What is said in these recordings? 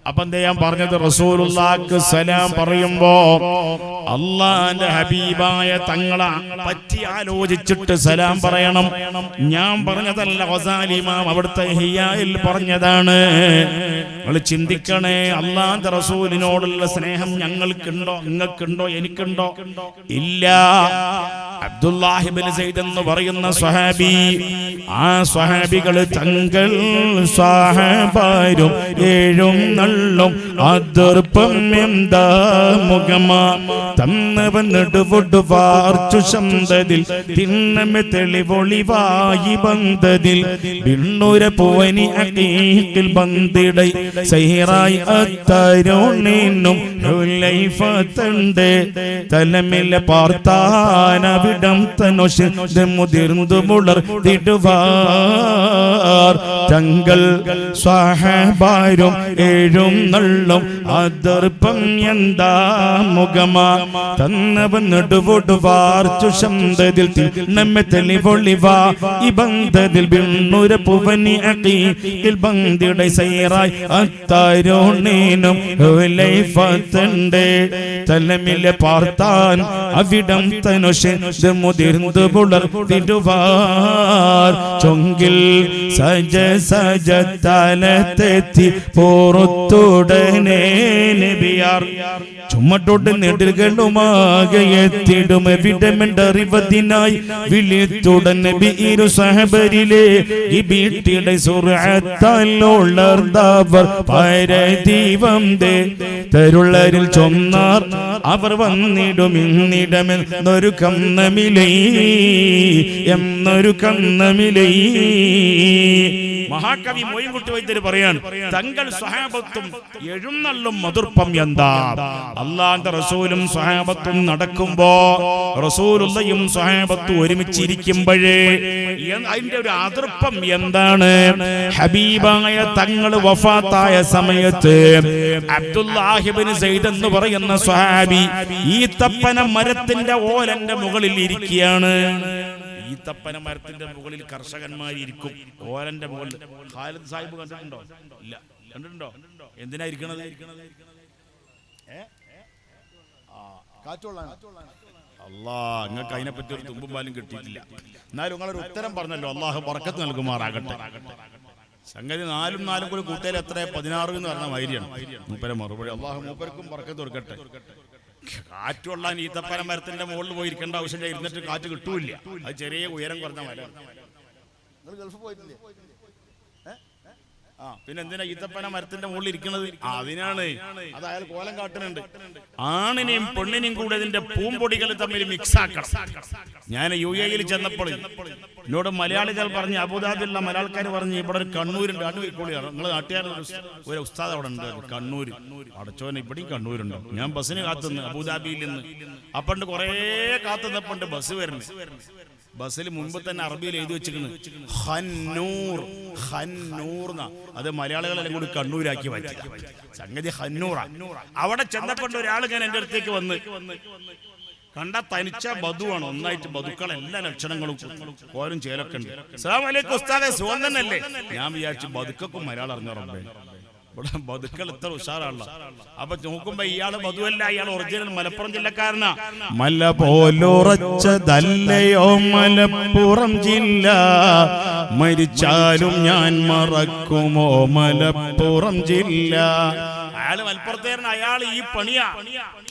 അപ്പൊ എന്താ ഞാൻ പറഞ്ഞത്, റസൂലുള്ളാഹിക്ക് സലാം പറയുമ്പോ അള്ളാന്റെ ഹബീബായ തങ്ങളെ പറ്റി ആലോചിച്ചിട്ട് സലാം പറയണം. ഞാൻ പറഞ്ഞതല്ല, ഗസാലി ഇമാം അവിടുത്തെ ഇഹ്യായിൽ പറഞ്ഞതാണ്. നിങ്ങൾ ചിന്തിക്കണേ, അള്ളാന്റെ റസൂലിനോടുള്ള സ്നേഹം ഞങ്ങൾക്കുണ്ടോ, നിങ്ങൾക്കുണ്ടോ, എനിക്കുണ്ടോ? ഇല്ല. അബ്ദുല്ലാഹി ഇബ്നു സൈദ് എന്ന് പറയുന്ന സ്വഹാബി, ആ സ്വഹാബികൾ തങ്ങൾ സ്വഹാബാരും ഏഴും നള്ളും അതിർപ്പം എന്താ മുഖമാ തന്നവൻ നെടുവൊടു വാർച്ചു ശബ്ദത്തിൽ തിന്നമെ തെളിവൊളിവായി ബന്ധതിൽ വിണ്ണുര പോവനി അകീക്കിൽ ബന്ധിടൈ സൈറായി അത്തരോണിനും ഹുലൈഫത്തണ്ട് തലമിലെ പാർത്താനവിടം തനുഷ് മുതിർന്നു മുളർത്തിടുവാർ തങ്ങൾ സ്വഹാബാരും ഏഴും നള്ളും അതിർപ്പം എന്താ മുഖമാ തന്നവൻ നെടുവൊടു വാർച്ചു ശബ്ദത്തിൽ നമ്മെ തെളിവൊളിവാ ഈ ബന്ധത്തിൽ വിണ്ണുര പുവനി അകീക്കിൽ ബന്ധിടൈ സൈറായി അത്തരോണിനും ഹുലൈഫത്തണ്ട് തലമിലെ പാർത്താൻ അവിടം തനുഷ് മുതിർന്നു പുലർത്തിടുവാർ ചൊങ്കിൽ സജ സജ തലത്തെത്തി പോറത്തുടനെ നബിയാർ ചുമട്ടോട്ട് നെടുകളുമാകെ എത്തിടും എവിടമെണ്ടറിവതിനായി വിളിത്തുടൻ നബി ഇരു സഹബരിലെ ഈ വീട്ടിടെ സുറഅത്താലുള്ളർദവർ പരദീപം ദേ തരുള്ളരിൽ ചൊന്നാർ അവർ വന്നിടും ഇന്നിടമെന്നൊരു കന്നമിലേ എന്നൊരു കന്നമിലേ. മഹാകവി മൊയ്ൻകുട്ടി വൈദ്യർ പറയാൻ, തങ്ങൾ സ്വഹാബത്തും എഴുന്നള്ളും മധുർപ്പം എന്താ. അള്ളാന്റെ റസൂലും സ്വഹാബത്തും നടക്കുമ്പോ, റസൂലുള്ളയും സ്വഹാബത്തും ഒരുമിച്ചിരിക്കുമ്പോഴേ അതിന്റെ ഒരു അതിർപ്പം എന്താണ്? ഹബീബായ തങ്ങൾ വഫാത്തായ സമയത്ത് അബ്ദുല്ലാഹി ഇബ്നു സൈദ് എന്ന് പറയുന്ന സ്വഹാബി ഈത്തപ്പന മരത്തിന്റെ ഓലന്റെ മുകളിൽ ഇരിക്കുകയാണ്. ഈത്തപ്പന മരത്തിന്റെ മുകളിൽ കർഷകന്മാരിക്കും, ഓലന്റെ മുകളിൽ. ഖാലിദ് സാഹിബ് കണ്ടിട്ടുണ്ടോ? ഇല്ല. കണ്ടിട്ടുണ്ടോ? എന്തിനാ ഇരിക്കണത്? അല്ലാഹ്, നിങ്ങൾക്ക് അതിനെപ്പറ്റി ഒരു തുമ്പും പാലും കിട്ടിയിട്ടില്ല. എന്നാലും നിങ്ങളൊരു ഉത്തരം പറഞ്ഞല്ലോ, അള്ളാഹു ബർക്കത്ത് നൽകുമാറാകട്ടെ. സംഗതി നാലും കൂടി കൂട്ടയിൽ എത്ര 16 എന്ന് പറഞ്ഞ വൈരിയാണ് മൂപ്പരെ മറുപടി. അള്ളാഹു മൂപ്പർക്കും ബർക്കത്ത് കൊടുക്കട്ടെ. കാറ്റുകൊള്ളാൻ ഈത്തപ്പന മരത്തിന്റെ മുകളിൽ പോയി ഇരിക്കേണ്ട ആവശ്യമില്ല, ഇരുന്നിട്ട് കാറ്റ് കിട്ടൂല്ല. അത് ചെറിയ ഉയരം കുറഞ്ഞ മല. ഗൾഫ് പോയിട്ടില്ലേ? പിന്നെ എന്തിനാ ഈത്തപ്പന മരത്തിന്റെ മുകളിൽ ഇരിക്കുന്നത്? അതിനാണ്. അത് അയാൾ കോലം കാട്ടുന്നുണ്ട്. ആണിനെയും പെണ്ണിനെയും കൂടെ ഇതിന്റെ പൂമ്പൊടികൾ തമ്മിൽ മിക്സ് ആക്കണം. ഞാൻ UAE ചെന്നപ്പോൾ എന്നോട് മലയാളികൾ പറഞ്ഞ്, അബുദാബിയുള്ള മലയാൾക്കാർ പറഞ്ഞ്, ഇവിടെ ഒരു കണ്ണൂരുണ്ട്. കണ്ണൂരിക്കോളിയാണ് നിങ്ങൾ നാട്ടുകാരുടെ ഒരു ഉസ്താദ് അവിടെ ഉണ്ട് കണ്ണൂര്. അടച്ചോനെ, ഇവിടെയും കണ്ണൂരുണ്ടോ? ഞാൻ ബസ്സിന് കാത്തുനിന്ന് അബുദാബിയിൽ നിന്ന്. അപ്പണ്ട് കുറെ കാത്തുനിന്നപ്പണ്ട് ബസ് വരുന്നത്. ബസ്സിൽ മുൻപ് തന്നെ അറബിയിൽ എഴുതി വെച്ചിരിക്കുന്നു ഹന്നൂർ. ഹന്നൂർ അത് മലയാളികളെല്ലാം കൂടി കണ്ണൂരാക്കി മാറ്റി. സംഗതി ഹന്നൂറ. അവിടെ ചെന്നപ്പണ്ട് ഒരാൾ ഞാൻ എൻ്റെ അടുത്തേക്ക് വന്ന് കണ്ട തനിച്ച ബധുവാണ്. ഒന്നായിട്ട് ബധുക്കൾ എല്ലാ ലക്ഷണങ്ങളും ഓരും ചേലൊക്കെ ഉണ്ട്. അസ്സലാമു അലൈക്കും ഉസ്താദേ, സുഖം തന്നെയല്ലേ? ഞാൻ വിചാരിച്ചു ബധുക്കും മലയാളം അറിഞ്ഞോറേ. ഇവിടെ ബധുക്കൾ ഇത്ര ഉഷാറാണല്ലോ. അപ്പൊ നോക്കുമ്പോ ഇയാള് ബധുവല്ല, ഇയാൾ ഒറിജിനൽ മലപ്പുറം ജില്ലക്കാരനാ. മല പോലുറച്ചതല്ലയോ മലപ്പുറം ജില്ല, മരിച്ചാലും ഞാൻ മറക്കുമോ മലപ്പുറം ജില്ല. അയാള് മലപ്പുറത്തേരൻ, അയാൾ ഈ പണിയാ.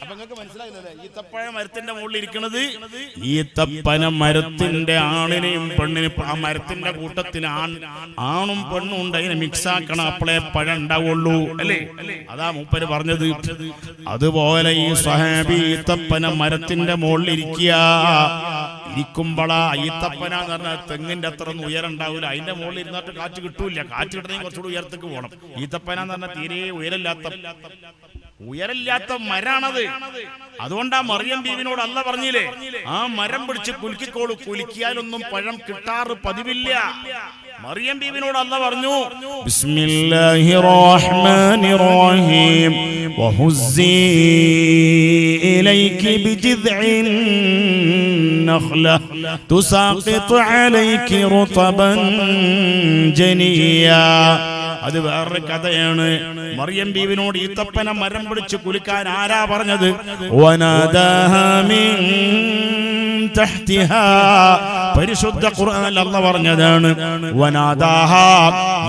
അപ്പൊ നിങ്ങൾക്ക് മനസ്സിലായില്ലേ ഈത്തപ്പഴ മരത്തിന്റെ മുകളിൽ ഇരിക്കുന്നത്? ഈത്തപ്പന മരത്തിന്റെ ആണിനെയും പെണ്ണിനെയും ആ മരത്തിന്റെ കൂട്ടത്തിൽ ആണും പെണ്ണും ഉണ്ട്, അതിനെ മിക്സ് ആക്കണം, അപ്പോഴേ പഴം ഉണ്ടാവുള്ളൂ അല്ലേ? അതാ മൂപ്പര് പറഞ്ഞത്. അതുപോലെ ഈ സ്വഹാബി ഈത്തപ്പന മരത്തിന്റെ മുകളിൽ ഇരിക്കുമ്പോഴാ ഈത്തപ്പന എന്ന് പറഞ്ഞാൽ തെങ്ങിന്റെ അത്ര ഒന്നും ഉയരം ഉണ്ടാവില്ല. അതിന്റെ മുകളിൽ ഇരുന്നിട്ട് കാറ്റ് കിട്ടൂല. കാറ്റ് കിട്ടണമെങ്കിൽ കുറച്ചുകൂടി ഉയരത്തേക്ക് പോകണം. ഈത്തപ്പന എന്ന് പറഞ്ഞാൽ തീരെ ഉയരല്ലാത്ത മരാണത്. അതുകൊണ്ടാ മറിയം ബീവിനോട് അല്ല പറഞ്ഞില്ലേ, ആ മരം പിടിച്ച് കുലുക്കിക്കോളൂ, കുലുക്കിയാലൊന്നും പഴം കിട്ടാറ് പതിവില്ല. മറിയം ബീവിനോട് അല്ല പറഞ്ഞു, ബിസ്മില്ലാഹിർ റഹ്മാനിർ റഹീം വഹുസ്സി ഇലൈകി ബിജിദ്ഇൻ നഖ്ല തുസാഖിതു അലൈകി റുതബൻ ജനിയ. അത് വേറൊരു കഥയാണ്. മറിയം ബീവിനോട് ഈത്തപ്പന മരം പിടിച്ച് കുലുക്കാൻ ആരാ പറഞ്ഞത്? പരിശുദ്ധ ഖുർആനിൽ അല്ലാഹു പറഞ്ഞതാണ്, വനാദാഹ,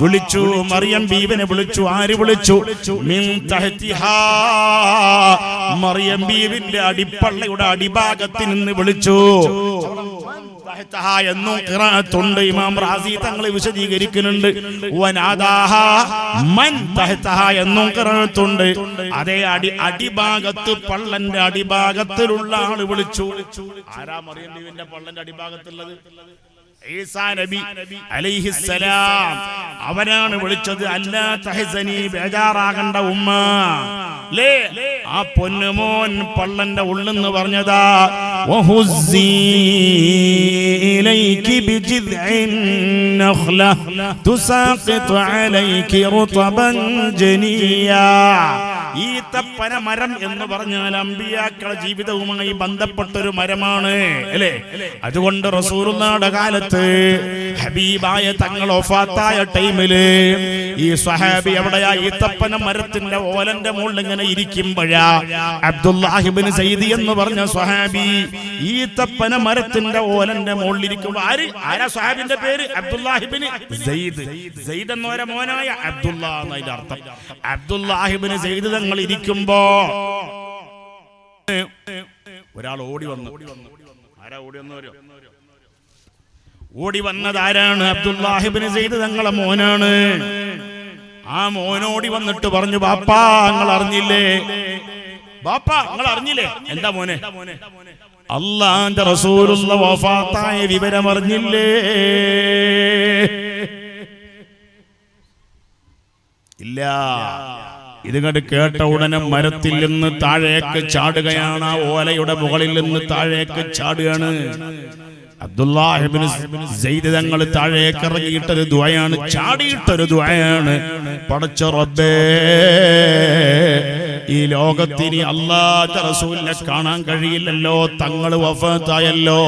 വിളിച്ചു, മറിയം ബീവിനെ വിളിച്ചു. ആര് വിളിച്ചു? മിൻ തഹ്തിഹാ, മറിയം ബീവിന്റെ അടിപ്പള്ളയുടെ അടിഭാഗത്ത് നിന്ന് വിളിച്ചു. എന്നും ഖിറാഅത്തുണ്ട്. ഇമാം റാസി തങ്ങൾ വിശദീകരിക്കുന്നുണ്ട്. വനാദാഹ മൻ തഹ്തഹ എന്നും ഖിറാഅത്തുണ്ട്. അതേ അടിഭാഗത്ത്, പള്ളന്റെ അടിഭാഗത്തിലുള്ള ആള് വിളിച്ചു. ആരാ മറിയം ബീവിന്റെ പള്ളന്റെ അടിഭാഗത്തുള്ളത്? ഈസാ നബി അലൈഹിസ്സലാം. അവനാണ് വിളിച്ചത്. അല്ലാ തഹ്സനി, ബേജാറാകണ്ട ഉമ്മ. ലേ, ആ പൊന്നുമോൻ പള്ളന്റെ ഉള്ളെന്ന് പറഞ്ഞതാ. വഹുസ്സി ഇലൈകി ബിജിദ്ഇൻ നഖ്ല തുസാഖിതു അലൈകി റുതബൻ ജനിയാ. ഈത്തപ്പന മരം എന്ന് പറഞ്ഞാൽ അമ്പിയാക്കളുടെ ജീവിതവുമായി ബന്ധപ്പെട്ടൊരു മരമാണ്, അല്ലേ? അതുകൊണ്ട് റസൂലുള്ളാഹിയുടെ കാലത്ത് ഹബീബായ തങ്ങൾ വഫാത്തായ ടൈമില് ഈ സ്വഹാബി എവിടെയാ? ഈത്തപ്പന മരത്തിന്റെ ഓലന്റെ മുകളിൽ ഇങ്ങനെ ഇരിക്കുമ്പോഴാ അബ്ദുല്ലാഹി ഇബ്നു സയ്യിദ് എന്ന് പറഞ്ഞ സ്വഹാബി ഈത്തപ്പന മരത്തിന്റെ ഓലന്റെ മുകളിൽ ഇരിക്കുമ്പോൾ ആരാ സ്വഹാബിന്റെ പേര്? അബ്ദുല്ലാഹി ഇബ്നു സയ്യിദ്. സയ്യിദ് എന്നൊരു മോനായ അബ്ദുല്ലാ എന്നതിന്റെ അർത്ഥം. അബ്ദുല്ലാഹി ഇബ്നു സയ്യിദ് തങ്ങൾ ഇരിക്കുമ്പോ ഒരാൾ ഓടി വന്നു. ആരാ ഓടി വന്നവരോ? ഓടി വന്നത് ആരാണ്? അബ്ദുല്ലാഹി ഇബ്നു സയ്യിദ് തങ്ങളെ മോനാണ്. ആ മോനോടി വന്നിട്ട് പറഞ്ഞു, ബാപ്പാ നിങ്ങൾ അറിഞ്ഞില്ലേ? ബാപ്പാ നിങ്ങൾ അറിഞ്ഞില്ലേ? എന്താ മോനെ? അല്ലാഹുവിന്റെ റസൂലുള്ള വഫാത്തായ വിവരം അറിഞ്ഞില്ലേ? ഇല്ല. ഇത് കണ്ട് കേട്ട ഉടനെ മരത്തിൽ നിന്ന് താഴേക്ക് ചാടുകയാണ്. ആ ഓലയുടെ മുകളിൽ നിന്ന് താഴേക്ക് ചാടുകയാണ്. അബ്ദുല്ലാഹി ഇബ്നു സയ്യിദ് തങ്ങൾ താഴേക്ക് ഇറങ്ങിയിട്ടൊരു ദുആയാണ്, ചാടിയിട്ടൊരു ദുആയാണ്. പടച്ച റബ്ബേ, ഈ ലോകത്തിന് അല്ലാഹുവിന്റെ റസൂലിനെ കാണാൻ കഴിയില്ലല്ലോ, തങ്ങൾ വഫാത്തായല്ലോ.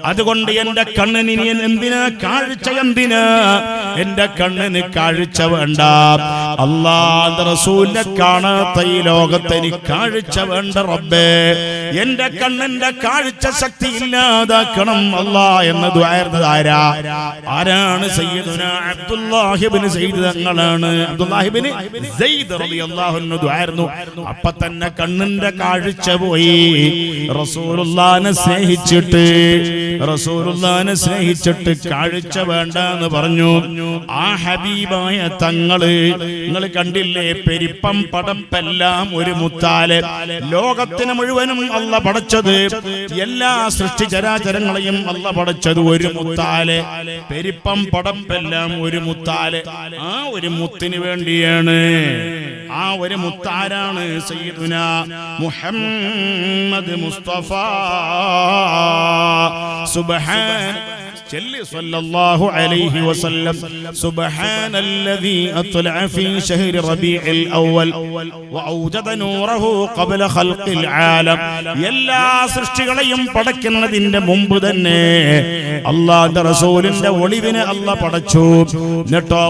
അതുകൊണ്ട് എന്റെ കണ്ണിന് എന്തിനാ കാഴ്ച? എന്തിനാ എന്റെ കണ്ണിന് കാഴ്ച വേണ്ട? അല്ലാഹുവിന്റെ റസൂലിനെ കാണാത്ത ഈ ലോകത്തിന് കാഴ്ച വേണ്ട റബ്ബേ. എന്റെ കണ്ണിന്റെ കാഴ്ച ശക്തി ഇല്ലാതാക്കണം അല്ലാ എന്ന് ദുആയിരുന്നത് ആരാണ്? സയ്യിദുനാ അബ്ദുല്ലാഹി ഇബ്നു സയ്യിദ് തങ്ങളാണ്. അബ്ദുല്ലാഹി ഇബ്നു സയ്യിദ് റളിയല്ലാഹു അൻഹു ദുആയിരുന്നു. അപ്പൊ തന്നെ കണ്ണിന്റെ കാഴ്ച പോയി. റസൂലുള്ളാഹിനെ സ്നേഹിച്ചിട്ട് കാഴ്ച വേണ്ട എന്ന് പറഞ്ഞു. ആ ഹബീബായ തങ്ങള് നിങ്ങൾ കണ്ടില്ലേ? പെരിപ്പം പടപ്പെല്ലാം ഒരു മുത്താലെ. ലോകത്തിന് മുഴുവനും അല്ല പടച്ചത്, എല്ലാ സൃഷ്ടി ചരാചരങ്ങളെയും അല്ല പടച്ചത് ഒരു മുത്താലെ. പെരിപ്പം പടപ്പെല്ലാം ഒരു മുത്താലെ. ആ ഒരു മുത്തിന് വേണ്ടിയാണ്. ആ ഒരു മുത്താരാണ്? സയ്യിദുനാ മുഹമ്മദ് മുസ്തഫ സുബ്ഹാന സല്ലല്ലാഹു അലൈഹി വസല്ലം. സുബ്ഹാനല്ലദീ അത്ലഅ ഫീ ശഹ്രി റബീഇൽ അവ്വൽ വഔജദ നൂറഹു ഖബ്ല ഖൽഖിൽ ആലം. എല്ലാ സൃഷ്ടികളെയും പടക്കുന്നതിന്റെ മുമ്പ് തന്നെ അല്ലാഹുവിന്റെ റസൂലിന്റെ ഒളിവിനെ അല്ലാഹ് പടച്ചു. എന്നിട്ടോ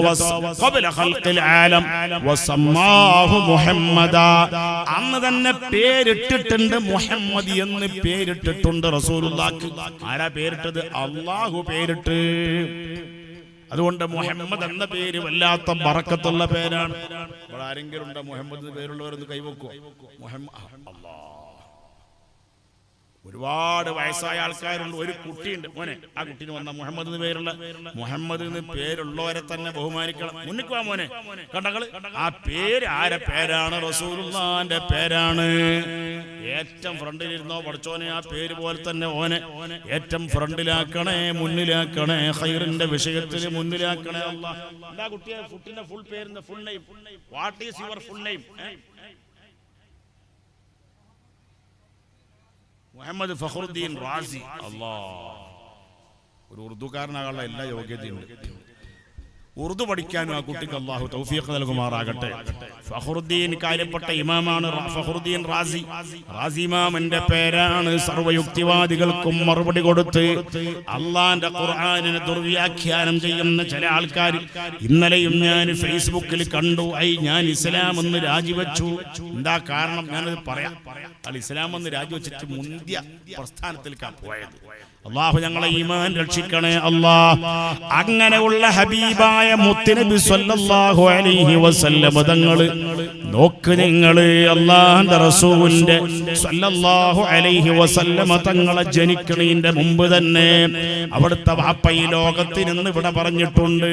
ഖബ്ല ഖൽഖിൽ ആലം വസമ്മാഹു മുഹമ്മദാ. അന്ന് തന്നെ പേരിട്ടിട്ടുണ്ട്, മുഹമ്മദ് എന്ന് പേരിട്ടിട്ടുണ്ട് റസൂലുള്ളാഹിക്ക്. ആരാ പേരിട്ടത്? അല്ലാഹു പേരിട്ട്. അതുകൊണ്ട് മുഹമ്മദ് എന്ന പേര് വല്ലാത്ത ബറക്കത്തുള്ള പേരാണ്. ഇവിടെ ആരെങ്കിലും ഉണ്ടോ മുഹമ്മദ് പേരുള്ളവരൊന്ന് കൈവെക്കോ? ഒരുപാട് വയസ്സായ ആൾക്കാരുണ്ട്. ഒരു കുട്ടിയുണ്ട്, മോനെ ആ കുട്ടീന് വന്ന മുഹമ്മദ് എന്ന് പേരുള്ള, മുഹമ്മദ് എന്ന് പേരുള്ളവരെ തന്നെ ബഹുമാനിക്കണം. മുന്നിക്ക് വാ മോനെ. കണ്ടകള് ആ പേര് ആരെ പേരാണ്? റസൂലുള്ളാഹിന്റെ പേരാണ്. ഏറ്റവും ഫ്രണ്ടിലിരുന്നോ പഠിച്ചോനെ, ആ പേര് പോലെ തന്നെ ഓനെ ഏറ്റവും ഫ്രണ്ടിലാക്കണേ, മുന്നിലാക്കണേ, ഖൈറിന്റെ വിഷയത്തിൽ മുന്നിലാക്കണേ അല്ലാഹ്. എന്താ കുട്ടിയെ കുട്ടിന്റെ ഫുൾ പേരിന്റെ full name? What is your full name? Muhammad Fakhruddin Razi. Allah, ഒരു ഉറുദുകാരനാകാനുള്ള എല്ലാ യോഗ്യതയുണ്ട്. ഉറുദു പഠിക്കാനും ആ കുട്ടിക്ക് അല്ലാഹു തൗഫീഖ് നൽകുമാറാകട്ടെ. ഫഖറുദ്ദീൻ കാര്യപ്പെട്ട ഇമാമാണ് ഫഖറുദ്ദീൻ റാസി. റാസി ഇമാമിന്റെ പേരാണ്. സർവ്വയുക്തിവാദികൾക്കും മറുപടി കൊടുത്ത് അള്ളാന്റെ ഖുർആനിനെ ദുർവ്യാഖ്യാനം ചെയ്യുന്ന ചില ആൾക്കാർ ഇന്നലെയും ഞാൻ ഫേസ്ബുക്കിൽ കണ്ടു. ഞാൻ ഇസ്ലാം എന്ന് രാജിവെച്ചു. എന്താ കാരണം? ഞാനത് പറയാം. ഇസ്ലാം എന്ന് രാജിവെച്ചിട്ട് മുന്തിയ പ്രസ്ഥാനത്തിലേക്കാണ് പോയത്. അല്ലാഹു ഞങ്ങളെ ഈമാൻ രക്ഷിക്കണേ അല്ലാഹ്. അങ്ങനെയുള്ള ഹബീബായ മുത്തുനബി സ്വല്ലല്ലാഹു അലൈഹി വസല്ലം തങ്ങൾ നോക്ക്, നിങ്ങൾ അല്ലാഹുവിന്റെ റസൂലിന്റെ സ്വല്ലല്ലാഹു അലൈഹി വസല്ലം തങ്ങളെ ജനിക്കുന്നതിന്റെ മുമ്പ് തന്നെ അവിടുത്തെ ബാപ്പ ഈ ലോകത്തിൽ നിന്ന് ഇവിടെ പറഞ്ഞിട്ടുണ്ട്.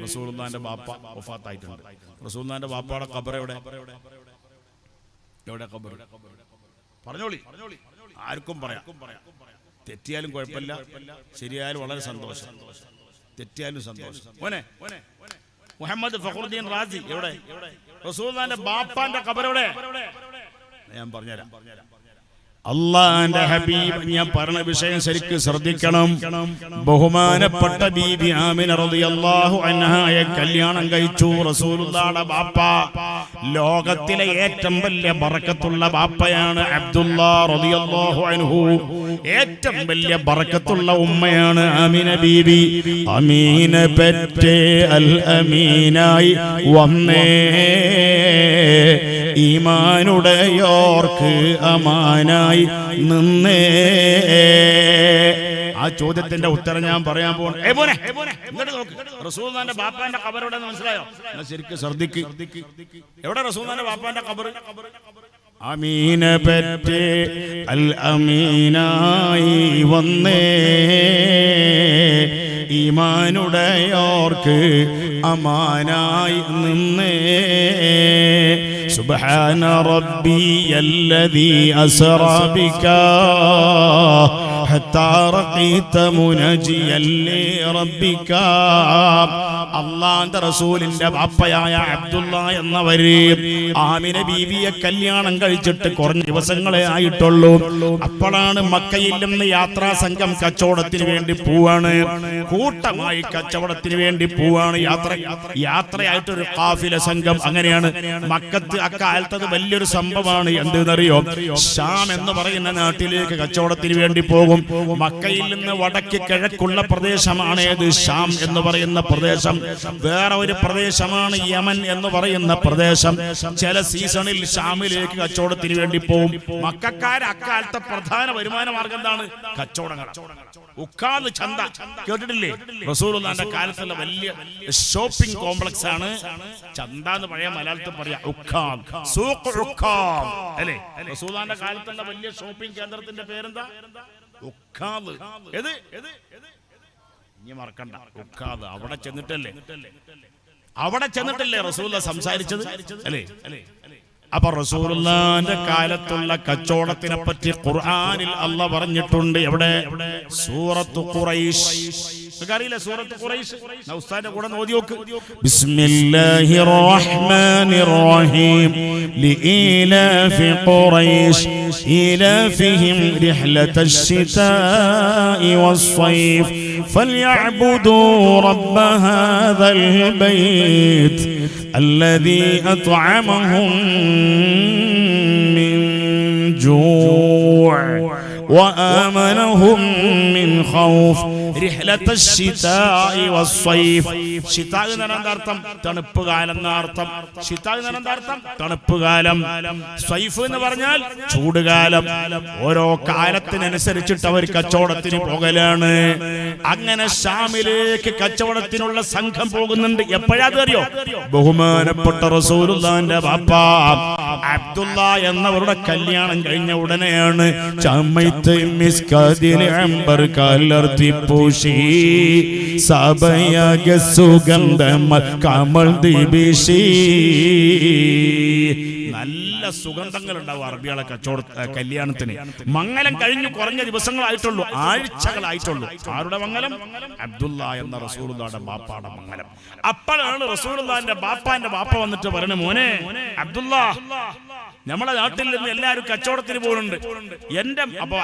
റസൂലുള്ളാഹിന്റെ ബാപ്പ വഫാത്തായിട്ടുണ്ട്. റസൂലുള്ളാഹിന്റെ ബാപ്പയുടെ ഖബർ എവിടെ? ഖബർ പറഞ്ഞോളി, ആർക്കും പറയാം. തെറ്റിയാലും കുഴപ്പമില്ല, ശരിയായാലും വളരെ സന്തോഷം. തെറ്റിയാലും സന്തോഷം. മോനെ മുഹമ്മദ് ഫഖറുദ്ദീൻ റാസി എവിടെ? റസൂലുള്ളാഹിന്റെ ബാപ്പാന്റെ ഖബർ എവിടെ? ഞാൻ പറഞ്ഞുതരാം. അള്ളാന്റെ ഹബീബ്, ഞാൻ പറഞ്ഞ വിഷയം ശരിക്കും ശ്രദ്ധിക്കണം. ബഹുമാനപ്പെട്ട ബീബി ആമിന റളിയല്ലാഹു അൻഹയെ കല്യാണം കഴിച്ചു റസൂലുള്ളാഹിയുടെ ബാപ്പ. ലോകത്തിലെ ഏറ്റവും വലിയ ബറക്കത്തുള്ള ബാപ്പയാണ് അബ്ദുല്ലാഹ് റളിയല്ലാഹു അൻഹു. ഏറ്റവും വലിയ ബറക്കത്തുള്ള ഉമ്മയാണ് ആമിന ബീബി. അമീന പെറ്റേ അൽ അമീനായി വന്നേ, ഈമാനുടയോർക്ക് അമാനായി നിന്നേ. ആ ചോദ്യത്തിന്റെ ഉത്തരം ഞാൻ പറയാൻ പോകണം. റസൂലുള്ളാഹിന്റെ ബാപ്പാന്റെ ഖബർ എവിടെ മനസ്സിലായോ? ശരിക്കും ശ്രദ്ധിക്ക്. എവിടെ റസൂലുള്ളാഹിന്റെ ബാപ്പാന്റെ ഖബർ? അമീന പെറ്റേ അൽ അമീനായി വന്നേ, ഈമാനുടയോർക്ക് അമാനായി നിന്നേ. സുബ്ഹാന റബ്ബിയല്ലദീ അസ്റാ ബികാ ഹത്താ റഖീത മുനജിയൻ ലിറബ്ബിക. അല്ലാഹുവിന്റെ റസൂലിന്റെ ബാപ്പയായ അബ്ദുല്ലാഹ് എന്നവര് ആമിന ബീവിയെ കല്യാണം കഴിച്ചിട്ട് കുറഞ്ഞ ദിവസങ്ങളെ ആയിട്ടുള്ളൂ. അപ്പോഴാണ് മക്കയിൽ നിന്ന് യാത്രാ സംഘം കച്ചവടത്തിന് വേണ്ടി പോവാണ്. കൂട്ടമായി കച്ചവടത്തിന് വേണ്ടി പോവാണ്. യാത്രയായിട്ടൊരു കാഫില സംഘം. അങ്ങനെയാണ് മക്കത്ത് അക്കാലത്തത് വലിയൊരു സംഭവമാണ്. എന്തെന്നറിയോ? ഷാം എന്ന് പറയുന്ന നാട്ടിലേക്ക് കച്ചവടത്തിന് വേണ്ടി പോകും. മക്കയിൽ നിന്ന് വടക്ക് കിഴക്കുള്ള പ്രദേശമാണ് ഏത്? ഷാം എന്ന് പറയുന്ന പ്രദേശം. വേറെ ഒരു പ്രദേശമാണ് യമൻ എന്ന് പറയുന്ന പ്രദേശം. ചില സീസണിൽ ഷാമിലേക്ക് കച്ചവടത്തിന് വേണ്ടി പോകും. മക്കക്കാര് അക്കാലത്തെ പ്രധാന വരുമാന മാർഗം എന്താണ്? കച്ചവടങ്ങൾ. ഉഖാദ് ചന്ത കേട്ടിട്ടില്ലേ? റസൂലുള്ളാഹിന്റെ കാലത്തുള്ള വലിയ ഷോപ്പിംഗ് കോംപ്ലക്സ് ആണ് ചന്ത എന്ന് പഴയ മലയാളത്തിൽ പറയാ. ഉഖാദ്, സൂഖ് ഉഖാദ് അല്ലേ? റസൂലുള്ളാഹിന്റെ കാലത്തുള്ള വലിയ ഷോപ്പിംഗ് കേന്ദ്രത്തിന്റെ പേരെന്താ? ഉഖാദ്. ഇനി മറക്കണ്ട, ഉഖാദ്. അവിടെ ചെന്നിട്ടല്ലേ റസൂലുള്ളാഹി സംസാരിച്ചത് അല്ലേ? അപ്പൊ റസൂലുള്ളാഹിന്റെ കാലത്തുള്ള കച്ചവടത്തിനെ പറ്റി ഖുർആനിൽ അല്ലാഹ് പറഞ്ഞിട്ടുണ്ട്. എവിടെ? സൂറത്തു ഖുറൈശ്. അറിയില്ല സൂറത്തു ഖുറൈശ്? ഉസ്താദിന്റെ കൂടെ ഓതി നോക്ക്. ബിസ്മില്ലാഹിർ റഹ്മാനിർ റഹീം. ലീലാഫി ഖുറൈശ് ഈലാഫിഹിം റിഹ്ലതശ് ശിതാഇ വസ്സൈഫ് ഫൽയഅ്ബുദൂ റബ്ബ ഹാദൽ ബൈത്ത് الذي أطعمهم من جوع وآمنهم من خوف. رحلة الشتاء والصيف. ശിതാ എന്ന അർത്ഥം തണുപ്പ് കാലം എന്ന അർത്ഥം. ശിതാ എന്ന അർത്ഥം തണുപ്പ് കാലം. സ്വൈഫ് എന്ന് പറഞ്ഞാൽ ചൂടുകാലം. ഓരോ കാലത്തിനനുസരിച്ചിട്ട് അവർ കച്ചവടത്തിന് പോകലാണ്. അങ്ങനെ ഷാമിലേക്ക് കച്ചവടത്തിനുള്ള സംഘം പോകുന്നുണ്ട്. എപ്പോഴാത് അറിയോ? ബഹുമാനപ്പെട്ട റസൂലുള്ളാഹിന്റെ ബാപ്പ അബ്ദുല്ലാഹ് എന്നവരുടെ കല്യാണം കഴിഞ്ഞ ഉടനെയാണ്. ചമൈത്ത് മിസ്കദിൽ അംബർ കലർത്തി പൂശി സബയഗ സുഗന്ധം കമൽ ദിബിഷി. നല്ല സുഗന്ധങ്ങൾ ഉണ്ടാവും അറബികളെ കല്യാണത്തിന്. മംഗലം കഴിഞ്ഞു കുറഞ്ഞ ദിവസങ്ങളായിട്ടുള്ളൂ, ആഴ്ചകളായിട്ടുള്ളൂ. ആരുടെ മംഗലം? അബ്ദുല്ലാഹ് എന്ന റസൂലുള്ളാഹിന്റെ ബാപ്പാടെ മംഗലം. അപ്പോഴാണ് റസൂലുള്ളാഹിന്റെ ബാപ്പാന്റെ ബാപ്പ വന്നിട്ട് പറയണ, മോനെ അബ്ദുല്ലാഹ്, നമ്മളെ നാട്ടിൽ നിന്ന് എല്ലാവരും കച്ചവടത്തിന് പോകുന്നുണ്ട്. എന്റെ അപ്പൊ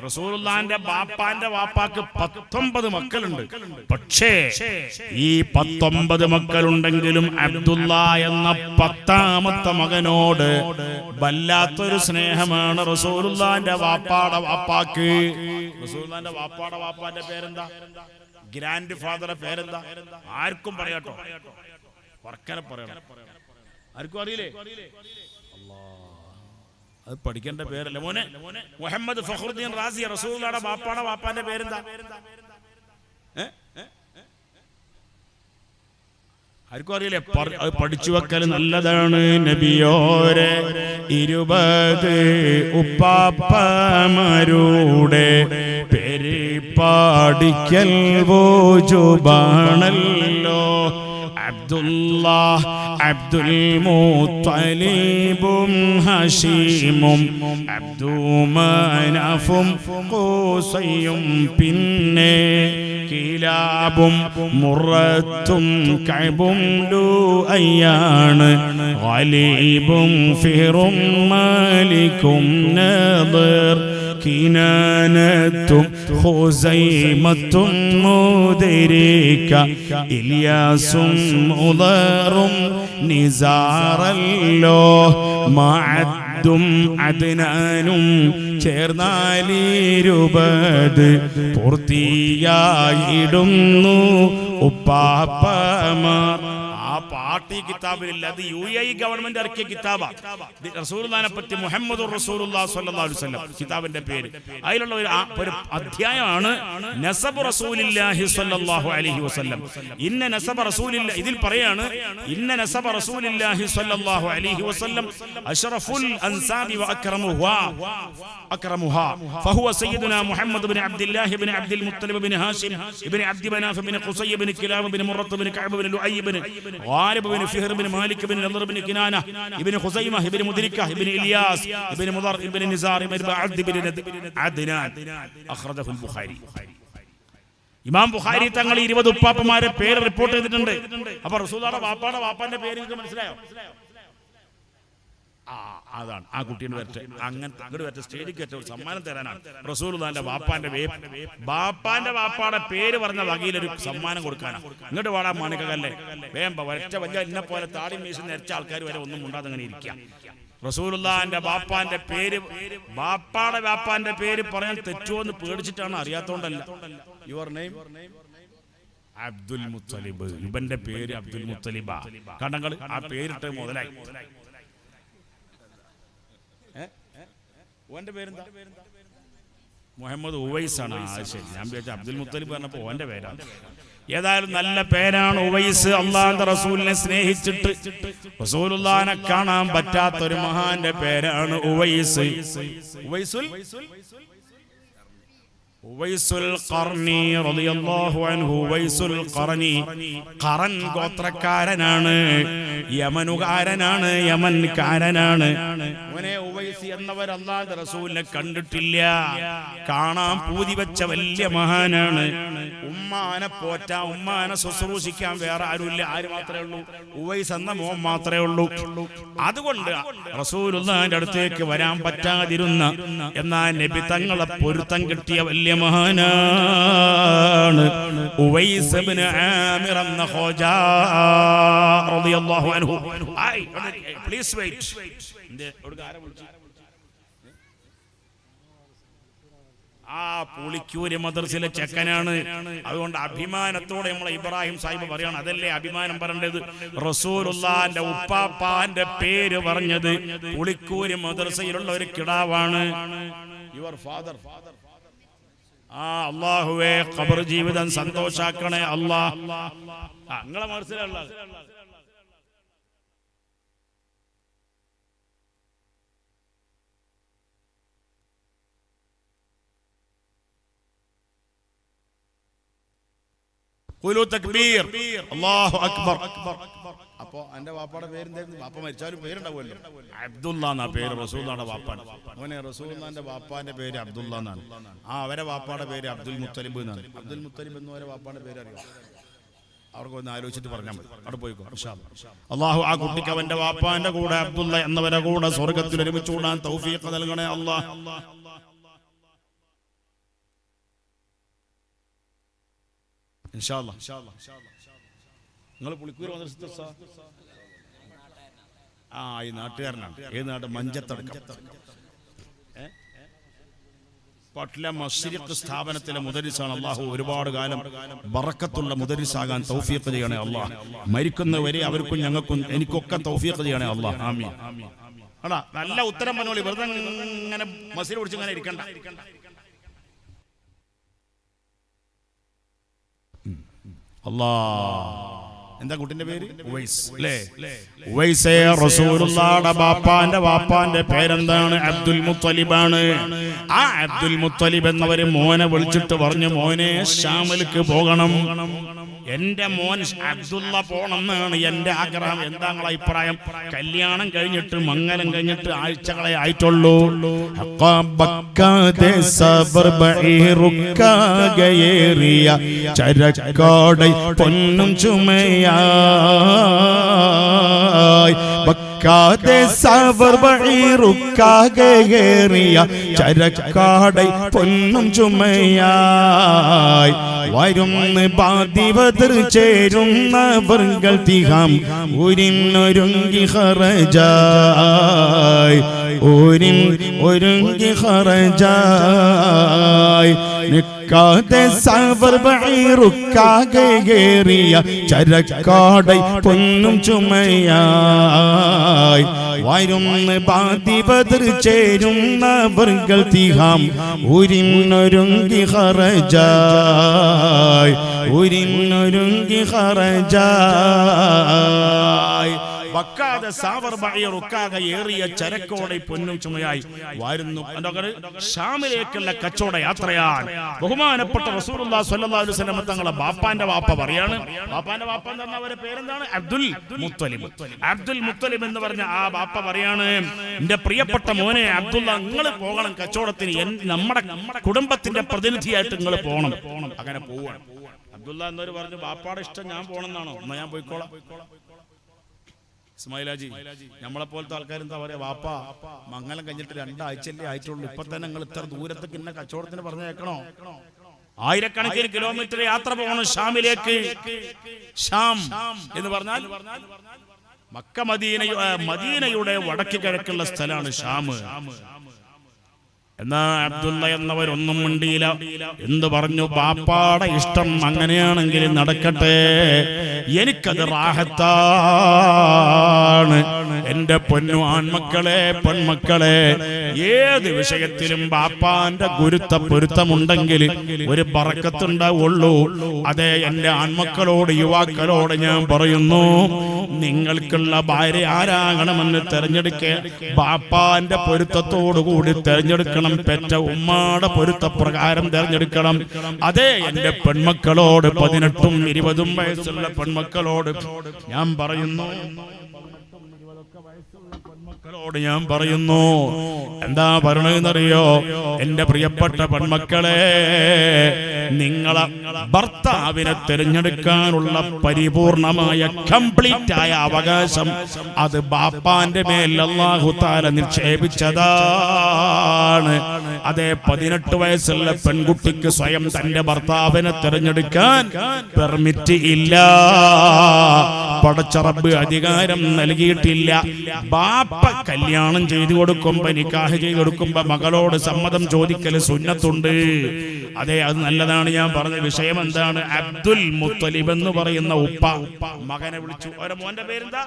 റസൂലുള്ളാന്റെ ബാപ്പാന്റെ വാപ്പാക്ക് 19 മക്കളുണ്ട്. പക്ഷേ ഈ 19 മക്കളുണ്ടെങ്കിലും അബ്ദുള്ള എന്ന 10ാമത്തെ മകനോട് വല്ലാത്തൊരു സ്നേഹമാണ് റസൂലുള്ളാന്റെ വാപ്പാടെ വാപ്പാക്ക്. റസൂലുള്ളാന്റെ വാപ്പാടെ വാപ്പാന്റെ പേരെന്താ? ഗ്രാൻഡ് ഫാദറെ പേരെന്താ? ആർക്കും പറയാട്ടോ, വർക്കനെ പറയണം. ആർക്കും അറിയില്ലേ? അത് പഠിക്കേണ്ട പേരല്ല മോനെ. മുഹമ്മദ് ഫഖറുദ്ദീൻ റാസി റസൂലുള്ളാഹിയുടെ ബാപ്പാടെ വാപ്പാന്റെ പേരെന്താ? ആർക്കും അറിയില്ലേ? അത് പഠിച്ചു വെക്കൽ നല്ലതാണ്. നബിയോരെ 20 ഉപ്പാപ്പമാരുടെ പേര് പാടിക്കൽ വജുബാണല്ലോ. അബ്ദുല്ലാഹ്, അബ്ദുൽ മുത്തലിബും ഹശീമും അബ്ദുമനാഫും ഖുസയും പിന്നെ കിലാബും മുറത്തും കഅബും ലുഅയ്യാണ് ഗലീബും ഫിറും മാലിക്കും നദർ കിനാനത്തും ഖുസൈമത്തും മുദരിക ഇല്യാസും മുദറും നിസാറല്ലോ. മഅദ്ദും അദ്നാനും ചേർന്നാൽ 20 പൂർത്തിയായിടുന്നു ഉപ്പാപ്പമാർ. ആ പാർട്ടി കിതാബിലില്ല, അത് UAE ഗവൺമെന്റ് ഇറക്കിയ കിതാബാ. റസൂലുള്ളാഹിനെ പറ്റി മുഹമ്മദുർ റസൂലുള്ളാഹി സ്വല്ലല്ലാഹു അലൈഹി വസല്ലം കിതാബിന്റെ പേര്. അതിലുള്ള ഒരു അധ്യായമാണ് നസബ് റസൂലില്ലാഹി സ്വല്ലല്ലാഹു അലൈഹി വസല്ലം. ഇന്ന നസബ റസൂലില്ലാഹി, ഇതിൽ പറയാണ് ഇന്ന നസബ റസൂലില്ലാഹി സ്വല്ലല്ലാഹു അലൈഹി വസല്ലം അഷ്റഫുൽ അൻസാബി വ അക്രമുഹാ ഫഹുവ സയ്യിദുനാ മുഹമ്മദ് ഇബ്നു അബ്ദില്ലാഹി ഇബ്നു അബ്ദുൽ മുത്തലിബ് ഇബ്നു ഹാശിം ഇബ്നു അബ്ദി മനാഫ് ഇബ്നു ഖുസയ് ഇബ്നു കിലാബ് ഇബ്നു മുറത്ത് ഇബ്നു കഅബ് ഇബ്നു ലുഅയ് ഇബ്നു ഗാലിബ് ഇബ്നു ഫിഹ്ർ ഇബ്നു മാലിക് ഇബ്നു നദർ ഇബ്നു കിനാന ഇബ്നു ഖുസൈമ ഇബ്നു മുദ്രിക ഇബ്നു ഇലിയാസ് ഇബ്നു മുദർ ഇബ്നു നിസാർ ഇബ്നു അബ്ദ് ഇബ്നു അദ്നാൻ അഖ്റജഹു ബുഖാരി. ഇമാം ബുഖാരി തങ്ങൾ 20 ഉപ്പാപ്പമാരെ പേര് റിപ്പോർട്ട് ചെയ്തിട്ടുണ്ട്. അപ്പൊ റസൂലുള്ളാഹിയുടെ വാപ്പാടെ വാപ്പാന്റെ പേര് നിങ്ങൾക്ക് മനസ്സിലായോ? അതാണ് ആ കുട്ടീനെ വരട്ടെ, അങ്ങനത്തെ അങ്ങോട്ട് വരട്ടെ, സ്റ്റേജിൽ കയറ്റ ഒരു സമ്മാനം തരാനാണ്. റസൂലുള്ളാഹിന്റെ ബാപ്പാന്റെ വാപ്പാടെ പേര് പറഞ്ഞ വകയിലൊരു സമ്മാനം കൊടുക്കാനാണ്. ഇങ്ങോട്ട് വാടാ മാണിക്കല്ലേ, വേമ്പ വരച്ച വലിയ എന്നെ പോലെ താടി മീശ നിരച്ച ആൾക്കാർ വരെ ഒന്നും ഉണ്ടാതെ അങ്ങനെ ഇരിക്കാം. റസൂലുള്ളാഹിന്റെ ബാപ്പാന്റെ പേര് പറയാൻ തെറ്റുമോ എന്ന് പേടിച്ചിട്ടാണ്, അറിയാത്തോണ്ടല്ല. Your name Abdul Muthalib. ഇവന്റെ പേര് അബ്ദുൽ മുത്തലിബ. കണ്ടങ്ങൾ ആ പേരിട്ട് മുതലായി. ഓന്റെ പേരെന്താ? മുഹമ്മദ് ഉവൈസ് ആണ്. ശരി, ഞാൻ വിചാരിച്ച അബ്ദുൽ മുത്തലിബ് പറഞ്ഞപ്പോ ഓന്റെ പേരാണ്. ഏതായാലും നല്ല പേരാണ് ഉവൈസ്. അള്ളാഹുവിന്റെ റസൂലിനെ സ്നേഹിച്ചിട്ട് റസൂലുള്ളാഹിനെ കാണാൻ പറ്റാത്തൊരു മഹാന്റെ പേരാണ് ഉവൈസ്. ഉവൈസുൽ ഖർനി റളിയല്ലാഹു അൻഹു. ഉവൈസുൽ ഖർനി ഖറൻ ഗോത്രക്കാരനാണ്, യമനുകാരനാണ്, യമൻകാരനാണ്. അവനെ ഉവൈസ് എന്നവർ അല്ലാഹുവിന്റെ റസൂലിനെ കണ്ടിട്ടില്ല. കാണാൻ പൂതി വെച്ച വലിയ മഹാനാണ്. ഉമ്മാനെ പോറ്റാൻ, ഉമ്മാനെ ശുശ്രൂഷിക്കാൻ വേറെ ആരുമില്ല. ആര് മാത്രമേ ഉള്ളൂ? ഉവൈസ് എന്ന മോൻ മാത്രമേ ഉള്ളൂ. അതുകൊണ്ട് റസൂലുള്ളാഹിന്റെ അടുത്തേക്ക് വരാൻ പറ്റാതിരുന്ന, എന്നാൽ നബി തങ്ങളെ പൊരുത്തം കിട്ടിയ വലിയ മഹാനാണ് ഉവൈസ് ഇബ്നു ആമിർ എന്ന ഖോജാ റളിയല്ലാഹു അൻഹു. Please wait. ആ പുളിക്കൂര് മദ്രസിലെ ചെക്കനാണ്. അതുകൊണ്ട് അഭിമാനത്തോടെ നമ്മളെ ഇബ്രാഹിം സാഹിബ് പറയാണ്, അതല്ലേ അഭിമാനം പറയേണ്ടത്. റസൂലുള്ളാഹിന്റെ ഉപ്പാപ്പാന്റെ പേര് പറഞ്ഞത് പുളിക്കൂര് മദ്രസയിലുള്ള ഒരു കിടാവാണ്. Your father. അല്ലാഹുവേ ഖബർ ജീവിതം സന്തോഷാക്കണേ അല്ലാഹ്. നിങ്ങളെ മനസ്സിലുള്ള ഖുലു തക്ബീർ, അല്ലാഹു അക്ബർ. അപ്പോ എന്റെ വാപ്പാടെ പേരെന്തായിരുന്നു? വാപ്പ മരിച്ചാലും പേരുണ്ടാവുമല്ലോ. അബ്ദുള്ള എന്നാ പേര് റസൂലുള്ളാഹിയുടെ വാപ്പാണ്. മോനെ റസൂലുള്ളാഹിന്റെ വാപ്പാന്റെ പേര് അബ്ദുള്ള എന്നാണ്. അവരെ വാപ്പാടെ പേര് അബ്ദുൽ മുത്തലിബ് എന്നാണ്. അബ്ദുൽ മുത്തലിബ് എന്ന് വരെ വാപ്പാന്റെ പേര് അറിയാം. അവർക്കൊന്ന് ആലോചിച്ചിട്ട് പറഞ്ഞാൽ മതി. അവിടെ പോയിക്കോ ഇൻഷാ അല്ലാഹ്. അല്ലാഹു ആ കുട്ടിക്ക് അവന്റെ വാപ്പാന്റെ കൂടെ അബ്ദുള്ള എന്നവരെ കൂടെ സ്വർഗ്ഗത്തിൽ ഒരുമിച്ച് കൂടാൻ തൗഫീഖ് നൽകണേ അല്ലാഹ്. ഇൻഷാ അല്ലാഹ്. നിങ്ങൾ പുളിക്കൂർ മദ്രസ ഈ നാട്ടുകാരനാണ്. ഏത് നാട്? മഞ്ചത്തടക്കം. പട്ല മശ്രിഖ് സ്ഥാപനത്തിലെ മുദരിസാണ്. അല്ലാഹു ഒരുപാട് കാലം ബറക്കത്തുള്ള മുദരിസാകാൻ തൗഫീഖ് ചെയ്യണേ അല്ലാഹ്. മരിക്കുന്നവരെ അവർക്കും ഞങ്ങൾക്കും എനിക്കൊക്കെ തൗഫീഖ് ചെയ്യണേ അല്ലാഹ്. ആമീൻ. ആടാ നല്ല ഉത്തരം പറഞ്ഞോളി. വെറുതെ ഇങ്ങനെ മസിൽ പിടിച്ച് ഇങ്ങനെ ഇരിക്കണ്ട. അല്ലാഹ്. എന്താ കുട്ടിന്റെ പേര്? ഉവൈസ് അല്ലേ? ഉവൈസേ റസൂലുള്ളാഹിയുടെ ബാപ്പാന്റെ പേരെന്താണ്? അബ്ദുൽ മുത്തലിബാണ്. ആ അബ്ദുൽ മുത്തലിബ് എന്നവര് മോനെ വിളിച്ചിട്ട് പറഞ്ഞു, മോനെ ശാമിലേക്ക് പോകണം. എന്റെ മോൻ അബ്ദുള്ള പോണെന്നാണ് എന്റെ ആഗ്രഹം. എന്താ നിങ്ങളെ അഭിപ്രായം? കല്യാണം കഴിഞ്ഞിട്ട് മംഗലം കഴിഞ്ഞിട്ട് ആഴ്ചകളെ ആയിട്ടുള്ളൂ. ചരക്കാടൈ പൊന്നും ചുമയായി ചരക്കാടൈ പൊന്നും ചുമയായി വരുന്ന് ബാധിവതർ ചേരുന്നവർകൾ തിഹാം ഊരിനൊരുങ്ങി ഹറജായി ഒരുങ്ങി ഹറജായി നിക്കാതെ സവർ ബൈറുക്കാകേറിയ ചരക്കാടൈ പൊന്നും ചുമയായി വരുന്ന് ബാധിവതർ ചേരുന്നവർകൾ തിഹാം ഊരിനൊരുങ്ങി ഹറജായി ഊരിനൊരുങ്ങി ഹറജായി വക്കാതെ സാവർ ബൈറുക്കാക ഏറിയ ചരക്കോടെ പൊന്നും ചുമയായി വരുന്നു. ഷാമിലേക്കുള്ള കച്ചവട യാത്രയാണ്. ബഹുമാനപ്പെട്ട റസൂലുള്ളാഹി സ്വല്ലല്ലാഹു അലൈഹി വസല്ലം തങ്ങളെ ബാപ്പാന്റെ വാപ്പ പറയാണ്. ബാപ്പാന്റെ വാപ്പ എന്ന് പറഞ്ഞ അവരുടെ പേരെന്താണ്? അബ്ദുൽ മുത്തലിബ്. അബ്ദുൽ മുത്തലിബ് എന്ന് പറഞ്ഞ ആ ബാപ്പ പറയാണ്, എന്റെ പ്രിയപ്പെട്ട മോനെ അബ്ദുള്ള, നിങ്ങൾ പോകണം കച്ചവടത്തിന്. നമ്മുടെ കുടുംബത്തിന്റെ പ്രതിനിധിയായിട്ട് നിങ്ങൾ പോകണം. അങ്ങനെ പോവാണ്. അബ്ദുള്ള എന്നവര് പറഞ്ഞു, ബാപ്പാടെ ഇഷ്ടം ഞാൻ പോകണമെന്നാണോ? എന്നാ ഞാൻ പോയിക്കോളാം. ഇസ്മായിലാജി, നമ്മളെ പോലത്തെ ആൾക്കാരെന്താ പറയാ, വാപ്പ മംഗലം കഴിഞ്ഞിട്ട് 2 ആഴ്ചയല്ലേ ആയിട്ടുള്ളൂ, ഇപ്പൊ തന്നെ നിങ്ങൾ ഇത്ര ദൂരത്തേക്ക് ഇന്ന കച്ചവടത്തിന് പറഞ്ഞേക്കണോ? ആയിരക്കണക്കിന് കിലോമീറ്റർ യാത്ര പോകണം ഷാമിലേക്ക്. ഷാം എന്ന് പറഞ്ഞാൽ മക്ക മദീനയുടെ വടക്ക് കിഴക്കുള്ള സ്ഥലമാണ് ഷാം. എന്നാ അബ്ദുള്ള എന്നവരൊന്നും മിണ്ടിയില്ല. എന്ത് പറഞ്ഞു? ബാപ്പാടെ ഇഷ്ടം അങ്ങനെയാണെങ്കിൽ നടക്കട്ടെ, എനിക്കത് റാഹത്താണ്. എന്റെ പൊന്നു ആൺമക്കളെ, പെൺമക്കളെ, ഏത് വിഷയത്തിലും ബാപ്പാന്റെ പൊരുത്തമുണ്ടെങ്കിൽ ഒരു ബറക്കത്തുണ്ടാവുള്ളൂ. അതെ, എന്റെ ആൺമക്കളോട് യുവാക്കളോട് ഞാൻ പറയുന്നു, നിങ്ങൾക്കുള്ള ഭാര്യ ആരാകണമെന്ന് തെരഞ്ഞെടുക്കുക ബാപ്പാന്റെ പൊരുത്തത്തോടു കൂടി തെരഞ്ഞെടുക്കണം. പെറ്റ ഉമ്മാടെ പൊരുത്തപ്രകാരം തെരഞ്ഞെടുക്കണം. അതെ, എന്റെ പെൺമക്കളോട് 18ഉം 20ഉം വയസ്സുള്ള പെൺമക്കളോട് ഞാൻ പറയുന്നു, ഞാൻ പറയുന്നു, എന്താ പറയണെന്നറിയോ? എന്റെ പ്രിയപ്പെട്ട പെൺമക്കളെ, നിങ്ങളെ ഭർത്താവിനെ തിരഞ്ഞെടുക്കാനുള്ള പരിപൂർണമായ കംപ്ലീറ്റ് ആയ അവകാശം അത് ബാപ്പാന്റെ മേൽ അല്ലാഹു തആല നിക്ഷേപിച്ചതാണ്. അതേ, 18 വയസ്സുള്ള പെൺകുട്ടിക്ക് സ്വയം തന്റെ ഭർത്താവിനെ തിരഞ്ഞെടുക്കാൻ പെർമിറ്റ് ഇല്ല. പടച്ച റബ്ബ് അധികാരം നൽകിയിട്ടില്ല. ബാപ്പ കല്യാണം ചെയ്തു കൊടുക്കുമ്പോ, നിക്കാഹ് ചെയ്തു കൊടുക്കുമ്പോ മകളോട് സമ്മതം ചോദിക്കൽ സുന്നത്തുണ്ട്. അതെ, അത് നല്ലതാണ്. ഞാൻ പറഞ്ഞ വിഷയം എന്താണ്? അബ്ദുൽ മുത്തലിബ് എന്ന് പറയുന്ന ഉപ്പ മകനെ വിളിച്ചു. അവരുടെ മോന്റെ പേരെന്താ?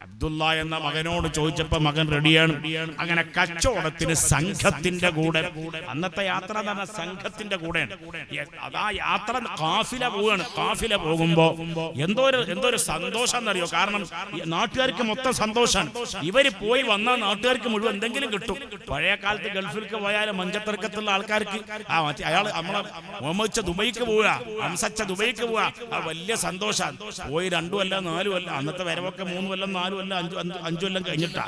അബ്ദുള്ള എന്ന മകനോട് ചോദിച്ചപ്പോ മകൻ റെഡിയാണ്. അങ്ങനെ കച്ചവടത്തിന് സംഘത്തിന്റെ കൂടെ, അന്നത്തെ യാത്ര എന്ന് പറഞ്ഞാൽ സംഘത്തിന്റെ കൂടെയാണ്. അതാ യാത്ര കാഫില പോവുകയാണ്. കാഫില പോകുമ്പോ എന്തോ ഒരു സന്തോഷം എന്നറിയോ? കാരണം നാട്ടുകാർക്ക് മൊത്തം സന്തോഷമാണ്. ഇവര് പോയി വന്നാൽ നാട്ടുകാർക്ക് മുഴുവൻ എന്തെങ്കിലും കിട്ടും. പഴയ കാലത്ത് ഗൾഫിലേക്ക് പോയാലും മഞ്ചത്തിറക്കത്തുള്ള ആൾക്കാർക്ക് അയാൾ നമ്മളെ മുഹമ്മദ് ദുബൈക്ക് പോവുക, അംസച്ച ദുബൈക്ക് പോവുക, ആ വലിയ സന്തോഷമാണ്. പോയി 2 കൊല്ലം 4 കൊല്ലം, അന്നത്തെ വരവൊക്കെ 3 കൊല്ലം 4 കൊല്ലം കൊല്ലം 5 കൊല്ലം കഴിഞ്ഞിട്ടാ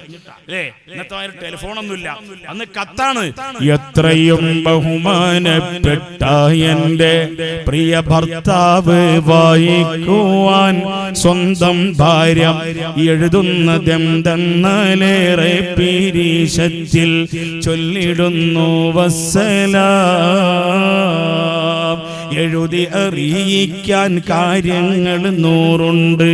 അല്ലേ? ഇന്നത്തെ ടെലിഫോണൊന്നുമില്ല, അന്ന് കത്താണ്. എത്രയും ബഹുമാനപ്പെട്ട എന്റെ പ്രിയ ഭർത്താവ് വായിക്കുവാൻ സ്വന്തം ഭാര്യ എഴുതുന്നതെന്തെന്നാലേറെ പീരീശത്തിൽ ചൊല്ലിടുന്നു വസ്സലാം. എഴുതി അറിയിക്കാൻ കാര്യങ്ങൾ 100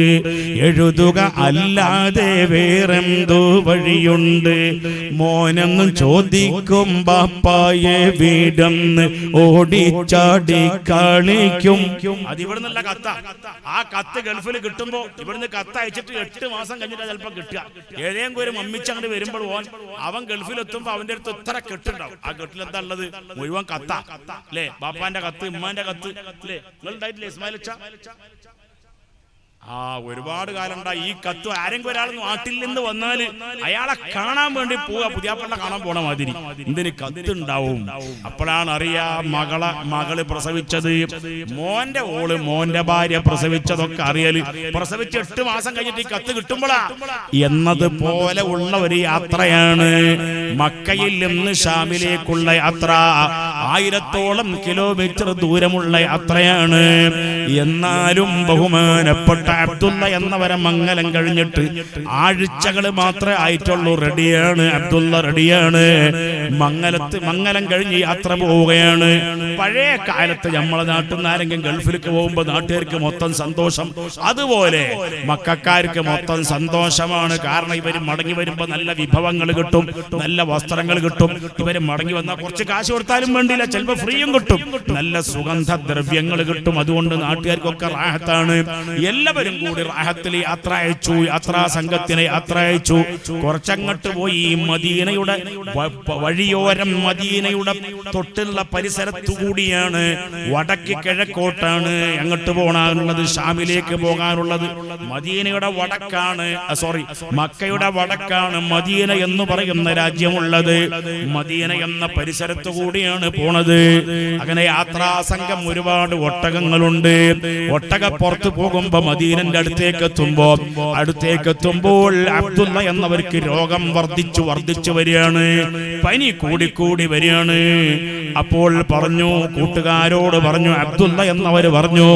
എഴുതുക അല്ലാതെ വേറെന്തോ വഴിയുണ്ട്. മോനെന്നും ചോദിക്കും ബാപ്പായെ വീടെന്ന് ഓടിച്ചാടി കളിക്കും. അത് ഇവിടുന്നുള്ള കത്ത. ആ കത്ത് ഗൾഫിൽ കിട്ടുമ്പോ ഇവിടുന്ന് കത്ത് അയച്ചിട്ട് 8 മാസം കഴിഞ്ഞിട്ടാ ചിലപ്പോ കിട്ടുക. ഏതെങ്കിലും ഒരു മമ്മിച്ചങ്ങോട്ട് വരുമ്പോൾ അവൻ ഗൾഫിലെത്തുമ്പോ അവന്റെ അടുത്ത് ഉത്തര കെട്ടുണ്ടാവും. ആ കെട്ടിലെന്താ ഉള്ളത്? മുഴുവൻ കത്ത അല്ലേ? ബാപ്പാന്റെ കത്ത്, ഉമ്മാന്റെ കത്ത് അല്ലേ? നിങ്ങൾ ഉണ്ടായിട്ടില്ലേ ഇസ്മായിൽ അച്ഛാ? ഒരുപാട് കാലം ഉണ്ടായി. ഈ കത്ത് ആരെങ്കിലും ഒരാൾ നാട്ടിൽ നിന്ന് വന്നാല് അയാളെ കാണാൻ വേണ്ടി പോവുക, പുതിയാപ്പള്ള കാണാൻ പോണ മാതിരി. എന്തിന് കത്ത് ഉണ്ടാവും? അപ്പോഴാണ് അറിയാ മകള് പ്രസവിച്ചത്, മോന്റെ ഭാര്യ പ്രസവിച്ചതൊക്കെ അറിയല്. പ്രസവിച്ച് 8 മാസം കഴിഞ്ഞിട്ട് ഈ കത്ത് കിട്ടുമ്പോഴാ എന്നതുപോലെ ഉള്ള ഒരു യാത്രയാണ് മക്കയിൽ നിന്ന് ഷാമിലേക്കുള്ള യാത്ര. 1000ഓളം കിലോമീറ്റർ ദൂരമുള്ള യാത്രയാണ്. എന്നാലും ബഹുമാനപ്പെട്ട അബ്ദുള്ള എന്നവരെ മംഗലം കഴിഞ്ഞിട്ട് ആഴ്ചകൾ മാത്രമേ ആയിട്ടുള്ളൂ. റെഡിയാണ്, അബ്ദുള്ള റെഡിയാണ്. മംഗലം കഴിഞ്ഞ് യാത്ര പോവുകയാണ്. പഴയ കാലത്ത് നമ്മളെ നാട്ടിൽ നിന്ന് ആരെങ്കിലും ഗൾഫിലേക്ക് പോകുമ്പോൾ നാട്ടുകാർക്ക് മൊത്തം സന്തോഷം, അതുപോലെ മക്കാർക്ക് മൊത്തം സന്തോഷമാണ്. കാരണം ഇവർ മടങ്ങി വരുമ്പോ നല്ല വിഭവങ്ങൾ കിട്ടും, നല്ല വസ്ത്രങ്ങൾ കിട്ടും. ഇവര് മടങ്ങി വന്നാൽ കുറച്ച് കാശ് കൊടുത്താലും വേണ്ടില്ല, ചിലപ്പോൾ ഫ്രീയും കിട്ടും, നല്ല സുഗന്ധദ്രവ്യങ്ങൾ കിട്ടും. അതുകൊണ്ട് നാട്ടുകാർക്കൊക്കെ റാഹത്താണ്. എല്ലാവരും കൂടി റാഹത്തിൽ യാത്ര അയച്ചു. യാത്രാ സംഘത്തിനെ യാത്ര അയച്ചു. കുറച്ചങ്ങോട്ട് പോയി മദീനയുടെ വഴിയോരം, മദീനയുടെ തൊട്ടുള്ള പരിസരത്തു കൂടിയാണ്, വടക്ക് കിഴക്കോട്ടാണ് അങ്ങോട്ട് പോകാനുള്ളത്, ഷാമിലേക്ക് പോകാനുള്ളത്. മദീനയുടെ വടക്കാണ്, മക്കയുടെ വടക്കാണ് മദീന എന്ന് പറയുന്ന രാജ്യമുള്ളത്. മദീന എന്ന പരിസരത്തു കൂടിയാണ് പോണത്. അങ്ങനെ യാത്രാ സംഘം ഒരുപാട് ഒട്ടകങ്ങളുണ്ട്. ഒട്ടകപ്പുറത്ത് പോകുമ്പോ മദീനന്റെ അടുത്തേക്ക് എത്തുമ്പോൾ അബ്ദുള്ള എന്നവർക്ക് രോഗം വർദ്ധിച്ചു വരികയാണ്, പനി കൂടിക്കൂടി വരികയാണ്. അപ്പോൾ കൂട്ടുകാരോട് പറഞ്ഞു, അബ്ദുള്ള എന്നവര് പറഞ്ഞു,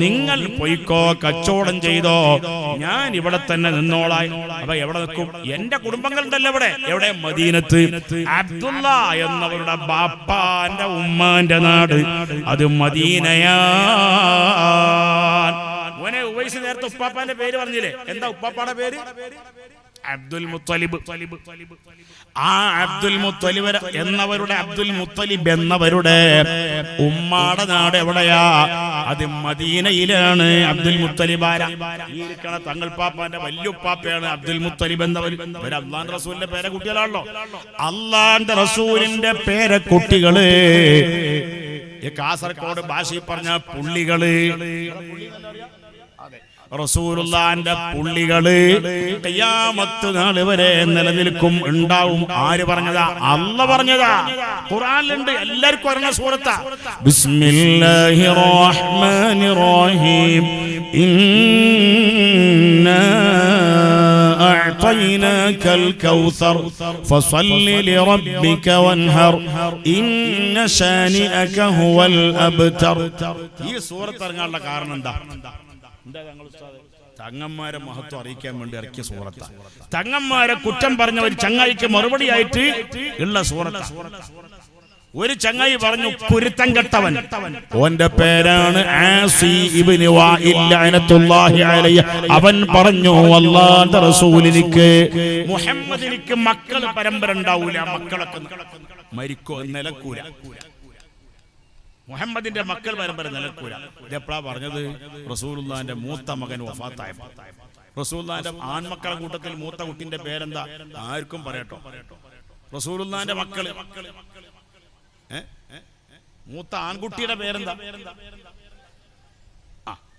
നിങ്ങൾ പൊയ്ക്കോ, കച്ചവടം ചെയ്തോ, ഞാൻ ഇവിടെ തന്നെ നിന്നോളാം. അപ്പൊ എവിടെ നിൽക്കും? എന്റെ കുടുംബങ്ങളുണ്ടല്ലോ എവിടെ? മദീനത്ത്. അബ്ദുള്ള എന്നവരുടെ ബാപ്പാന്റെ ഉമ്മാന്റെ നാട് അത് മദീനയാ. മോനെ ഉവൈസ് നേരത്തെ ഉപ്പാപ്പാന്റെ പേര് പറഞ്ഞില്ലേ? എന്താ ഉപ്പാപ്പാടെ പേര്? അബ്ദുൽ മുത്തലിബ്. ആ അബ്ദുൽ മുത്തലിബ് എന്നവരുടെ ഉമ്മാടെ നാട് എവിടെയാ? അത് മദീനയിലാണ്. അബ്ദുൽ മുത്തലിബ് ഈ ഇരിക്കണ തങ്ങൾ പാപ്പാന്റെ വല്യുപ്പാപ്പയാണ് അബ്ദുൽ മുത്തലിബ് എന്നവർ. അള്ളാന്റെ റസൂലിന്റെ പേരക്കുട്ടികളാണല്ലോ. അള്ളാന്റെ റസൂലിന്റെ പേരക്കുട്ടികള് കാസർഗോഡ് ഭാഷയിൽ പറഞ്ഞ പുള്ളികള്, റസൂലുള്ളാന്റെ പുള്ളികള് ഖിയാമത്ത് നാൾ വരെ നിലനിൽക്കും, ഉണ്ടാവും. ആര് പറഞ്ഞതാ? അല്ലാഹ് പറഞ്ഞതാ. ഖുർആനിലുണ്ട്, എല്ലാവർക്കും അറിയുന്ന സൂറത്താ. ബിസ്മില്ലാഹിർ റഹ്മാനിർ റഹീം. ഇന്നാ അഅ്തൈനാകൽ കൗസർ ഫസല്ലി ലിറബ്ബിക വൻഹർ ഇന്ന ശാനിഅക ഹുവൽ അബ്തർ. ഈ സൂറത്ത് ഇറങ്ങാനുള്ള കാരണം എന്താ? തങ്ങന്മാരെ മഹത്വം അറിയിക്കാൻ വേണ്ടി ഇറക്കിയ സൂറത്താ. തങ്ങന്മാരെ കുറ്റം പറഞ്ഞ ഒരു ചങ്ങായിക്ക് മറുപടിയായിട്ട് ഉള്ള സൂറത്താ. ഒരു ചങ്ങായി പറഞ്ഞു, കുരുത്തം കെട്ടവൻ, ഓന്റെ പേരാണ് ആസി ഇബ്നു വാഇൽ ലഅനത്തുല്ലാഹി അലൈഹി. അവൻ പറഞ്ഞു, അല്ലാഹുവിന്റെ റസൂലിനിക്ക് മുഹമ്മദിനിക്ക് മക്കൾ പരമ്പര ഉണ്ടാവൂല, മക്കളൊക്കെ മരിക്കോ, നിലക്കൂല. മുഹമ്മദിന്റെ മക്കൾ പരമ്പര നിലക്കൂല. ഇതെപ്പോഴാ പറഞ്ഞത്? റസൂലുള്ളാഹിന്റെ മൂത്ത മകൻ വഫാത്തായപ്പോൾ. റസൂലുള്ളാഹിന്റെ ആൺമക്കളുടെ കൂട്ടത്തിൽ മൂത്ത കുട്ടിന്റെ പേരെന്താ? ആർക്കും പറയട്ടോ. റസൂലുള്ളാഹിന്റെ മക്കള്, മൂത്ത ആൺകുട്ടിയുടെ പേരെന്താ?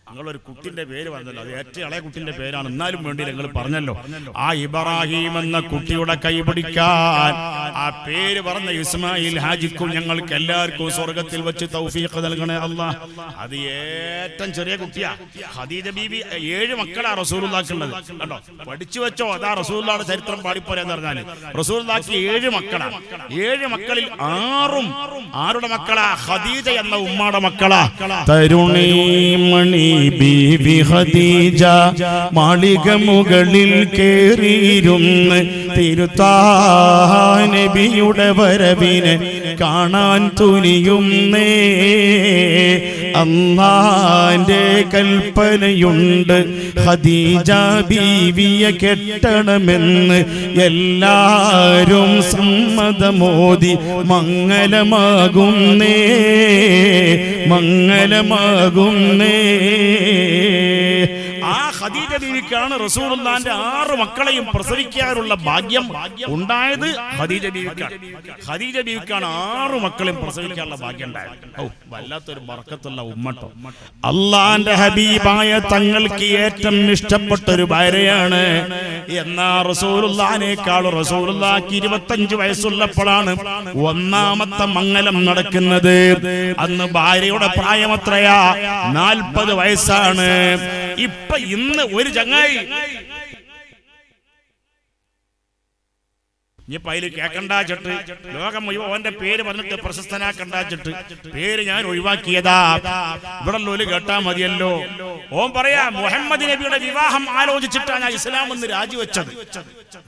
നിങ്ങളൊരു കുട്ടിന്റെ പേര് പറഞ്ഞല്ലോ, അത് ഏറ്റവും ഇളയ കുട്ടിന്റെ പേരാണ്, എന്നാലും വേണ്ടി നിങ്ങൾ പറഞ്ഞല്ലോ. ആ ഇബ്രാഹിം എന്ന കുട്ടിയുടെ കൈ പിടിക്കാൻ ആ പേര് പറഞ്ഞ ഇസ്മായിൽ ഹാജിക്കും ഞങ്ങൾക്ക് എല്ലാവർക്കും സ്വർഗത്തിൽ വെച്ച് തൗഫീഖ് നൽകണേ അല്ലാഹ്. അത് ഏറ്റവും ചെറിയ കുട്ടിയാ. ഖദീജ ബീവി 7 മക്കളാ റസൂലുള്ളാഹിക്കുള്ളത്. കണ്ടോ, പഠിച്ചു വെച്ചോ. അതാ റസൂലുള്ളാഹിയുടെ ചരിത്രം പാടിപ്പോരെന്ന് പറഞ്ഞാൽ റസൂലുള്ളാഹിക്ക് 7 മക്കളാ. 7 മക്കളിൽ 6ഉം ആരുടെ മക്കളാ? ഖദീജ എന്ന ഉമ്മയുടെ മക്കളാ. തരുണി മണി ബീവി ഖദീജ മാളിക മുകളിൽ കേറിയിരുന്ന് തിരുത്താനബിയുടെ വരവിനെ കാണാൻ തുനിയുന്നേ. അല്ലാഹുവിന്റെ കൽപ്പനയുണ്ട് ഖദീജ ബീവിയെ കെട്ടണമെന്ന്. എല്ലാരും സമ്മതമോദി മംഗലമാകുന്നേ, മംഗലമാകുന്നേ. ആ ഖദീജ ബീവിക്കാണ് റസൂലുള്ളാഹിന്റെ 6 മക്കളെയും പ്രസവിക്കാനുള്ള ഭാഗ്യം ഉണ്ടായത്. ഖദീജ ബീവിക്കാണ് 6 മക്കളെയും പ്രസവിക്കാനുള്ള ഭാഗ്യം ഉണ്ടായത്. വല്ലാത്തൊരു ബർക്കത്തുള്ള ഉമ്മട്ടോ. അള്ളാന്റെ ഹബീബായ തങ്ങൾക്ക് ഏറ്റവും ഇഷ്ടപ്പെട്ട ഒരു ഭാര്യയാണ്. എന്നാ റസൂലുള്ളാഹിനേക്കാൾ റസൂലുള്ളാഹിക്ക് 25 വയസ്സുള്ളപ്പോഴാണ് ഒന്നാമത്തെ മംഗലം നടക്കുന്നത്. അന്ന് ഭാര്യയുടെ പ്രായമത്രയാ? 40 വയസ്സാണ്. ഇന്ന് ഒരു ചങ്ങായി ഇനിയിപ്പോ അതിൽ കേക്കണ്ടാച്ചിട്ട് ലോകം മുഴുവൻ ഓന്റെ പേര് പറഞ്ഞിട്ട് പ്രശസ്തനാക്കണ്ടാച്ചിട്ട് പേര് ഞാൻ ഒഴിവാക്കിയതാ. ഇവിടെ ലോല് കേട്ടാ മതിയല്ലോ. ഓൻ പറയാ മുഹമ്മദ് നബിയുടെ വിവാഹം ആലോചിച്ചിട്ടാണ് ഞാൻ ഇസ്ലാം എന്ന് രാജിവെച്ചത്.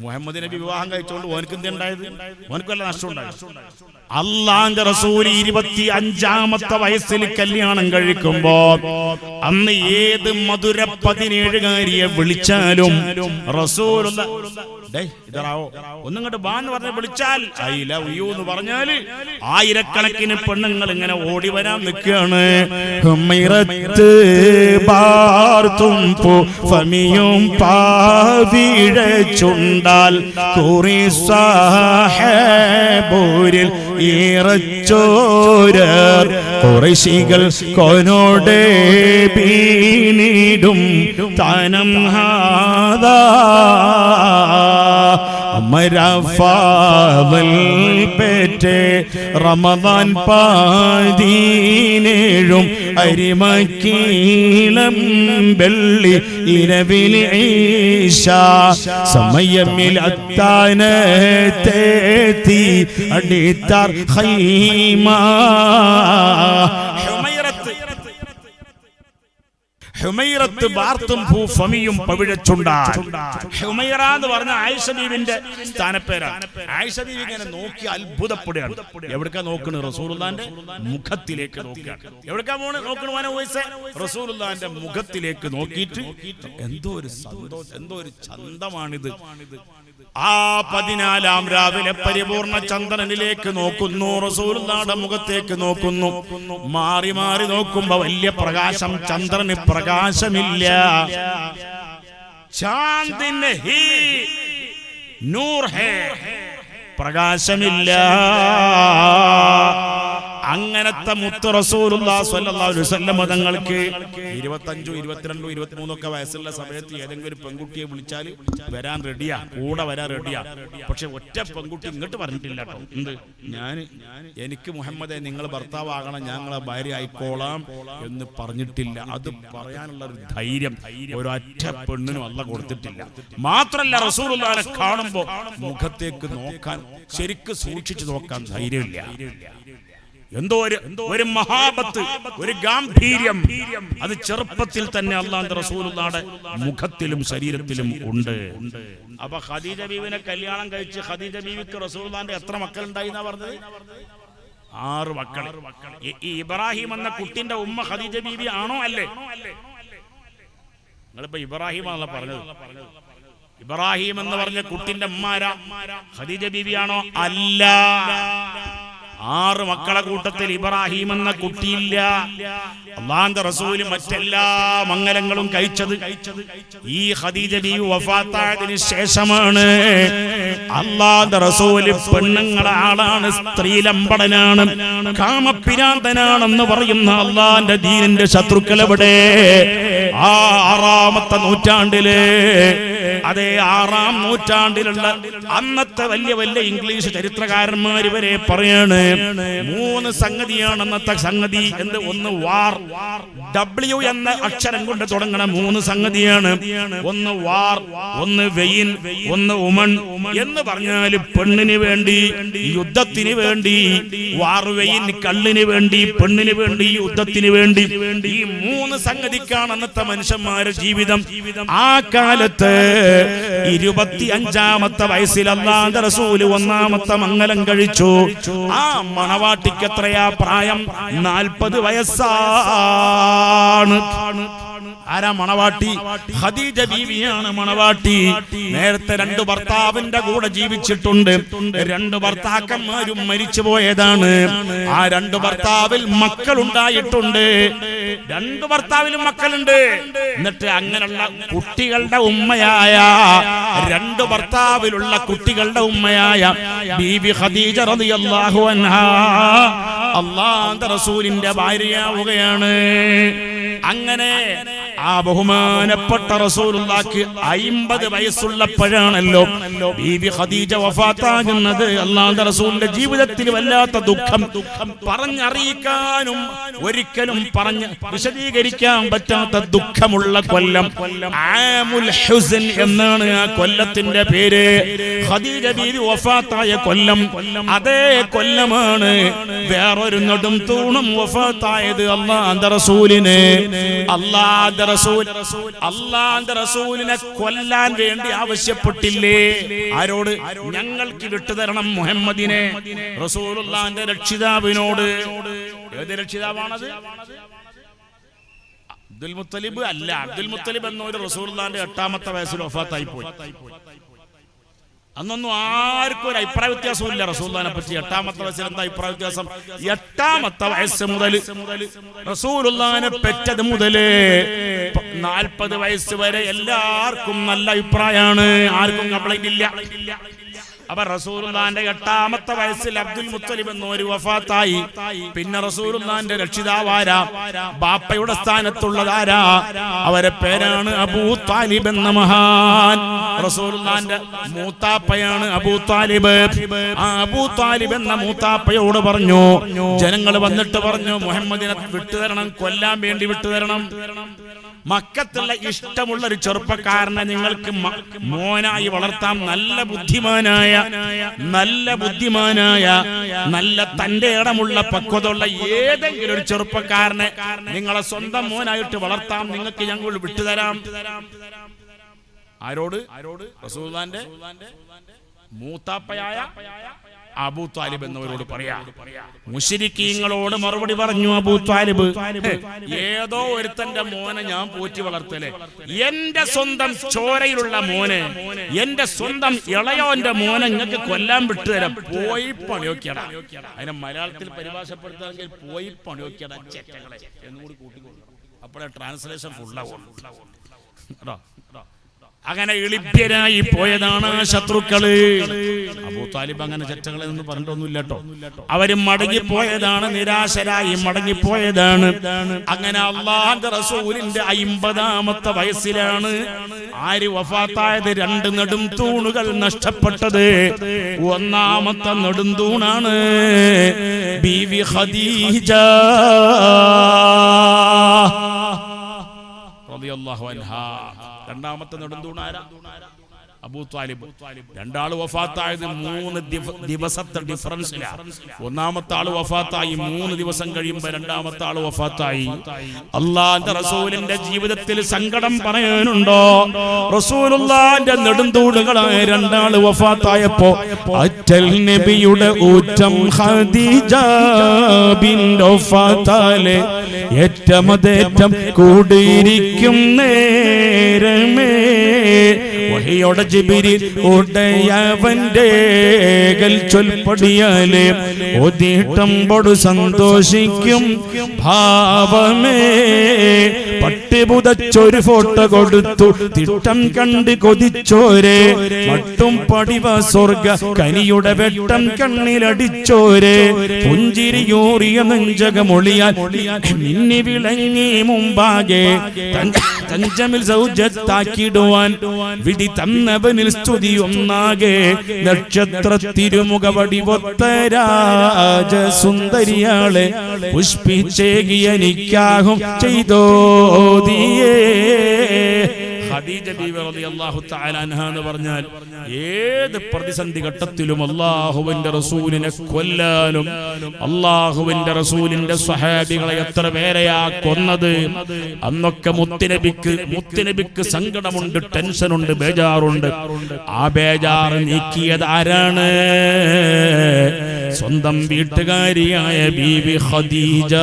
മുഹമ്മദ് നബി വിവാഹം കഴിച്ചോണ്ട് ഓനക്ക് എന്തുണ്ടായത്? ഓനക്ക് വല്ല നഷ്ടം ഉണ്ടായത്? അള്ളാന്റെ റസൂൽ 25ാമത്തെ വയസ്സിൽ കല്യാണം കഴിക്കുമ്പോ അന്ന് ഏത് മധുര 17കാരിയെ വിളിച്ചാലും റസൂലുള്ള ഒന്നിങ്ങോട്ട് ബാന്ന് പറഞ്ഞ് വിളിച്ചാൽ ഐ ലവ് യു എന്ന് പറഞ്ഞാല് ആയിരക്കണക്കിന് പെണ്ണുങ്ങൾ ഇങ്ങനെ ഓടി വരാൻ നിൽക്കുകയാണ്. ഫമിയും പാവിഴ ചുണ്ടാൽ കുറി സാഹബൂരിൽ ഈറച്ചോരർ ഖുറൈശികൾ കൊനോടെ പീണിടും താനം ഹാദാ മരഫാവൽ പേറ്റേ റമദാൻ പാദീനേഴും അരിമക്കീളം വെള്ളി ഇരവിൽ ഈശ സമയമിൽ അത്താനത്തേത്തി അടിത്താർ ഖൈമാ. ഹുമൈറത്ത് ബാർത്തും ഫമിയും പവിഴച്ചുണ്ടാൽ. ഹുമൈറ എന്ന് പറഞ്ഞ ആയിഷ ബീവിന്റെ സ്ഥാനപ്പേരാണ്. ആയിഷ ബീവി ഇങ്ങനെ നോക്കി അത്ഭുതപ്പെടുകയാണ്. എവിടേക്കാ നോക്കണ്? റസൂലുള്ളാഹിന്റെ മുഖത്തിലേക്ക് നോക്കുകയാണ്. എവിടേക്കാ നോക്കണ? റസൂലുള്ളാഹിന്റെ മുഖത്തിലേക്ക് നോക്കിയിട്ട് എന്തോ ഒരു സന്തോഷം, എന്തോ ഒരു ചന്തമാണിത്. ആ 14-ാം രാവിലെ പരിപൂർണ ചന്ദ്രനിലേക്ക് നോക്കുന്നു. റസൂലുള്ളാഹിന്റെ മുഖത്തേക്ക് നോക്കുന്നു. മാറി മാറി നോക്കുമ്പോ വലിയ പ്രകാശം. ചന്ദ്രന് പ്രകാശമില്ല. ചാന്ദിന് ഹി നൂർ ഹേ, പ്രകാശമില്ല. അങ്ങനത്തെ മുത്ത് റസൂലുള്ളാഹി സ്വല്ലല്ലാഹു അലൈഹി വസല്ലം തങ്ങൾക്ക് 25, 22, 23 ഒക്കെ വയസ്സുള്ള സമയത്ത് ഏതെങ്കിലും ഒരു പെൺകുട്ടിയെ വിളിച്ചാൽ വരാൻ റെഡിയാ, കൂടെ വരാൻ റെഡിയാ. പക്ഷെ ഒറ്റ പെൺകുട്ടി ഇങ്ങോട്ട് പറഞ്ഞിട്ടില്ല കേട്ടോ. എന്ത്? എനിക്ക് മുഹമ്മദെ നിങ്ങൾ ഭർത്താവാകണം, ഞങ്ങളെ ഭാര്യ ആയിക്കോളാം എന്ന് പറഞ്ഞിട്ടില്ല. അത് പറയാനുള്ള ഒരു ധൈര്യം ഒരൊറ്റ പെണ്ണിനും അല്ലാഹ് കൊടുത്തിട്ടില്ല. മാത്രല്ല റസൂലുള്ളാഹിനെ കാണുമ്പോ മുഖത്തേക്ക് നോക്കാൻ, ശരിക്ക് സൂക്ഷിച്ചു നോക്കാൻ ധൈര്യമില്ല. എന്തോ ഒരു മഹാബത്ത്, ഒരു ഗാംഭീര്യം അത് ചെറുപ്പത്തിൽ തന്നെ അല്ലാഹുവിന്റെ റസൂലുള്ളാഹിയുടെ മുഖത്തിലും ശരീരത്തിലും ഉണ്ട്. അപ്പൊ ഖദീജ ബീവിനെ കല്യാണം കഴിച്ച് ഖദീജ ബീവിക്ക് റസൂലുള്ളാഹിന്റെ എത്ര മക്കളുണ്ടായി എന്നാ പറഞ്ഞത്? 6 മക്കൾ. ഈ ഇബ്രാഹിം എന്ന കുട്ടിന്റെ ഉമ്മ ഖദീജ ബീവി ആണോ? അല്ലേ? നിങ്ങളിപ്പോ ഇബ്രാഹിം ആണല്ലോ പറഞ്ഞത്. ഇബ്രാഹിം എന്ന് പറഞ്ഞ കുട്ടിന്റെ ഉമ്മാരാ ഖദീജ ബീവി ആണോ? അല്ല. 6 മക്കളെ കൂട്ടത്തിൽ ഇബ്രാഹിം എന്ന കുട്ടിയില്ല. അല്ലാഹുവിന്റെ റസൂൽ മറ്റെല്ലാ മംഗലങ്ങളും കഴിച്ചത് ഈ ഖദീജ ബീവി വഫാത്തായതിനു ശേഷമാണ്. അല്ലാഹുവിന്റെ റസൂല് പെണ്ണുങ്ങളെ ആളാണ്, സ്ത്രീലമ്പടനാണ്, കാമപ്പിരാന്തനാണെന്ന് പറയുന്ന അല്ലാഹുവിന്റെ ദീനിന്റെ ശത്രുക്കൾ എവിടെ? ആ 6-ാമത്തെ നൂറ്റാണ്ടില്, അതേ 6-ാം നൂറ്റാണ്ടിലുള്ള അന്നത്തെ വലിയ വലിയ ഇംഗ്ലീഷ് ചരിത്രകാരന്മാര് വരെ പറയാണ് 3 സംഗതിയാണ് അന്നത്തെ സംഗതി. എന്ത്? ഒന്ന് വാർ, W എന്ന അക്ഷരം കൊണ്ട് തുടങ്ങണ 3 സംഗതിയാണ്. ഒന്ന് വാർ, ഒന്ന് വെയിൻ, ഒന്ന് ഉമൺ. എന്ന് പറഞ്ഞാൽ പെണ്ണിന് വേണ്ടി, യുദ്ധത്തിന് വേണ്ടി. വാർ, വെയിൻ, കള്ളിന് വേണ്ടി, പെണ്ണിന് വേണ്ടി, യുദ്ധത്തിന് വേണ്ടി. ഈ 3 സംഗതിക്കാണ് അന്നത്തെ മനുഷ്യന്മാരുടെ ജീവിതം. ആ കാലത്ത് 25-ാമത്തെ വയസ്സിൽ അല്ലാഹുവിന്റെ റസൂല് 1-ാമത്തെ മംഗലം കഴിച്ചു. ആ മണവാട്ടിക്ക് എത്രയാ പ്രായം? 40 വയസ്സാണ്. ആരാ മണവാട്ടി? ഖദീജ ബീവിയാണ് മണവാട്ടി. നേരത്തെ 2 ഭർത്താവിന്റെ കൂടെ ജീവിച്ചിട്ടുണ്ട്. 2 ഭർത്താക്കന്മാരും മരിച്ചു പോയതാണ്. ആ 2 ഭർത്താവിൽ മക്കളുണ്ടായിട്ടുണ്ട്. 2 ഭർത്താവിലും മക്കളുണ്ട്. എന്നിട്ട് അങ്ങനെയുള്ള കുട്ടികളുടെ ഉമ്മയായ, 2 ഭർത്താവിലുള്ള കുട്ടികളുടെ ഉമ്മയായ ബീവി ഖദീജ റളിയല്ലാഹു അൻഹാ അല്ലാഹുവിന്റെ റസൂലിന്റെ ഭാര്യയാവുകയാണ്. അങ്ങനെ ആ ബഹുമാനപ്പെട്ട റസൂലുള്ളാഹിക്ക് 50 വയസ്സുള്ളപ്പോഴാണല്ലോ ബീവി ഖദീജ വഫാത്താകുന്നത്. അല്ലാഹുവിന്റെ റസൂലിന്റെ ജീവിതത്തിൽ വല്ലാത്ത ദുഃഖം പറഞ്ഞറിയിക്കാനും ഒരിക്കലും പറഞ്ഞ് വിശദീകരിക്കാൻ പറ്റാത്ത ദുഃഖമുള്ള കൊല്ലം. ആമുൽ ഹുസ്ൻ എന്നാണ് ആ കൊല്ലത്തിന്റെ പേര്. ഖദീജ ബീവി വഫാത്തായ കൊല്ലം. അതേ കൊല്ലമാണ് വേറൊരു നെടും തൂണും വഫാത്തായത് അല്ലാഹുവിന്റെ റസൂലിനെ. അല്ലാഹുവിന്റെ റസൂലിനെ കൊല്ലാൻ വേണ്ടി ആവശ്യപ്പെട്ടില്ലേ? ആരോട്? ഞങ്ങൾക്ക് വിട്ടുതരണം മുഹമ്മദിനെ, റസൂലുള്ളാഹിന്റെ രക്ഷിതാവിനോട്. ഏത് രക്ഷിതാവാണത്? അബ്ദുൽ മുത്തലിബ് അല്ല. അബ്ദുൽ മുത്തലിബ് എന്നൊരു റസൂലുള്ളാഹിന്റെ 8-ാമത്തെ വയസ്സിൽ വഫാത്തായി പോയി. അന്നൊന്നും ആർക്കും ഒരു അഭിപ്രായ വ്യത്യാസവും ഇല്ല റസൂലുള്ളാഹിനെ പറ്റി. 8-ാമത്തെ വയസ്സിൽ എന്താ അഭിപ്രായ വ്യത്യാസം? 8-ാമത്തെ വയസ്സ് മുതൽ റസൂലുള്ളാഹിനെ പെറ്റത് മുതല് 40 വയസ്സ് വരെ എല്ലാവർക്കും നല്ല അഭിപ്രായമാണ്. ആർക്കും കംപ്ലൈന്റ് ഇല്ല. അപ്പൊ റസൂലുള്ളാഹിന്റെ 8-ാമത്തെ വയസ്സിൽ അബ്ദുൽ മുത്തലിബ് എന്നൊരു വഫാത്തായി. പിന്നെ റസൂലുള്ളാഹിന്റെ രക്ഷിതാവാരാ? ബാപ്പയുടെ സ്ഥാനത്തുള്ളതാരാ? അവരെ പേരാണ് അബൂ താലിബ് എന്ന മഹാൻ. റസൂലുള്ളാഹിന്റെ മൂത്താപ്പയാണ് അബൂ താലിബ്. ആ അബൂ താലിബ് എന്ന മൂത്താപ്പയോട് പറഞ്ഞു, ജനങ്ങൾ വന്നിട്ട് പറഞ്ഞു, മുഹമ്മദിനെ വിട്ടുതരണം, കൊല്ലാൻ വേണ്ടി വിട്ടുതരണം. മക്കത്തുള്ള ഇഷ്ടമുള്ള ഒരു ചെറുപ്പക്കാരനെ നിങ്ങൾക്ക് മോനായി വളർത്താം. നല്ല ബുദ്ധിമാനായ, നല്ല തന്റെ ഇടമുള്ള പക്വതയുള്ള ഏതെങ്കിലും ഒരു ചെറുപ്പക്കാരനെ നിങ്ങളെ സ്വന്തം മോനായിട്ട് വളർത്താം, നിങ്ങൾക്ക് ഞങ്ങൾ വിട്ടുതരാം. ആരോട്? റസൂലുള്ളാഹിന്റെ മൂത്താപ്പയായ അബൂ താലിബ് എന്നവരോട് പറയാ. മുശ്രിക്കീങ്ങളോട് മറുപടി പറഞ്ഞു അബൂ താലിബ്, ഏതോ ഒരുത്തന്റെ മോനെ ഞാൻ പോറ്റി വളർത്തലേ, എന്റെ സ്വന്തം ചോരയിലുള്ള മോനെ, എന്റെ സ്വന്തം ഇളയോന്റെ മോനെ നിങ്ങൾക്ക് കൊല്ലാൻ വിട്ടുതരാം. പോയി പണിയോക്കിയടാ. അതിനെ മലയാളത്തിൽ പരിഭാഷപ്പെടുത്തുകയാണെങ്കിൽ പോയി പണിയോക്കിയടാ ചെറ്റകളെ എന്നുകൂടി കൂട്ടിക്കൊള്ളു. അപ്പോഴേ ട്രാൻസ്ലേഷൻ ഫുള്ളാവും. അങ്ങനെ എളിഭ്യരായി പോയതാണ് ശത്രുക്കള്. അബൂ താലിബ് അങ്ങനെ ചെറ്റകളെ ഒന്നും പറഞ്ഞിട്ടൊന്നുമില്ല കേട്ടോ. അവര് മടങ്ങിപ്പോയതാണ്, നിരാശരായി മടങ്ങിപ്പോയതാണ്. അങ്ങനെ അല്ലാഹുവിന്റെ റസൂലിന്റെ 50-ാമത്തെ വയസ്സിലാണ് ആര് വഫാത്തായത്? 2 നെടും തൂണുകൾ നഷ്ടപ്പെട്ടത്. 1-ാമത്തെ നെടും തൂണാണ് ബീവി ഖദീജ റളിയല്ലാഹു അൻഹാ. 2-ാമത്തെ നെടുന്തൂണാരാ? അബൂ താലിബ്. 2 വഫാത്തായത് 3 ദിവസത്തെ ഡിഫറൻസിലാണ്. 1-ാമത്തെ ആള് വഫാത്തായി 3 ദിവസം കഴിയുമ്പോ 2-ാമത്തെ ആള് വഫാത്തായി. അല്ലാഹുവിന്റെ റസൂലിന്റെ ജീവിതത്തിൽ സങ്കടം പറയാനുണ്ടോ? റസൂലുള്ളാഹിന്റെ നെടുന്തൂണുകളായ 2 ആള് വഫാത്തായപ്പോ അറ്റൽ നബിയുടെ ഊറ്റം ഖദീജ ബിൻത് വഫാത്താലെ ഏറ്റമതേറ്റം കൂടിയിരിക്കും നേരമേ യോടെ ജിബ്രീൽ ഉടയവന്റെ ചൊൽപ്പടിയാലെ ഒതിട്ടമ്പോട് സന്തോഷിക്കും ഭാവമേ. പട്ടുപുതച്ചൊരു ഫോട്ടോ കൊടുത്തു തിട്ടം കണ്ട് കൊതിച്ചോരെ, മട്ടും പടിവ സ്വർഗ കനിയുടെ വെട്ടം കണ്ണിലടിച്ചോരെ, പുഞ്ചിരിയൂറിയ നെഞ്ചകമൊളിയാൽ മിന്നി വിളങ്ങി മുമ്പാകെ തഞ്ചമിൽ സൗജത്താക്കിടുവാൻ വിധി തന്നവനിൽ സ്തുതി ഒന്നാകെ. നക്ഷത്ര തിരുമുഖവടിവൊത്ത രാജസുന്ദരിയാളെ പുഷ്പിച്ചേകിയ നിക്കാഹും ചെയ്തോതിയേ. ഖദീജ ബീവി റളിയല്ലാഹു തആല അൻഹ എന്ന് പറഞ്ഞാൽ ഏത് പ്രതിസന്ധി ഘട്ടത്തിലും അല്ലാഹുവിന്റെ റസൂലിനെ കൊല്ലാനും അല്ലാഹുവിന്റെ റസൂലിന്റെ സ്വഹാബികളെ എത്ര പേരെയാ കൊന്നത്. അന്നൊക്കെ മുത്തുനബിക്ക് സങ്കടമുണ്ട്, ടെൻഷനുണ്ട്, ബേജാറുണ്ട്. ആ ബേജാറ് നീക്കിയത് ആരാണ്? സ്വന്തം വീട്ടുകാരിയായ ബീവി ഖദീജ.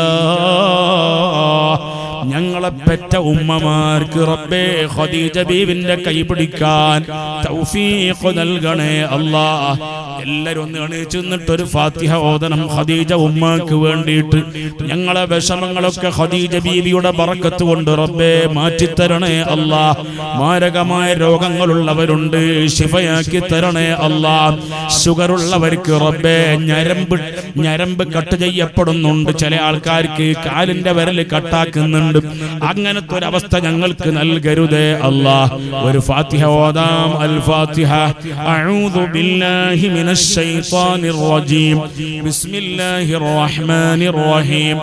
ഞങ്ങളെ പെറ്റ ഉമ്മമാർക്ക് റബ്ബേ ഖദീജ ബീവിന്റെ കൈ പിടിക്കാൻ തൗഫീഖ് നൽകണേ അല്ലാഹ്. എല്ലാവരും ഒന്ന് എണീച്ച് നിന്നിട്ട് ഒരു ഫാത്തിഹ ഓതണം ഖദീജ ഉമ്മക്ക് വേണ്ടിയിട്ട്. ഞങ്ങളെ വിഷമങ്ങളൊക്കെ ഖദീജ ബീവിയുടെ ബറക്കത്ത് കൊണ്ട് റബ്ബേ മാറ്റിത്തരണേ അല്ലാഹ്. മാരകമായ രോഗങ്ങളുള്ളവരുണ്ട്, ശിഫയാക്കി തരണേ അല്ലാഹ്. ഷുഗറുള്ളവർക്ക് റബ്ബേ ഞരമ്പ് കട്ട് ചെയ്യപ്പെടുന്നുണ്ട്, ചില ആൾക്കാർക്ക് കാലിന്റെ വിരൽ കട്ടാക്കുന്നുണ്ട്. അങ്ങനത്തെ ഒരു അവസ്ഥ ഞങ്ങൾക്ക് നൽകരുതേ അല്ലാഹ്. ഒരു ഫാത്തിഹ ഓതാം. അൽ ഫാത്തിഹ. അഊദു ബില്ലാഹി മിനശ് ശൈത്വാനിർ റജീം. ബിസ്മില്ലാഹിർ റഹ്മാനിർ റഹീം.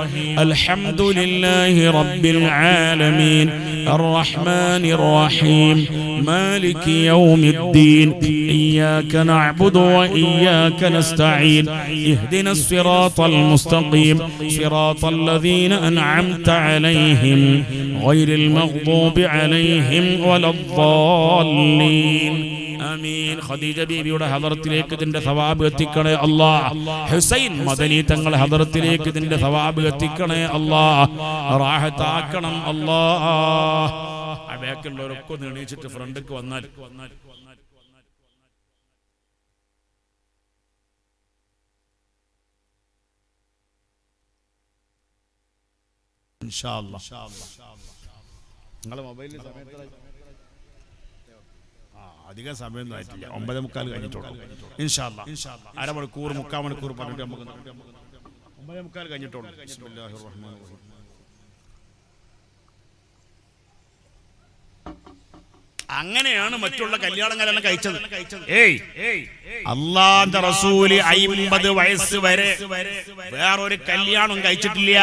അൽഹംദുലില്ലാഹി റബ്ബിൽ ആലമീൻ അർറഹ്മാനിർ റഹീം മാലികി യൗമിദ്ദീൻ ഇയ്യാക നഅ്ബുദു വ ഇയ്യാക നസ്തഈൻ ഇഹ്ദിനസ് സിറാത്തൽ മുസ്തഖീം സിറാത്തൽ ലദീന അൻഅംത അലൈഹിം ഗൈറിൽ മഗ്ദൂബി അലൈഹിം വലദ്ദാല്ലീൻ. ആമീൻ. ഖദീജ ബീവിയുടെ ഹദറത്തിലേക്ക് ഇതിന്റെ സവാബ് എത്തിക്കണേ അല്ലാഹ്. ഹുസൈൻ മദനി തങ്ങൾ ഹദറത്തിലേക്ക് ഇതിന്റെ സവാബ് എത്തിക്കണേ അല്ലാഹ്. റാഹത്താക്കണം അല്ലാഹ്. ആ ബാക്കിയുള്ളവരൊക്കെ എണീച്ചിട്ട് ഫ്രണ്ടിലേക്ക് വന്നാൽ ഇൻഷാ അല്ലാഹ്. നിങ്ങളെ മൊബൈലിൽ അധികം സമയമൊന്നും ആയിട്ടില്ല, 9:45 കഴിഞ്ഞിട്ടുള്ളൂ. ഇൻഷാ അല്ലാഹ് അരമണിക്കൂർ 3/4 മണിക്കൂർ പറഞ്ഞിട്ട് നമുക്ക് 9:45 കഴിഞ്ഞിട്ടുള്ളൂ. ബിസ്മില്ലാഹിർ റഹ്മാനിർ റഹീം. അങ്ങനെയാണ് മറ്റുള്ള കല്യാണങ്ങളെല്ലാം കഴിച്ചത്. അല്ലാഹുവിന്റെ റസൂല് 50 വയസ്സ് വരെ വേറൊരു കല്യാണം കഴിച്ചിട്ടില്ല.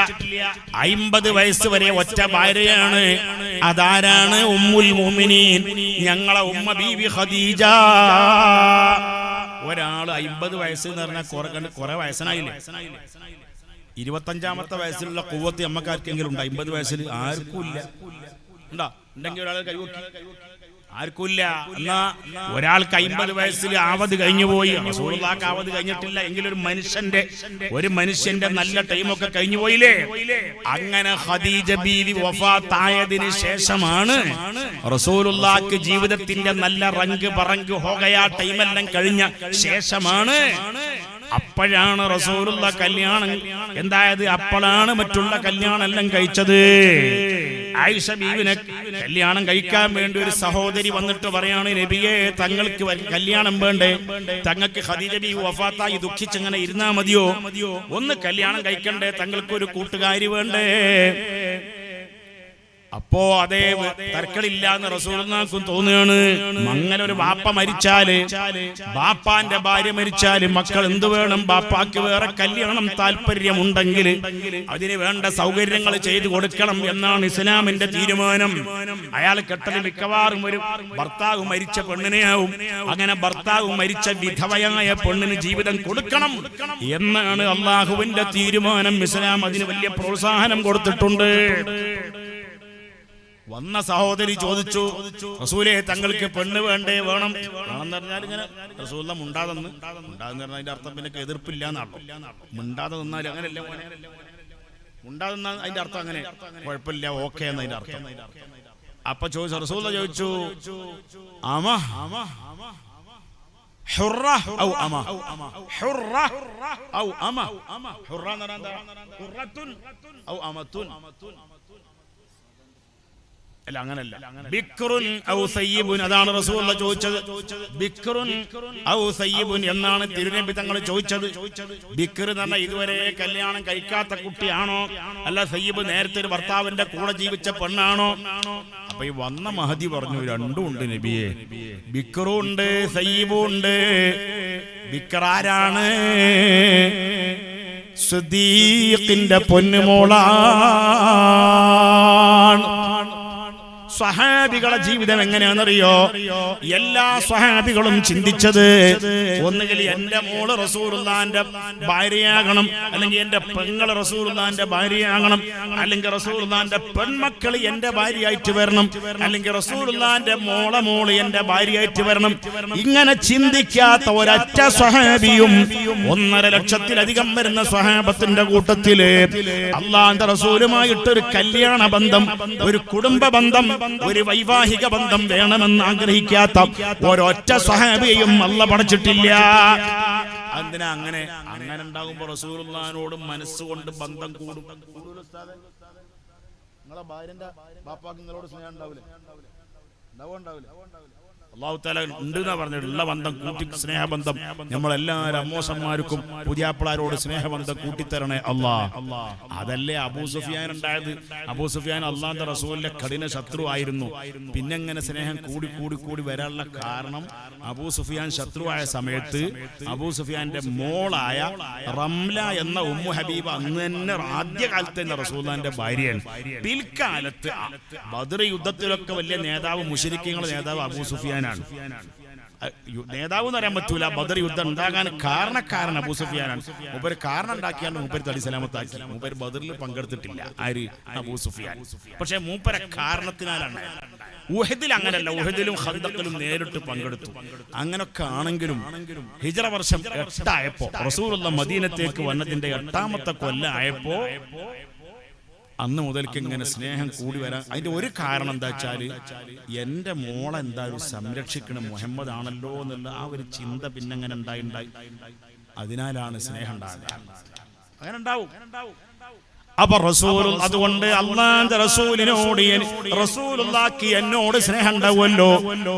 50 വയസ്സ് വരെ ഒറ്റ ഭാര്യയാണ്. അതാരാണ്? ഉമ്മുൽ മുഅ്മിനീൻ, ഞങ്ങളെ ഉമ്മ ബീവി ഖദീജ. ഒരാള് 50 വയസ്സ് എന്ന് പറഞ്ഞാൽ കുറെ വയസ്സനായില്ലേ? 25-ാമത്തെ വയസ്സിലുള്ള ഖുവ്വത്ത് നമ്മക്കാർക്കെങ്കിലും ഉണ്ട്? 50 വയസ്സിൽ ആർക്കും ഇല്ല. ഉണ്ടാ? ഉണ്ടെങ്കിൽ ഒരാൾ കൈവക്കി ആർക്കുമില്ല. എന്നാ ഒരാൾക്ക് 50 വയസ്സിൽ ആവത് കഴിഞ്ഞു പോയി. റസൂലുള്ളാഹിക്ക് ആവത് കഴിഞ്ഞിട്ടില്ല എങ്കിൽ ഒരു മനുഷ്യന്റെ നല്ല ടൈമൊക്കെ കഴിഞ്ഞു പോയില്ലേ? അങ്ങനെ ഖദീജ ബീവി വഫാത്തായതിനു ശേഷമാണ് റസൂലുള്ളാഹിക്ക് ജീവിതത്തിന്റെ നല്ല റങ്ക് പറങ്ക് ഹോഗയാ ടൈമെല്ലാം കഴിഞ്ഞ ശേഷമാണ് അപ്പോഴാണ് റസൂലുള്ള കല്യാണം എന്തായത്. അപ്പോഴാണ് മറ്റുള്ള കല്യാണം എല്ലാം കഴിച്ചത്. ആയിഷ ബീവിനെ കല്യാണം കഴിക്കാൻ വേണ്ടി ഒരു സഹോദരി വന്നിട്ട് പറയാണ്, നബിയെ തങ്ങൾക്ക് കല്യാണം വേണ്ടേ? തങ്ങൾക്ക് ഖദീജ ബീവി വഫാത്തായി ദുഃഖിച്ചങ്ങനെ ഇരുന്നാ മതിയോ? ഒന്ന് കല്യാണം കഴിക്കണ്ടേ? തങ്ങൾക്ക് ഒരു കൂട്ടുകാരി വേണ്ടേ? അപ്പോ അതേ തർക്കടില്ല എന്ന് റസൂലുള്ളാഹിക്കും തോന്നുകയാണ്. അങ്ങനെ ഒരു ബാപ്പ മരിച്ചാല്, ബാപ്പാന്റെ ഭാര്യ മരിച്ചാല് മക്കൾ എന്ത് വേണം? ബാപ്പാക്ക് വേറെ കല്യാണം താല്പര്യമുണ്ടെങ്കിൽ അതിന് വേണ്ട സൗകര്യങ്ങൾ ചെയ്തു കൊടുക്കണം എന്നാണ് ഇസ്ലാമിന്റെ തീരുമാനം. അയാൾ കെട്ടല് മിക്കവാറും ഒരു ഭർത്താവ് മരിച്ച പെണ്ണിനെയാവും. അങ്ങനെ ഭർത്താവ് മരിച്ച വിധവയായ പെണ്ണിന് ജീവിതം കൊടുക്കണം എന്നാണ് അള്ളാഹുവിന്റെ തീരുമാനം. ഇസ്ലാം അതിന് വലിയ പ്രോത്സാഹനം കൊടുത്തിട്ടുണ്ട്. വന്ന സഹോദരി ചോദിച്ചു, റസൂലേ തങ്ങൾക്ക് പെണ്ണ് വേണ്ടേ? വേണമെന്ന് പറഞ്ഞാൽ ഇങ്ങനെ റസൂല മുണ്ടാതെന്ന് പറഞ്ഞാൽ അതിന്റെ അർത്ഥം പിന്നെ എതിർപ്പില്ല എന്നാണല്ലോ. മുണ്ടാതെ നിന്നാൽ അങ്ങനെയല്ല, മുണ്ടാതെ നിന്നാൽ അതിന്റെ അർത്ഥം അങ്ങനെ കുഴപ്പമില്ല, ഓക്കെ എന്നതിന്റെ അർത്ഥം. അപ്പൊ റസൂൽ ചോദിച്ചു അമ ഹുറ ഔ അമ ഹുറ ഔ അമ ഹുറ എന്ന് പറഞ്ഞാൽ ഹുറത്തുൻ ഔ അമത്തുൻ അല്ല അങ്ങനല്ല ബിക്റുൻ ഔ സയ്യിബുൻ അതാണ് റസൂൽ ചോദിച്ചത് ബിക്റുൻ ഔ സയ്യിബുൻ എന്നാണ് തിരുനബി തങ്ങൾ ചോദിച്ചത് ബിക്ർ എന്ന് പറഞ്ഞാൽ ഇതുവരെ കല്യാണം കഴിക്കാത്ത കുട്ടിയാണോ അല്ല സയ്യിബ് നേരത്തെ ഒരു ഭർത്താവിന്റെ കൂടെ ജീവിച്ച പെണ്ണാണോ അപ്പൊ ഈ വന്ന മഹദി പറഞ്ഞു രണ്ടും ഉണ്ട് നബിയെ ബിക്റും ഉണ്ട് സയ്യിബും ഉണ്ട് ബിക്ർ ആരാണ് സിദ്ദീഖിന്റെ പൊന്നുമോളാണ് സ്വഹാബികളുടെ ജീവിതം എങ്ങനെയാണെന്നറിയോ എല്ലാ സ്വഹാബികളും ചിന്തിച്ചത് ഒന്നുകിൽ എന്റെ മോള് റസൂലുള്ളാഹിന്റെ ഭാര്യയാകണം അല്ലെങ്കിൽ എന്റെ പെങ്ങള് റസൂലുള്ളാഹിന്റെ ഭാര്യയാകണം അല്ലെങ്കിൽ റസൂലുള്ളാഹിന്റെ പെൺമക്കൾ എന്റെ ഭാര്യയായിട്ട് വരണം അല്ലെങ്കിൽ റസൂലുള്ളാഹിന്റെ മോള് എന്റെ ഭാര്യയായിട്ട് വരണം ഇങ്ങനെ ചിന്തിക്കാത്ത ഒരൊറ്റ സ്വഹാബിയും 1.5 ലക്ഷത്തിലധികം വരുന്ന സ്വഹാബത്തിന്റെ കൂട്ടത്തില് അള്ളാഹിന്റെ റസൂലുമായിട്ടൊരു കല്യാണ ബന്ധം ഒരു കുടുംബ ബന്ധം ഒരു വൈവാഹിക ബന്ധം വേണമെന്ന് ആഗ്രഹിക്കാത്ത ഒരൊറ്റ സ്വഹാബിയെയും അല്ലാഹ് പഠിച്ചിട്ടില്ല. എന്തിനാ അങ്ങനെ ഉണ്ടാകുമ്പോ റസൂലുള്ളാഹിനോട് മനസ്സുകൊണ്ട് ബന്ധം കൂടും. നിങ്ങളെ ഭാര്യന്റെ ബാപ്പാക്ക് നിങ്ങളോട് സ്നേഹം ഉണ്ടാവില്ലേ? അല്ലാഹു തആല ഉണ്ടെന്നാ പറഞ്ഞിട്ടുള്ള ബന്ധം കൂട്ടി സ്നേഹബന്ധം നമ്മളെല്ലാവരും അമ്മോസന്മാർക്കും പുതിയാപ്പിളാരോട് സ്നേഹബന്ധം കൂട്ടിത്തരണേ അല്ലാഹ്. അതല്ലേ അബൂ സുഫിയാൻ ഉണ്ടായത്. അബൂ സുഫിയാൻ അള്ളാന്റെ റസൂലിന്റെ കഠിന ശത്രു ആയിരുന്നു. പിന്നെ എങ്ങനെ സ്നേഹം കൂടി വരാനുള്ള കാരണം അബൂ സുഫിയാൻ ശത്രുവായ സമയത്ത് അബൂ സുഫിയാന്റെ മോളായ റംല എന്ന ഉമ്മു ഹബീബ അന്ന് തന്നെ ആദ്യകാലത്ത് തന്നെ റസൂലുള്ളാഹിന്റെ ഭാര്യയാണ്. പിൽക്കാലത്ത് ബദർ യുദ്ധത്തിലൊക്കെ വലിയ നേതാവ് മുശ്രിക്കുകളുടെ നേതാവ് അബൂ സുഫിയാനാണ്. നേതാവ് എന്ന് പറയാൻ പറ്റൂല. ബദർ യുദ്ധം ഉണ്ടാകാൻ കാരണക്കാരൻ അബൂ സുഫിയാനാണ്. മൂപ്പര് കാരണം ഉണ്ടാക്കിയാണ് മൂപ്പര് തടി സലാമത്താക്കി. മൂപ്പര് ബദറിൽ പങ്കെടുത്തിട്ടില്ല. ആര്? അബൂ സുഫിയാൻ. പക്ഷെ മൂപ്പരെ കാരണത്തിനാലാണ്. ഉഹദിൽ അങ്ങനല്ല. ഉഹദിലും ഖന്ദഖിലും നേരിട്ട് പങ്കെടുത്തു. അങ്ങനൊക്കെ ആണെങ്കിലും ഹിജ്റ വർഷം 8 ആയപ്പോ റസൂലുള്ളാഹി മദീനത്തേക്ക് വന്നതിന്റെ 8ാമത്തെ കൊല്ലം ആയപ്പോ അന്ന് മുതൽക്ക് ഇങ്ങനെ സ്നേഹം കൂടി വരാൻ അതിന്റെ ഒരു കാരണം എന്താ വെച്ചാല് എന്റെ മോളെ എന്തായാലും സംരക്ഷിക്കണം മുഹമ്മദ് ആണല്ലോ എന്നുള്ള ആ ഒരു ചിന്ത പിന്നെ അങ്ങനെ ഉണ്ടായി. അതിനാലാണ് സ്നേഹം ഉണ്ടാകുക. അങ്ങനെ ഉണ്ടാവും. അപ്പൊ റസൂൽ അതുകൊണ്ട് അള്ളാന്റെ റസൂലിനോട് റസൂലുള്ളാഹിക്ക് എന്നോട് സ്നേഹം ഉണ്ടാവുമല്ലോ.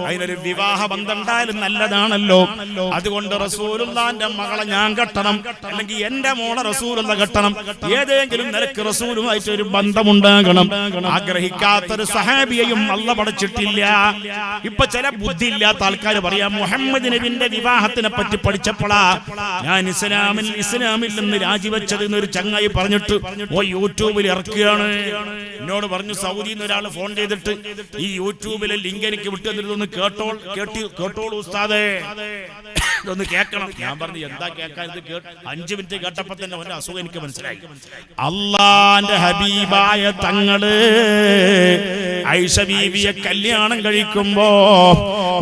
അതിനൊരു വിവാഹ ബന്ധം ഉണ്ടായാലും നല്ലതാണല്ലോ. അതുകൊണ്ട് റസൂലുള്ളാഹിന്റെ മകളെ ഞാൻ കെട്ടണം അല്ലെങ്കിൽ എന്റെ മോളെ റസൂലുള്ള കെട്ടണം. ഏതെങ്കിലും നിലക്ക് റസൂലുമായിട്ട് ഒരു ബന്ധമുണ്ടാകണം. ആഗ്രഹിക്കാത്തൊരു സഹാബിയെയും അല്ലാഹ് പഠിച്ചിട്ടില്ല. ഇപ്പൊ ചില ബുദ്ധിയില്ലാത്ത ആൾക്കാർ പറയാം മുഹമ്മദ് നബിന്റെ വിവാഹത്തിനെ പറ്റി പഠിച്ചപ്പോഴാ ഞാൻ ഇസ്ലാമിൽ നിന്ന് രാജിവെച്ചത് എന്നൊരു ചങ്ങായി പറഞ്ഞിട്ട് യൂട്യൂബിൽ ഇറക്കുകയാണ്. എന്നോട് പറഞ്ഞു സൗദിയിൽ നിന്ന് ഒരാൾ ഫോൺ ചെയ്തിട്ട് ഈ യൂട്യൂബിലെ ലിങ്ക് എനിക്ക് വിട്ടു തന്നിട്ടൊന്ന് കേട്ടോളൂ ഉസ്താദേ, ഇതൊന്ന് കേൾക്കണം. ഞാൻ പറഞ്ഞു എന്താ കേൾക്കാൻ? ഇത് 5 മിനിറ്റ് കേട്ടപ്പോ തന്നെ ഒരു അസുഖം എനിക്ക് മനസ്സിലായി. അള്ളാന്റെ ഹബീബായ തങ്ങള് ആയിഷ ബീവിയെ കല്യാണം കഴിക്കുമ്പോ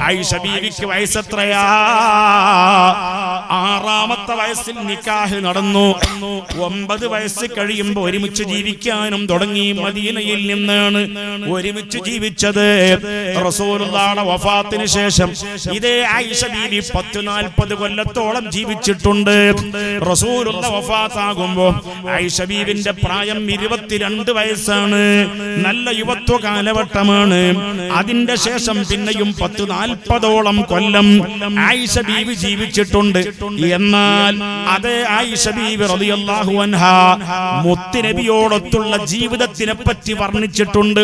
ആയിഷ ബീവിക്ക് വയസ്സെത്രയാ? 6ാമത്തെ വയസ്സിൽ നിക്കാഹ് നടന്നു. 9 വയസ്സ് കഴിയുമ്പോ ഒരുമിച്ച് ജീവിക്കാനും തുടങ്ങി. മദീനയിൽ നിന്നാണ് ഒരുമിച്ച് ജീവിച്ചത്. റസൂലുള്ളാഹിയുടെ വഫാത്തിന് ശേഷം ഇതേ ആയിഷ ബീവി 40 കൊല്ലത്തോളം ജീവിച്ചിട്ടുണ്ട്. റസൂലുള്ള വഫാത്താകുമ്പോ ആയിഷ ബീവിന്റെ പ്രായം 22 വയസ്സാണ്. നല്ല യുവത്വ കാലഘട്ടമാണ്. അതിന്റെ ശേഷം പിന്നെയും 40-40ഓളം കൊല്ലം ആയിഷ ബീവി ജീവിച്ചിട്ടുണ്ട്. എന്നാൽ അതേ ആയിഷ ബീവി റളിയല്ലാഹു അൻഹാ മുത്തുനബിയോടൊത്തുള്ള ജീവിതത്തിനെ പറ്റി വർണ്ണിച്ചിട്ടുണ്ട്.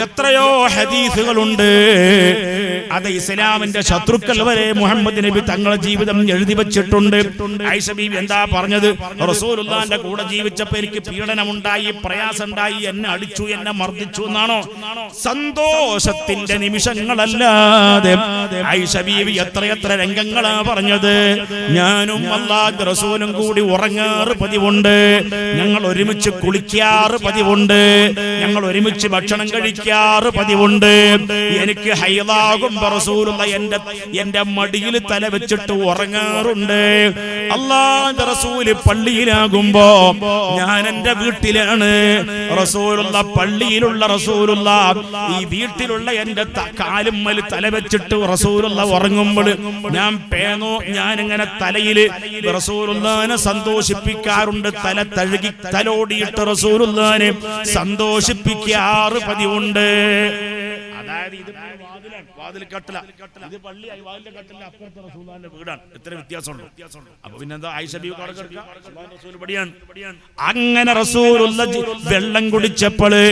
എത്രയോ ഹദീസുകളുണ്ട്. അത് ഇസ്ലാമിന്റെ ശത്രുക്കൾ വരെ മുഹമ്മദ് നബി തങ്ങളുടെ ജീവിതം എഴുതി വെച്ചിട്ടുണ്ട്. ആയിഷ ബീവി എന്താ പറഞ്ഞത്? റസൂലുള്ളാഹിന്റെ കൂടെ ജീവിച്ചപ്പോ എനിക്ക് പീഡനമുണ്ടായി, പ്രയാസമുണ്ടായി, എന്നെ അടിച്ചു, എന്നെ മർദ്ദിച്ചു എന്നാണോ? സന്തോഷത്തിന്റെ നിമിഷങ്ങളല്ലാതെ ആയിഷ ബീവി എത്രയെത്ര രംഗങ്ങളാ പറഞ്ഞത്. ഞാനും അല്ലാഹുവിന്റെ റസൂലും കൂടി ഉറങ്ങാറ് പതിവുണ്ട്, ഞങ്ങൾ ഒരുമിച്ച് കുളിക്കാറ് പതിവുണ്ട്, ഞങ്ങൾ ഒരുമിച്ച് ഭക്ഷണം കഴിക്കാറ് പതിവുണ്ട്. എനിക്ക് ഹൈളാകും റസൂലുള്ള എന്റെ മടിയിൽ തല വെച്ചിട്ട് ഉറങ്ങാറുണ്ട്. അല്ലാഹുവിന്റെ റസൂല് പള്ളിയിലാകുമ്പോ ഞാൻ എന്റെ വീട്ടിലാണ്. റസൂലുള്ള പള്ളിയിലുള്ള റസൂലുള്ള ഈ വീട്ടിലുള്ള എന്റെ കാലുമ്മൽ തല വെച്ചിട്ട് റസൂലുള്ള ഉറങ്ങുമ്പോൾ ഞാൻ ഇങ്ങനെ തലയിൽ റസൂലുള്ളാഹിനെ സന്തോഷിപ്പിക്കാറുണ്ട്. തല തഴുകി തലോടിയിട്ട് റസൂലുള്ളാഹിനെ സന്തോഷിപ്പിക്കാറ് പതിവുണ്ട്. അതായത് ഇത് വാതിൽ കട്ടില, ഇത് പള്ളിയായി വാതിലിന്റെ കട്ടില, അപ്പുറത്തെ റസൂലുള്ളാഹിന്റെ വീടാണ്. എത്ര വ്യത്യാസമുണ്ട്. അപ്പൊ പിന്നെന്താ ആയിഷ ബീവി അങ്ങനെ റസൂലുള്ള വെള്ളം കുടിച്ചപ്പോള്,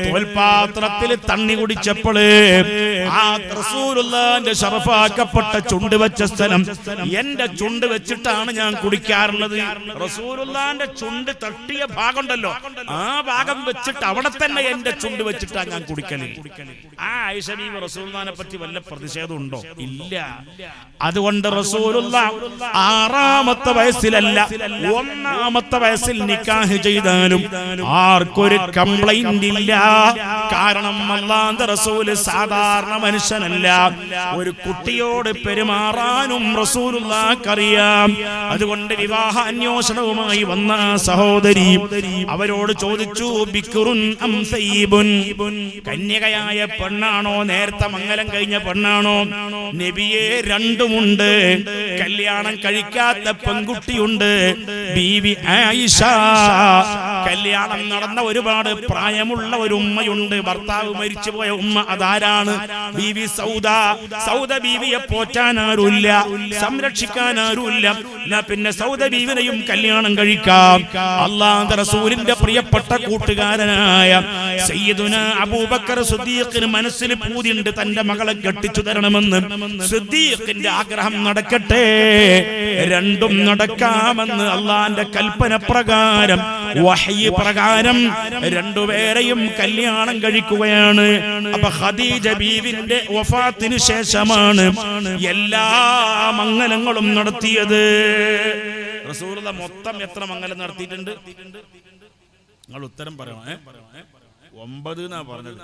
തോൽപാത്രത്തിൽ തണ്ണി കുടിച്ചപ്പോള് ആ റസൂലുള്ളാഹിന്റെ ശറഫാക്കപ്പെട്ട ചുണ്ട് വെച്ച സ്ഥലം എന്റെ ചുണ്ട് വെച്ചിട്ടാണ് ഞാൻ കുടിക്കാറുള്ളത്. റസൂലുള്ളാഹിന്റെ ചുണ്ട് തട്ടിയ ഭാഗമുണ്ടല്ലോ, ആ ഭാഗം വെച്ചിട്ട് അവിടെ തന്നെ എന്റെ ചുണ്ട് വെച്ചിട്ടാണ് ഞാൻ കുടിക്കല്. ആ ആയിഷ ബീവി റസൂലുള്ളാഹിനെ പറ്റി വല്ല പ്രതിഷേധം ഉണ്ടോ? ഇല്ല. അതുകൊണ്ട് റസൂലുള്ള 6ാമത്തെ വയസ്സിലല്ല 1ാമത്തെ വയസ്സിൽ നിക്കാഹ് ചെയ്താലും ആർക്കൊരു കംപ്ലൈന്റ് ഇല്ല. കാരണം അല്ലാഹുവിന്റെ റസൂല് സാധാരണ മനുഷ്യനല്ല. ഒരു കുട്ടിയോട് പെരുമാറാനും റസൂലുള്ളാഹിക്കറിയാം. അതുകൊണ്ട് വിവാഹ അന്വേഷണവുമായി വന്ന സഹോദരി അവരോട് ചോദിച്ചു, ബിക്റുൻ അം സയ്യിബുൻ, കന്യകയായ പെണ്ണാണോ നേരത്തെ മംഗലം കഴിഞ്ഞ പെണ്ണാണോ? നബിയെ രണ്ടുമുണ്ട്. കല്യാണം കഴിക്കാത്ത പെൺകുട്ടിയുണ്ട്, ബീവി ആയിഷ. കല്യാണം നടന്ന ഒരുപാട് പ്രായമുള്ള ഒരു ഉമ്മയുണ്ട്, ഭർത്താവ് മരിച്ചുപോയ ഉമ്മ. അതാരാണ്? ബീവി സൗദ. സൗദ ബീവിയെ പോറ്റാൻ ആരുമില്ല, സംരക്ഷിക്കാൻ ആരുമില്ല. പിന്നെ സൗദ ബീവിനെയും കല്യാണം കഴിക്കാം. അല്ലാഹുവിന്റെ റസൂലിന്റെ പ്രിയപ്പെട്ട കൂട്ടുകാരനായ സയ്യിദുനാ അബൂബക്കർ സിദ്ദീഖിന് മനസ്സിൽ പൂതിയുണ്ട്, തന്റെ മകളെ കെട്ടിച്ചു തരണമെന്ന്. സിദ്ദീഖിന്റെ ആഗ്രഹം നടക്കട്ടെ, രണ്ടും നടക്കാമെന്ന് അള്ളാന്റെ കൽപ്പന പ്രകാരം, വഹ്യ് പ്രകാരം രണ്ടുപേരെയും കല്യാണം കഴിക്കുകയാണ്. അപ്പൊ ഖദീജ ബീവിന്റെ വഫാത്തിന് ശേഷമാണ് എല്ലാ മംഗലങ്ങളും നടത്തിയത്. റസൂലുള്ള മൊത്തം എത്ര മംഗലം നടത്തിയിട്ടുണ്ട്? നിങ്ങൾ ഉത്തരം പറയണേ. 9 എന്നാ പറഞ്ഞത്.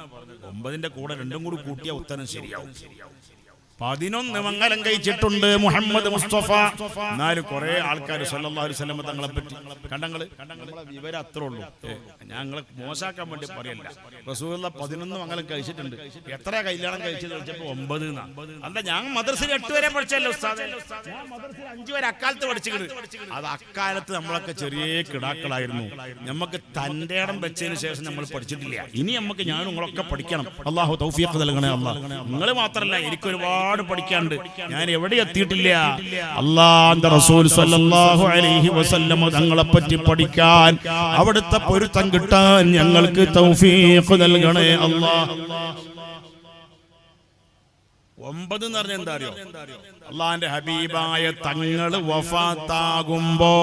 9ന്റെ കൂടെ 2 കൂടി കൂട്ടിയ ഉത്തരം ശരിയാവും. 11 മംഗലം കഴിച്ചിട്ടുണ്ട് മുഹമ്മദ് മുസ്തഫ. എന്നാലും കുറെ ആൾക്കാർ സല്ലല്ലാഹു അലൈഹി വസല്ലം തങ്ങളെ പറ്റി കണ്ടങ്ങള് വിവരം അത്രേ ഉള്ളൂ. ഞങ്ങളെ മോശാക്കാൻ വേണ്ടി പറയല്ല. റസൂലുള്ള 11 മംഗലം കഴിച്ചിട്ടുണ്ട്. എത്ര കല്യാണം കഴിച്ചത് ചോദിച്ചപ്പോ 9 എന്നാ. അല്ല, ഞാൻ മദ്രസയിൽ 8 വരെ പഠിച്ചല്ലോ ഉസ്താദേ. ഞാൻ മദ്രസയിൽ 5 വരെ അക്കാലത്ത് പഠിച്ചിട്ടുണ്ട്. അത് അക്കാലത്ത് നമ്മളൊക്കെ ചെറിയ കിടാക്കളായിരുന്നു. നമുക്ക് തന്റെ ഇടം വെച്ചതിന് ശേഷം നമ്മൾ പഠിച്ചിട്ടില്ല. ഇനി നമുക്ക് ഞാനും നിങ്ങളൊക്കെ പഠിക്കണം. അല്ലാഹു തൗഫീഖ് നൽകണേ അല്ലാഹ്. നിങ്ങൾ മാത്രമല്ല, എനിക്ക് ഒരുപാട് പഠിക്കാണ്ട്. ഞാൻ എവിടെ എത്തിയിട്ടില്ല. അല്ലാഹുവിന്റെ റസൂൽ സല്ലല്ലാഹു അലൈഹി വസല്ലം തങ്ങളെ പറ്റി പഠിക്കാൻ, അവിടുത്തെ പൊരുത്തം കിട്ടാൻ ഞങ്ങൾക്ക് തൗഫീഖ് നൽകണേ അല്ലാഹ്. 9 എന്ന് പറഞ്ഞാൽ എന്താ അറിയോ? അള്ളാന്റെ ഹബീബായ തങ്ങള് വഫാത്താകുമ്പോ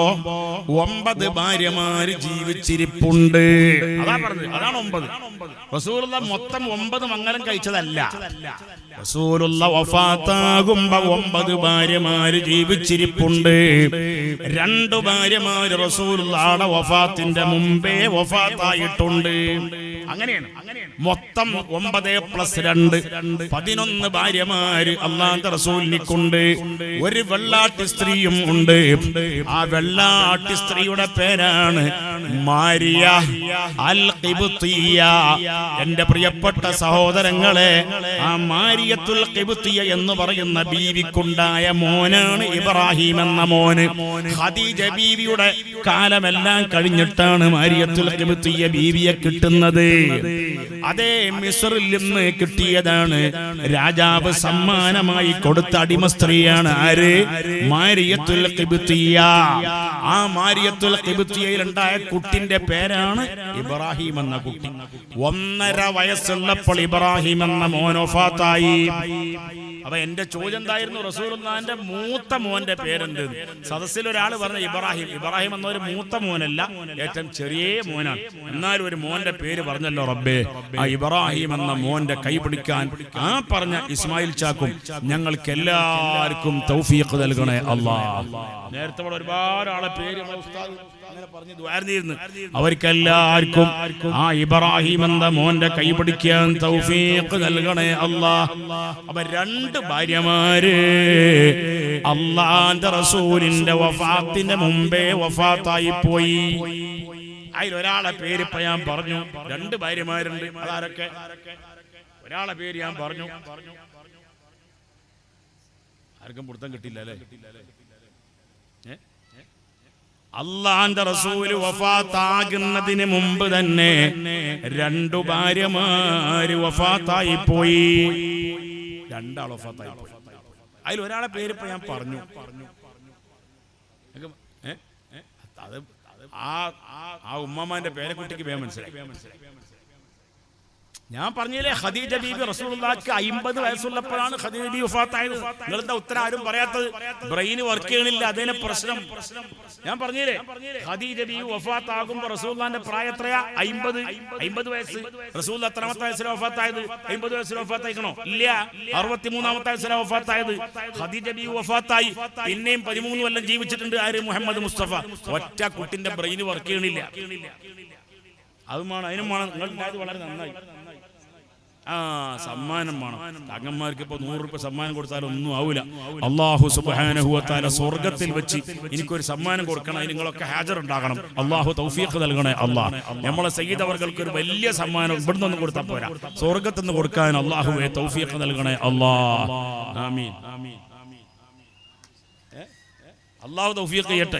9 ഭാര്യമാര് ജീവിച്ചിരിപ്പുണ്ട്. അതാ പറഞ്ഞത്, അതാണ് 9. റസൂലുള്ള മൊത്തം 9 മംഗലം കഴിച്ചതല്ല. റസൂലുള്ള വഫാത്താകുമ്പോ 9 ഭാര്യമാര് ജീവിച്ചിരിപ്പുണ്ട്. 2 ഭാര്യമാര് റസൂലുള്ളാഹിയുടെ വഫാത്തിന്റെ മുമ്പേ വഫാത്തായിട്ടുണ്ട്. അങ്ങനെയാണ്. മൊത്തം 9 + 2 11 ഭാര്യമാര് അല്ലാഹുവിന്റെ റസൂലിനുണ്ട്. ഒരു വെള്ളാട്ടി സ്ത്രീയും ഉണ്ട്. ആ വെള്ളാട്ടി സ്ത്രീയുടെ പേരാണ് മാരിയ അൽ ഖിബ്തിയ. എന്റെ പ്രിയപ്പെട്ട സഹോദരങ്ങളെ, ആ മാരിയത്തുൽ ഖിബ്തിയ എന്ന് പറയുന്ന ബീവിക്കുണ്ടായ മോനാണ് ഇബ്രാഹിം എന്ന മോന്. ഖദീജ ബീവിയുടെ കാലമെല്ലാം കഴിഞ്ഞിട്ടാണ് മാരിയത്തുൽ ഖിബ്തിയ ബീവിയെ കിട്ടുന്നത്. അതേ മിസ്റിൽ നിന്ന് കിട്ടിയതാണ്. രാജാവ് സമ്മാനമായി കൊടുത്ത അടിമ സ്ത്രീയാണ് ആര്? മാരിയത്തുൽ ഖിബ്തിയ. ആ മാരിയത്തുൽ ഖിബ്തിയയിൽ ഉണ്ടായ കുട്ടിന്റെ പേരാണ് ഇബ്രാഹിം എന്ന കുട്ടി. 1.5 വയസ്സുള്ളപ്പോൾ ഇബ്രാഹിം എന്ന മോൻ വഫാത്തായി. അപ്പൊ എന്റെ ചോദ്യം എന്തായിരുന്നു? റസൂലുള്ളാഹിന്റെ മൂത്ത മോന്റെ പേരെന്ത്? സദസ്സിൽ ഒരാൾ പറഞ്ഞ ഇബ്രാഹിം. ഇബ്രാഹിം എന്നൊരു മൂത്ത മോനല്ല, ഏറ്റവും ചെറിയ മോനാണ്. എന്നാലും ഒരു മോന്റെ പേര് പറഞ്ഞല്ലോ റബ്ബേ. ആ ഇബ്രാഹിം എന്ന മോന്റെ കൈ പിടിക്കാൻ ആ പറഞ്ഞ ഇസ്മായിൽ ചാക്കും ഞങ്ങൾക്ക് എല്ലാവർക്കും തൗഫീഖ് നൽകണേ അല്ലാഹ്. നേരത്തെ ഒരുപാട് ആളെ പേര് അങ്ങനെ പറഞ്ഞ് ദുആർന്നിരുന്നു. അവർക്കെല്ലാവർക്കും ആ ഇബ്രാഹിം എന്ന മോന്റെ കൈ പിടിക്കാൻ തൗഫീഖ് നൽകണേ അല്ലാഹ്. അപ്പൊ 2 ഭാര്യമാര് അല്ലാഹുവിന്റെ റസൂലിന്റെ വഫാത്തിന്റെ മുമ്പേ വഫാത്തായി പോയി. അതിലൊരാളെ പേര് ഇപ്പൊ ഞാൻ പറഞ്ഞു. 2 ഭാര്യമാരുണ്ട്. അതാരൊക്കെ? ഒരാളെ പേര് ഞാൻ പറഞ്ഞു. ആർക്കും പിടുത്തം കിട്ടില്ല അല്ലേ? അല്ലാഹുവിന്റെ റസൂല് വഫാത്താകുന്നതിന് മുമ്പ് തന്നെ 2 ഭാര്യമാര് വഫാത്തായി പോയി. 2 ആൾ വഫാത്തായി പോയി. അതിലൊരാളെ പേര് ഇപ്പൊ ഞാൻ പറഞ്ഞു. അത് ആ ഉമ്മമാന്റെ പേരക്കുട്ടിക്ക് വേഗം മനസ്സിലായി. ഞാൻ പറഞ്ഞില്ലേ, ഖദീജ ബീബി റസൂലുള്ളാഹിക്ക് 50 വയസ്സുള്ളപ്പോഴാണ് ഖദീജ ബീബി വഫാത്തായത്. നിങ്ങളെന്താ ഉത്തരം ആരും പറയാത്തത്? ബ്രെയിന് വർക്ക് ചെയ്യണില്ല, അതിനെ പ്രശ്നം. ഞാൻ പറഞ്ഞില്ലേ, ഖദീജ ബീബി വഫാത്താകുമ്പോ റസൂലുള്ളാഹിന്റെ പ്രായം എത്രയാ? 50 വയസ്സ്. റസൂൽ എത്രാമത്തെ വയസ്സിലാണ് വഫാത്തായത്? 50 വയസ്സിൽ വഫാത്തായിക്കണോ? ഇല്ല, 63ാമത്തെ വയസ്സിലാണ് വഫാത്തായത്. ഖദീജ ബീബി വഫാത്തായി പിന്നെയും 13 കൊല്ലം ജീവിച്ചിട്ടുണ്ട് ആര്? മുഹമ്മദ് മുസ്തഫ. ഒറ്റ കുട്ടിന്റെ ബ്രെയിന് വർക്ക് ചെയ്യണില്ല. അതുമാണ്, അതിനുമാണ് നിങ്ങൾ വളരെ നന്നായി. സമ്മാനം വേണം. തങ്ങന്മാർക്ക് ഇപ്പൊ 100 രൂപ സമ്മാനം കൊടുത്താൽ ഒന്നും ആവൂല. അല്ലാഹു സുബ്ഹാനഹു വ തആല സ്വർഗ്ഗത്തിൽ വെച്ച് എനിക്കൊരു സമ്മാനം കൊടുക്കണം, അതിന് നിങ്ങളൊക്കെ ഹാജറുണ്ടാകണം. അല്ലാഹു തൗഫീഖ് നൽകണേ അല്ലാഹ്. നമ്മളെ സയ്യിദ് അവർക്ക് ഒരു വലിയ സമ്മാനം ഇവിടുന്ന് ഒന്നും കൊടുത്താൽ പോരാ, സ്വർഗ്ഗത്തിൽ നിന്ന് കൊടുക്കാൻ അല്ലാഹുവേ തൗഫീഖ് നൽകണേ അല്ലാഹ്. ആമീൻ. അല്ലാഹു തൗഫീഖ് ചെയ്യട്ടെ.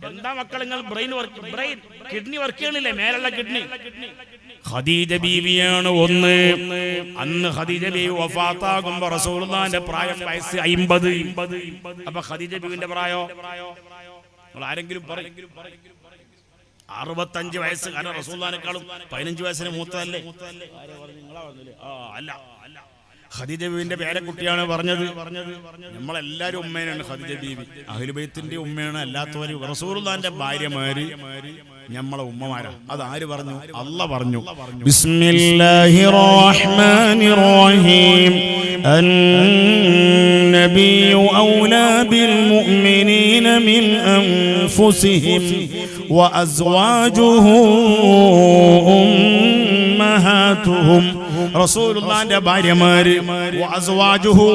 എന്താ മക്കൾ നിങ്ങൾ ബ്രെയിൻ കിഡ്നി വർക്ക് ചെയ്യണില്ലേ? മേലുള്ള കിഡ്നി. ഖദീജ ബീവിയാണ് ഒന്ന്. അന്ന് ഖദീജ ബീവി വഫാത്താകുമ്പോ റസൂലുള്ളാഹിന്റെ പ്രായം വയസ്സ് 50. അപ്പൊ ഖദീജ ബീവിന്റെ പ്രായോ നിങ്ങൾ ആരെങ്കിലും പറയും? 65 വയസ്സ്. കാരണം റസൂലുള്ളാഹിനെക്കാളും 15 വയസ്സിന് മൂത്തതല്ലേ? അല്ല, ഖദീജ ബീവിന്റെ പേരക്കുട്ടിയാണ് പറഞ്ഞത്. നമ്മളെല്ലാരും ഉമ്മേനാണ് ഖദീജ ബീവി. അഹ്ലു ബൈത്തിന്റെ ഉമ്മയാണ്. അല്ലാത്തവര് റസൂലുള്ളാഹിന്റെ ഭാര്യമാര് നമ്മളെ ഉമ്മമാരാ. അതാര് പറഞ്ഞു? അല്ലാഹ് പറഞ്ഞു. ബിസ്മില്ലാഹിർ റഹ്മാനിർ റഹീം. അൻ-നബിയ്യു ഔലാ ബിൽ മുഅ്മിനീന മിൻ അൻഫുസിഹിം വ അസ്വാജുഹു ഉമ്മഹാതുഹും. റസൂലുള്ളാഹിന്റെ ഭാര്യമാര് വഅസ്വാജുഹു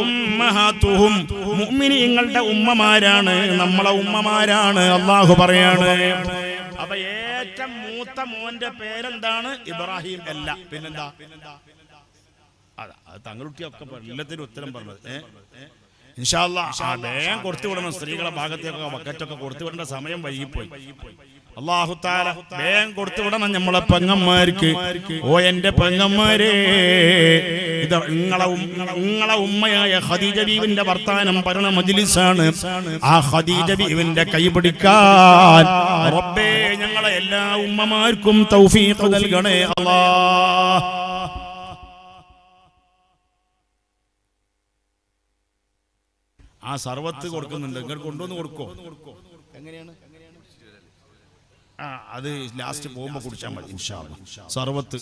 ഉമ്മഹാതുഹും, മുഅ്മിനീങ്ങളുടെ ഉമ്മമാരാണ്, നമ്മളെ ഉമ്മമാരാണ്. അല്ലാഹു പറയാണ്. അപ്പൊ ഏറ്റവും മൂത്ത മോന്റെ പേരെന്താണ്? ഇബ്രാഹിം. അല്ല, പിന്നെന്താ? അത് തങ്ങളുട്ടിയൊക്കെ എല്ലാത്തിനും ഉത്തരം പറഞ്ഞത്. ഇൻഷാ അല്ലാഹ് വേഗം കൊടുത്തു വിടണം. സ്ത്രീകളെ ഭാഗത്തേക്കൊക്കെ ബക്കറ്റൊക്കെ കൊടുത്തു വിടേണ്ട സമയം വൈകിപ്പോയി. അല്ലാഹു തആല വേഗം കൊടുത്തു വിടണം നമ്മളെ പെങ്ങന്മാർക്ക്. ഓ എന്റെ പെങ്ങന്മാരെ, ഇത് നിങ്ങളെ ഉമ്മയായ ഖദീജ ബീവിന്റെ വർത്താനം പറയുന്ന മജ്ലിസാണ്. ആ ഖദീജ ബീവിന്റെ കൈ പിടിക്കാൻ റബ്ബേ ഞങ്ങളെ എല്ലാ ഉമ്മമാർക്കും തൗഫീഖ് നൽകണേ അല്ലാഹ്. ആ സർവത്ത് കൊടുക്കുന്നുണ്ട്, നിങ്ങൾ കൊണ്ടുവന്ന് കൊടുക്കോ? എങ്ങനെയാണ്? അത് ലാസ്റ്റ് പോകുമ്പോ കുടിച്ചാൽ മതി ഇൻഷാ അല്ലാഹ്. സർവത്ത്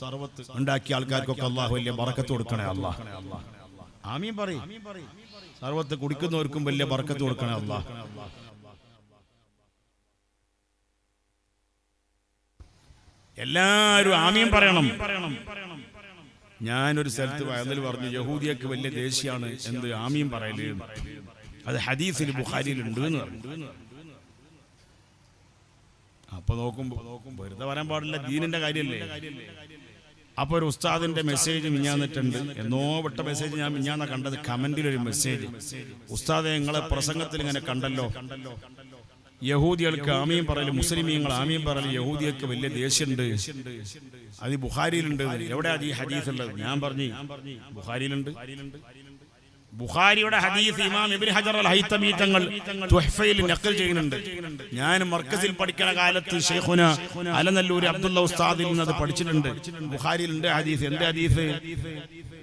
ഉണ്ടാക്കിയ ആൾക്കാർക്കൊക്കെ അല്ലാഹു വലിയ ബറക്കത്ത് കൊടുക്കണേ അല്ലാഹ്. ആമീൻ പറയും. സർവത്ത് കുടിക്കുന്നവർക്കും വലിയ ബറക്കത്ത് കൊടുക്കണേ അല്ലാഹ്. എല്ലാരും ആമീൻ പറയണം. ഞാനൊരു സ്ഥലത്ത് വയലിൽ പറഞ്ഞു, യഹൂദിയക്ക് വലിയ ദേശീയാണ് എന്ത് ആമീൻ പറയല്. അത് ഹദീസിൽ ബുഖാരിയിൽ ഉണ്ട് എന്ന് പറഞ്ഞു. അപ്പൊ നോക്കുമ്പോ വെറുതെ വരാൻ പാടില്ല, ദീനിന്റെ കാര്യല്ലേ. അപ്പൊ ഒരു ഉസ്താദിന്റെ മെസ്സേജ് മിഞ്ഞാന്നിട്ടുണ്ട്. എന്നോ വിട്ട മെസ്സേജ് ഞാൻ മിഞ്ഞാന്ന കണ്ടത്. കമന്റിലൊരു മെസ്സേജ്, ഉസ്താദെ നിങ്ങളെ പ്രസംഗത്തിൽ ഇങ്ങനെ കണ്ടല്ലോ, യഹൂദികൾക്ക് ആമീൻ പറയല്, മുസ്ലിമീങ്ങൾ ആമീൻ പറയല്, യഹൂദികൾക്ക് വലിയ ദേഷ്യമുണ്ട്, അത് ബുഖാരിയിലുണ്ട്. എവിടെയാ ഈ ഹദീസ് ഉള്ളത്? ഞാൻ പറഞ്ഞു ബുഖാരിയിലുണ്ട്. ബുഖാരിയുടെ ഹദീസ് ഇമാം ഇബ്നു ഹജർ അൽ ഹൈതമി തങ്ങൾ തുഹ്ഫയിൽ നഖൽ ചെയ്യുന്നുണ്ട്. ഞാൻ മർക്കസിൽ പഠിക്കുന്ന കാലത്ത് ശൈഖുന അലനല്ലൂരി അബ്ദുള്ള ഉസ്താദിൽ നിന്ന് അത് പഠിച്ചിട്ടുണ്ട്. ബുഖാരിയിലുണ്ട് ഹദീസ്. എന്ത് ഹദീസ്?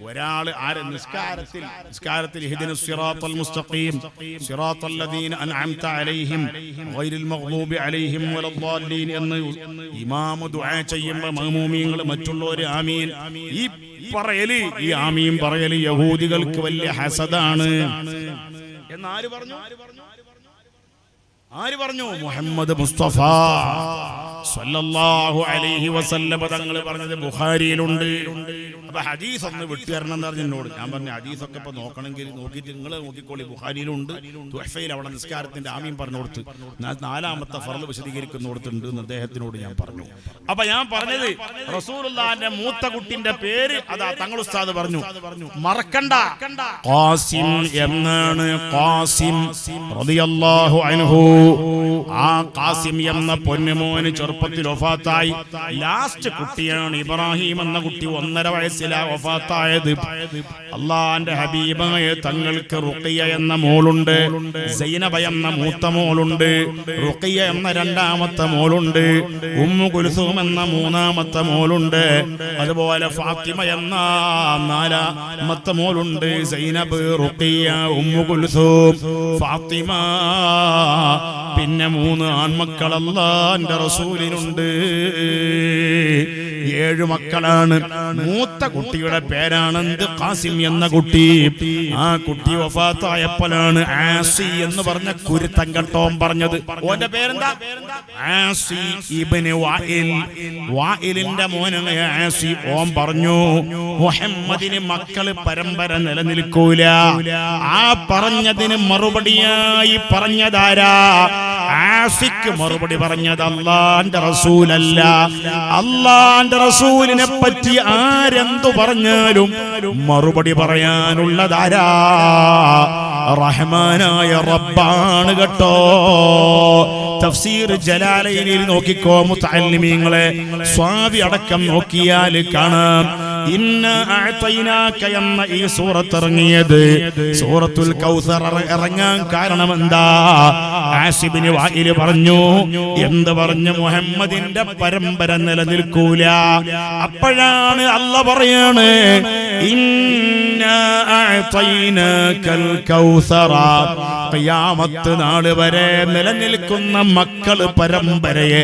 ഒരാൾ നിസ്കാരത്തിൽ ഇഹ്ദിനസ് സിറാത്തൽ മുസ്തഖീം സിറാത്തൽ ലദീന അൻഅംത അലൈഹിം ഗൈറിൽ മഗ്ദൂബി അലൈഹിം വലദ്ദാലീൻ എന്ന് ഇമാം ദുആ ചെയ്യുമ്പോൾ മഅ്മൂമീങ്ങൾ മറ്റുള്ളവർ ആമീൻ ഈ ആമീൻ പറയല് യഹൂദികൾക്ക് വലിയ ഹസദാണ് എന്നാര് പറഞ്ഞു? ആര് പറഞ്ഞു? മുഹമ്മദ് മുസ്തഫ സല്ലല്ലാഹു അലൈഹി വസല്ലം തങ്ങൾ പറഞ്ഞത് ബുഖാരിയിലുണ്ട്. അപ്പൊ ഹദീസ് ഒന്ന് വിട്ടുതരണം എന്ന് പറഞ്ഞു എന്നോട്. ഞാൻ പറഞ്ഞു ഹദീസൊക്കെ ഇപ്പൊ നോക്കണമെങ്കിൽ നോക്കിയിട്ട് നിങ്ങൾ നോക്കിക്കോളി, ബുഖാരിയിലുണ്ട്. തുഹ്ഫയിൽ അവിടെ നിസ്കാരത്തിന്റെ ആമീൻ പറഞ്ഞു കൊടുത്ത് 4ാമത്തെ ഫർള് വിശദീകരിക്കുന്ന കൊടുത്തുണ്ട് എന്ന് അദ്ദേഹത്തിനോട് ഞാൻ പറഞ്ഞു. അപ്പൊ ഞാൻ പറഞ്ഞത് റസൂലുള്ളാഹിന്റെ മൂത്ത കുട്ടിന്റെ പേര് അതാ തങ്ങൾ ഉസ്താദ് പറഞ്ഞു, മറക്കണ്ട, ഖാസിം എന്നാണ്. ഖാസിം റളിയല്ലാഹു അൻഹു. ആ ഖാസിം എന്ന പൊന്നുമോന് ചെറുപ്പത്തിൽ വഫാത്തായി. ലാസ്റ്റ് കുട്ടിയാണ് ഇബ്രാഹിം എന്ന കുട്ടി. 1.5 വയസ്സിലാ വഫാത്തായത്. അള്ളാന്റെ ഹബീബായ തങ്ങൾക്ക് റുഖിയ എന്ന മോളുണ്ട്, സൈനബ എന്ന മൂത്ത മോളുണ്ട്, റുഖിയ എന്ന 2ാമത്തെ മോളുണ്ട്, ഉമ്മു കുൽസൂം എന്ന 3ാമത്തെ മോളുണ്ട്, അതുപോലെ ഫാത്തിമ എന്ന 4ാമത്തെ മോളുണ്ട്. സൈനബ്, റുഖിയ, ഉമ്മു കുൽസൂം, ഫാത്തിമ, പിന്നെ 3 ആൺമക്കൾ അല്ലാഹുവിന്റെ റസൂലിനുണ്ട്. 7 മക്കളാണ്. മൂത്ത കുട്ടിയുടെ പേരാണ് ഖാസിം എന്ന കുട്ടി. ആ കുട്ടി വഫാത്തായപ്പോഴാണ് ആസി എന്ന് പറഞ്ഞ കുരുത്തം കെട്ടോൻ പറഞ്ഞത്. ഓന്റെ പേരെന്താ? ആസി ഇബ്നു വാഇൽ. വാഇലിന്റെ മോനാണ് ആസി. ഓൻ പറഞ്ഞു മുഹമ്മദിന് മക്കള് പരമ്പര നിലനിൽക്കൂല. ആ പറഞ്ഞതിന് മറുപടിയായി പറഞ്ഞതാരാ? ആസിക്ക് മറുപടി പറഞ്ഞത് അല്ലാഹുവിന്റെ റസൂലല്ല. അല്ലാഹുവിന്റെ റസൂലിനെ പറ്റി ആരെന്തു പറഞ്ഞാലും മറുപടി പറയാനുള്ളതാരാ? റഹ്മാനായ റബ്ബാണ് കേട്ടോ. തഫ്സീർ ജലാലൈനിൽ നോക്കിക്കോ മുതഅല്ലിമീങ്ങളെ, സ്വാവി അടക്കം നോക്കിയാൽ കാണാം. ഇന്നാ അഅതൈനാക എന്ന ഈ സൂറത്ത് ഇറങ്ങിയത്, സൂറത്തുൽ കൗസർ ഇറങ്ങാൻ കാരണം എന്താ? ആസിബിന് വായിൽ പറഞ്ഞു. എന്ത് പറഞ്ഞു? മുഹമ്മദിന്റെ പരമ്പര നിലനിൽക്കൂല. അപ്പോഴാണ് അല്ലാഹ് പറയാണ്, ഇന്നാ അഅതൈനാകൽ കൗസറ. ഖിയാമത്ത് നാൾ വരെ നിലനിൽക്കുന്ന മക്കള് പരമ്പരയെ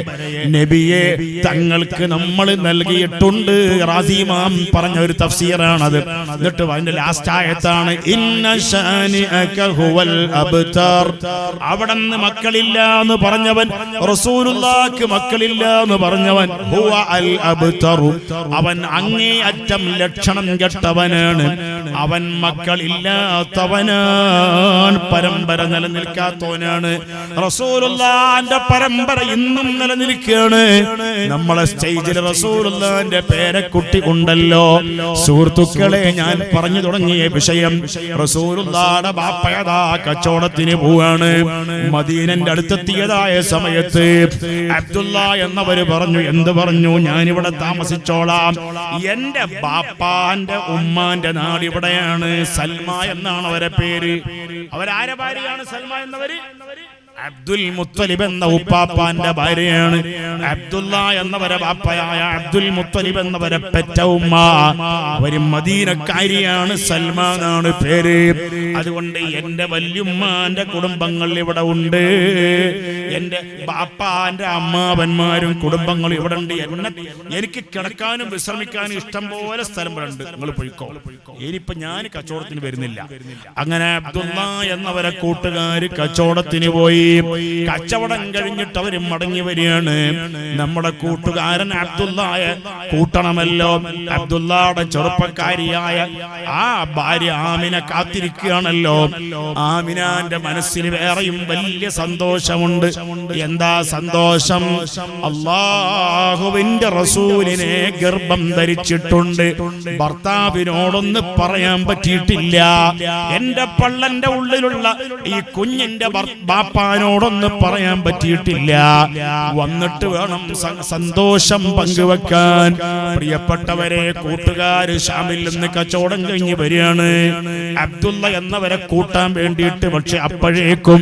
നബിയെ തങ്ങൾക്ക് നമ്മൾ നൽകിയിട്ടുണ്ട്. റാസിമാം പറഞ്ഞ ഒരു തഫ്സീറാണത്. എന്നിട്ട് അതിന്റെ ലാസ്റ്റ് ആയത്താണ് ഇന്ന ശാനിഅക ഹുവൽ അബ്തർ. അവിടെന്ന് മക്കളില്ല എന്ന് പറഞ്ഞവൻ, റസൂലുള്ളാഹിക്ക് മക്കളില്ല എന്ന് പറഞ്ഞവൻ, ഹുവ അൽ അബ്തർ, അവൻ അങ്ങേ അറ്റം ലക്ഷണം കെട്ടവനാണ്. അവൻ മക്കളില്ലാത്തവനാണ്, പരമ്പര നിലനിൽക്കാത്തവനാണ്. റസൂലുള്ളാഹിന്റെ പരമ്പര ഇന്നും നിലനിൽക്കുകയാണ്. നമ്മളെ സ്റ്റേജിൽ റസൂലുള്ളാഹിന്റെ പേരക്കുട്ടി ഉണ്ടല്ലോ. സുഹൃത്തുക്കളെ, ഞാൻ പറഞ്ഞു തുടങ്ങിയ വിഷയം, റസൂലുള്ളാഹിന്റെ ബാപ്പയതാ കച്ചവടത്തിന് പോവാണ്. മദീനന്റെ അടുത്തെത്തിയതായ സമയത്ത് അബ്ദുള്ള എന്നവര് പറഞ്ഞു, എന്ത് പറഞ്ഞു? ഞാനിവിടെ താമസിച്ചോളാം. എന്റെ ബാപ്പാന്റെ ഉമ്മാന്റെ നാട് ഇവിടെയാണ്. സൽമ എന്നാണ് അവരെ പേര്. അവരാരെ ഭാര്യയാണ് സൽമ എന്നവര്? അബ്ദുൽ മുത്തലിബ് എന്ന ഉപ്പാപ്പാന്റെ ഭാര്യയാണ്. അബ്ദുള്ള എന്നവരെ ബാപ്പയായ അബ്ദുൽ മുത്തലിബ് എന്നവരെ പെറ്റ ഉമ്മ അവര് മദീനക്കാരിയാണ്. സൽമാനാണ് പേര്. അതുകൊണ്ട് എന്റെ വല്യുമ്മാന്റെ കുടുംബങ്ങൾ ഇവിടെ ഉണ്ട്. എന്റെ ബാപ്പാന്റെ അമ്മാവന്മാരും കുടുംബങ്ങളും ഇവിടെ ഉണ്ട്. എനിക്ക് കിടക്കാനും വിശ്രമിക്കാനും ഇഷ്ടം പോലെ സ്ഥലം ഉണ്ട്. നിങ്ങൾ പോയിക്കോ. ഇനിയിപ്പൊ ഞാൻ കച്ചവടത്തിന് വരുന്നില്ല. അങ്ങനെ അബ്ദുള്ള എന്നവരെ കൂട്ടുകാര് കച്ചവടത്തിന് പോയി. കച്ചവടം കഴിഞ്ഞിട്ട് അവര് മടങ്ങി വരികയാണ്. നമ്മുടെ കൂട്ടുകാരൻ അബ്ദുള്ളയെ കൂട്ടണമല്ലോ. അബ്ദുള്ളയുടെ ചെറുപ്പക്കാരിയായ ആ ഭാര്യ ആമിന കാത്തിരിക്കുകയാണല്ലോ. ആമിനാന്റെ മനസ്സിൽ വേറെയും വലിയ സന്തോഷമുണ്ട്. എന്താ സന്തോഷം? അല്ലാഹുവിന്റെ റസൂലിനെ ഗർഭം ധരിച്ചിട്ടുണ്ട്. ഭർത്താവിനോടൊന്ന് പറയാൻ പറ്റിയിട്ടില്ല. എന്റെ പള്ളന്റെ ഉള്ളിലുള്ള ഈ കുഞ്ഞിന്റെ ബാപ്പാനോടൊന്ന് പറയാൻ പറ്റിയിട്ടില്ല. വന്നിട്ട് വേണം സന്തോഷം പങ്കുവെക്കാൻ. പ്രിയപ്പെട്ടവരെ, കൂട്ടുകാര് ഷാമിൽ നിന്ന് കച്ചവടം കഴിഞ്ഞ് വരികയാണ്. അബ്ദുള്ള എന്നവരെ കൂട്ടാൻ വേണ്ടിയിട്ട്. പക്ഷെ അപ്പോഴേക്കും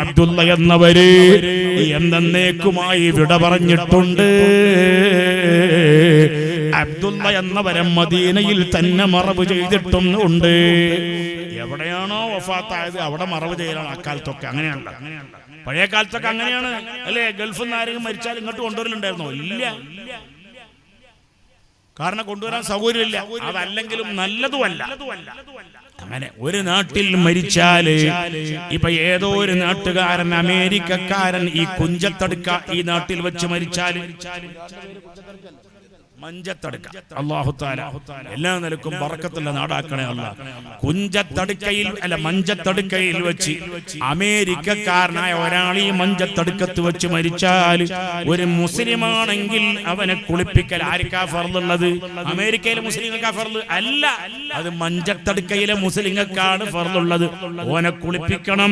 അബ്ദുള്ള എന്നവര് എന്നേക്കുമായി വിട പറഞ്ഞിട്ടുണ്ട്. അബ്ദുള്ള എന്നവരെ മദീനയിൽ തന്നെ മറവ് ചെയ്തിട്ടും ഉണ്ട്. എവിടെയാണോ വഫാത്തായത് അവിടെ മറവ് ചെയ്യലാണ്. അക്കാലത്തൊക്കെ അങ്ങനെയാണല്ലോ. പഴയ കാലത്തൊക്കെ അങ്ങനെയാണ് അല്ലേ? ഗൾഫിൽ നിന്ന് ആരെങ്കിലും മരിച്ചാൽ ഇങ്ങോട്ട് കൊണ്ടുവരലുണ്ടായിരുന്നോ? ഇല്ല. കാരണം കൊണ്ടുവരാൻ സൗകര്യമില്ല. അതല്ലെങ്കിലും നല്ലതുമല്ല. അങ്ങനെ ഒരു നാട്ടിൽ മരിച്ചാല് ഇപ്പൊ ഏതോ ഒരു നാട്ടുകാരൻ, അമേരിക്കക്കാരൻ ഈ കുഞ്ചത്തടുക്ക ഈ നാട്ടിൽ വെച്ച് മരിച്ചാല്, മഞ്ചത്തടുക്ക, അല്ലാഹു തആല എല്ലാ നിലക്കും ബറക്കത്തുള്ള നാടാക്കണേ അല്ലാഹ്. കുഞ്ചത്തടുക്കയിൽ അല്ല മഞ്ചത്തടുക്കയിൽ വെച്ച് അമേരിക്കക്കാരനായ ഒരാൾ ഈ മഞ്ചത്തടുക്കത്ത് വെച്ച് മരിച്ചാൽ ഒരു മുസ്ലിമാണെങ്കിൽ അവനെ കുളിപ്പിക്കൽ ആർക്കാ ഫർളുള്ളത്? അമേരിക്കയിലെ മുസ്ലിങ്ങൾക്കാ ഫർള് അല്ല, അത് മഞ്ചത്തടുക്കയിലെ മുസ്ലിങ്ങൾക്കാണ് ഫർളുള്ളത്. ഓനെ കുളിപ്പിക്കണം,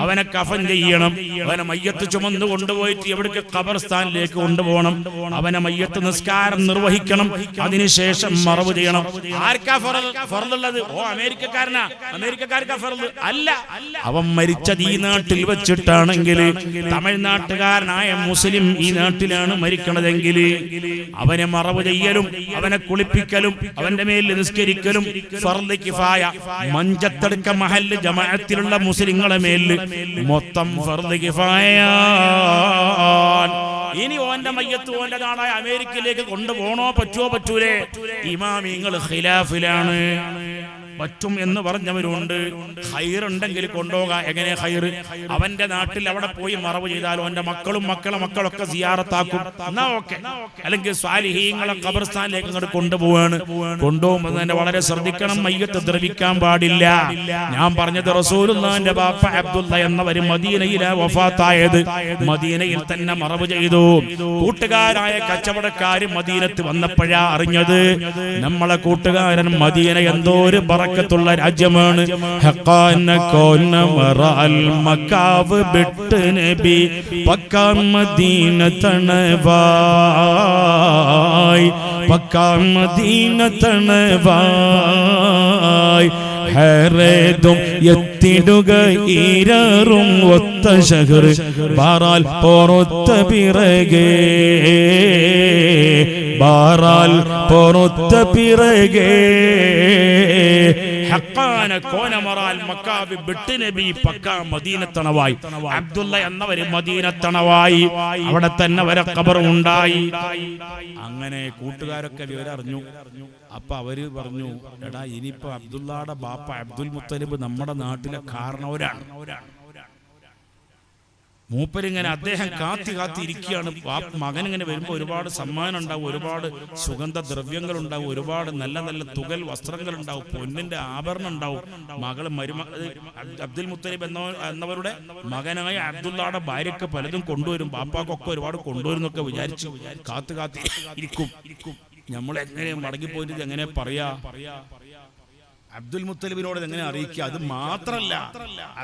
അവനെ കഫൻ ചെയ്യണം, അവനെ മയ്യത്ത് ചുമന്ന് കൊണ്ടുപോയിട്ട് എവിടേക്ക് ഖബർസ്ഥാനിലേക്ക് കൊണ്ടുപോകണം, അവനെ മയ്യത്ത് നിസ്കാരം നിർവഹിക്കണം, അതിനുശേഷം മറവ് ചെയ്യണം. ആർക്കാ ഫർളുള്ളത്? ഓ അമേരിക്കക്കാരനാ, അമേരിക്കക്കാർക്കാ ഫർള് അല്ല. അവൻ മരിച്ചത് ഈ നാട്ടിൽ വെച്ചിട്ടാണെങ്കിൽ, തമിഴ്നാട്ടുകാരനായ മുസ്ലിം ഈ നാട്ടിലാണ് മരിക്കണതെങ്കിൽ അവനെ മറവ് ചെയ്യലും അവനെ കുളിപ്പിക്കലും അവന്റെ മേൽ നിസ്കരിക്കലും ഫർള് കിഫായ. മഞ്ചത്തടുക്ക മഹല്ല് ജമാഅത്തിലുള്ള മുസ്ലിങ്ങളെ മേൽ മൊത്തം ഫർള് കിഫായ. ഇനി ഓന്റെ മയ്യത്ത് ഓന്റെ നാടായ അമേരിക്കയിലേക്ക് കൊണ്ടുപോകണോ, പറ്റുമോ പറ്റൂലേ? ഇമാമിങ്ങൾ ഖിലാഫിലാണ്. പറ്റും എന്ന് പറഞ്ഞവരുണ്ട്. ഖൈറുണ്ടെങ്കിൽ കൊണ്ടുപോകാം. എങ്ങനെ ഖൈറ്? അവന്റെ നാട്ടിൽ അവിടെ പോയി മറവ് ചെയ്താൽ അവന്റെ മക്കളും മക്കളൊക്കെ സിയാറത്താക്കും, എന്നാ ഓക്കെ. അല്ലെങ്കിൽ സ്വാലിഹീങ്ങളെ ഖബർസ്ഥാനിലേക്ക് അങ്ങോട്ട് കൊണ്ടുപോവാണ്. കൊണ്ടുപോകുമ്പോൾ തന്നെ വളരെ ശ്രദ്ധിക്കണം, മയ്യത്ത് ദ്രവിക്കാൻ പാടില്ല. ഞാൻ പറഞ്ഞത് റസൂലുള്ളാഹിന്റെ ബാപ്പ അബ്ദുള്ള എന്നവര് മദീനയിലെ വഫാത്തായത്, മദീനയിൽ തന്നെ മറവ് ചെയ്തു. കൂട്ടുകാരായ കച്ചവടക്കാര് മദീനത്ത് വന്നപ്പോഴാ അറിഞ്ഞത് നമ്മളെ കൂട്ടുകാരൻ മദീന എന്തോ ഒരു ബറക്കത്തുള്ള രാജ്യമാണ്. മക്കാവ് ബിട്ട് നബി പക്കാ മദീന തണവായ്, പക്കാ മദീന തണവായ്. ഹേറേതും എത്തിടുക ഈരറും ഒത്ത ശഹർ ബാറാൽ പൊറൊത്ത പിറകെ, ബാറാൽ പൊറൊത്ത പിറകെ. ഹഖാന കോനമറാൽ മക്കാബി ബിട്ട് നബി പക്കാ മദീനത്തണവായി. അബ്ദുള്ള എന്നവര് മദീനത്തണവായി, അവിടെ തന്നെ വരെ ഖബർ ഉണ്ടായി. അങ്ങനെ കൂട്ടുകാരൊക്കെ വിവരം അറിഞ്ഞു. അപ്പൊ അവര് പറഞ്ഞു, എടാ ഇനിയിപ്പോ അബ്ദുള്ളയുടെ ബാപ്പ അബ്ദുൽ മുത്തലിബ് നമ്മുടെ നാട്ടിലെ കാരണവരാണ്. മൂപ്പരിങ്ങനെ അദ്ദേഹം കാത്തിരിക്കുകയാണ്. മകൻ ഇങ്ങനെ വരുമ്പോൾ ഒരുപാട് സമ്മാനം ഉണ്ടാവും, ഒരുപാട് സുഗന്ധദ്രവ്യങ്ങൾ ഉണ്ടാവും, ഒരുപാട് നല്ല നല്ല തുകൽ വസ്ത്രങ്ങൾ ഉണ്ടാവും, പൊന്നിന്റെ ആഭരണം ഉണ്ടാവും. മകള് അബ്ദുൽ മുത്തലിബ് എന്നവരുടെ മകനായ അബ്ദുള്ളയുടെ ഭാര്യക്ക് പലതും കൊണ്ടുവരും, ബാപ്പാക്കൊക്കെ ഒരുപാട് കൊണ്ടുവരുന്നൊക്കെ വിചാരിച്ചു ഇരിക്കും. നമ്മൾ എങ്ങനെ മടങ്ങിപ്പോയിട്ട് എങ്ങനെ പറയാ? അബ്ദുൽ മുത്തലിബിനോട് എങ്ങനെ അറിയിക്കുക? അത് മാത്രല്ല,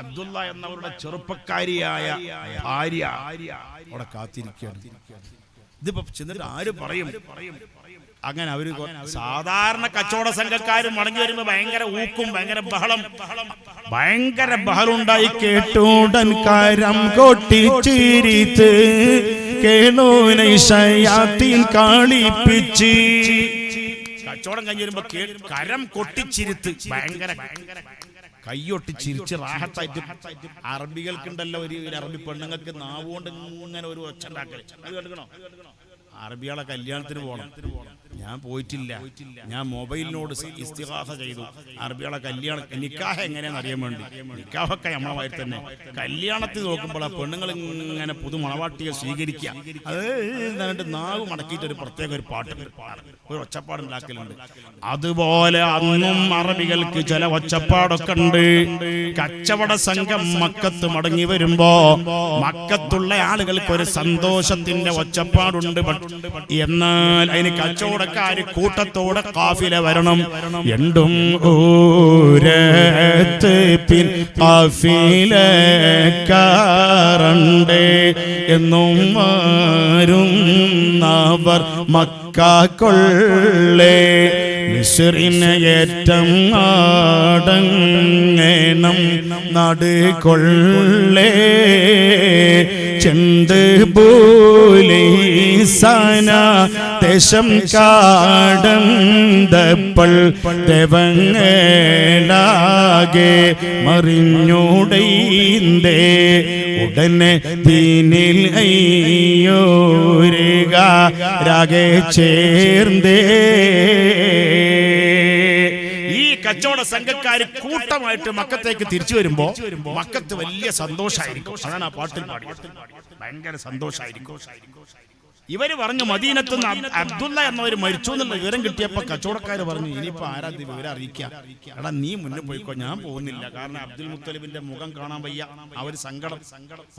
അബ്ദുള്ള എന്നവരുടെ ചെറുപ്പക്കാരിയായ ഭാര്യ അവിടെ കാത്തിരിക്കുകയാണ്. ഇതിപ്പോ ചെന്നിട്ട് ആര് പറയും? അങ്ങനെ അവര് സാധാരണ കച്ചവട സംഘക്കാരും മടങ്ങി വരുമ്പോ ഭയങ്കര ഊക്കും, ഭയങ്കര ബഹളുണ്ടായി. കേട്ടൂടൻ കരം കൊട്ടിച്ചിരിത്ത് കേണോനൈശയാത്തിൻ കാളിപ്പിച്ച്. കച്ചവടം കഴിഞ്ഞ് വരുമ്പോ കരം കൊട്ടിച്ചിരുത്ത്, ഭയങ്കര കയ്യൊട്ടി ചിരിച്ച് റാഹത്തായിട്ട്. അറബികൾക്കുണ്ടല്ലോ ഒരു അറബി പെണ്ണുങ്ങൾക്ക് നാവുകൊണ്ട് ഇങ്ങനെ ഒരു ഒച്ച ഉണ്ടാക്കല്, അത് കേൾക്കണോ? അറബികളെ കല്യാണത്തിന് പോകണം, ഞാൻ പോയിട്ടില്ല. ഞാൻ മൊബൈലിനോട് ഇസ്തിഗാസ ചെയ്തു. അറബികളെ കല്യാണം നിക്കാഹ് എങ്ങനെയാന്ന് അറിയാൻ വേണ്ടി. നിക്കാഹൊക്കെ നമ്മളെ മാതിരി തന്നെ. കല്യാണത്തിൽ നോക്കുമ്പോൾ ആ പെണ്ണുങ്ങൾ ഇങ്ങനെ പുതു മണവാട്ടിയെ സ്വീകരിക്കുക, അത് എന്നിട്ട് നാവ് മടക്കിയിട്ട് ഒരു പ്രത്യേക ഒരു പാട്ട്, ഒരു ഒച്ചപ്പാടുണ്ടാക്കലുണ്ട്. അതുപോലെ അന്നും അറബികൾക്ക് ചില ഒച്ചപ്പാടൊക്കെ ഉണ്ട്. കച്ചവട സംഘം മക്കത്ത് മടങ്ങി വരുമ്പോ മക്കത്തുള്ള ആളുകൾക്ക് ഒരു സന്തോഷത്തിന്റെ ഒച്ചപ്പാടുണ്ട്. എന്നാൽ അതിന് കച്ചവടക്കാര് കൂട്ടത്തോടെ കാഫില വരണം. രണ്ടും ഊരത്ത് പിൻ കാഫിലക്കാറുണ്ട് എന്നും മാറുന്നവർ മക്കാക്കൊള്ളേ. മിസ്രിനെ ഏറ്റം ആടങ്ങണം നാട് കൊള്ളേ. ചെണ്ട് പോലീസ സന ദേശം കാടന്തപ്പോൾ ദേവങ്ങളാകെ മറിഞ്ഞോടൈന്തേ ഉടനെ ദീനിൽ അയ്യോരുക രാഗെ ചേർന്നേ. ഈ കച്ചവട സംഘക്കാര് കൂട്ടമായിട്ട് മക്കത്തേക്ക് തിരിച്ചു വരുമ്പോ മക്കത്ത് വലിയ സന്തോഷമായിരിക്കും. അതാണ് ആ പാട്ടിൽ പാടിയത്. ഭയങ്കര സന്തോഷമായിരിക്കും. ഇവര് പറഞ്ഞു മദീനത്തുനിന്ന് അബ്ദുള്ള എന്നവർ മരിച്ചു എന്നുള്ള വിവരം കിട്ടിയപ്പോ കച്ചവടക്കാര് പറഞ്ഞു ഇനിയിപ്പോ ആരാധി വിവരം അറിയിക്കാം. എടാ നീ മുന്നേ പോയിക്കോ, ഞാൻ പോകുന്നില്ല. കാരണം അബ്ദുൽ മുത്തലിബിന്റെ മുഖം കാണാൻ വയ്യ. അവര് സങ്കടം.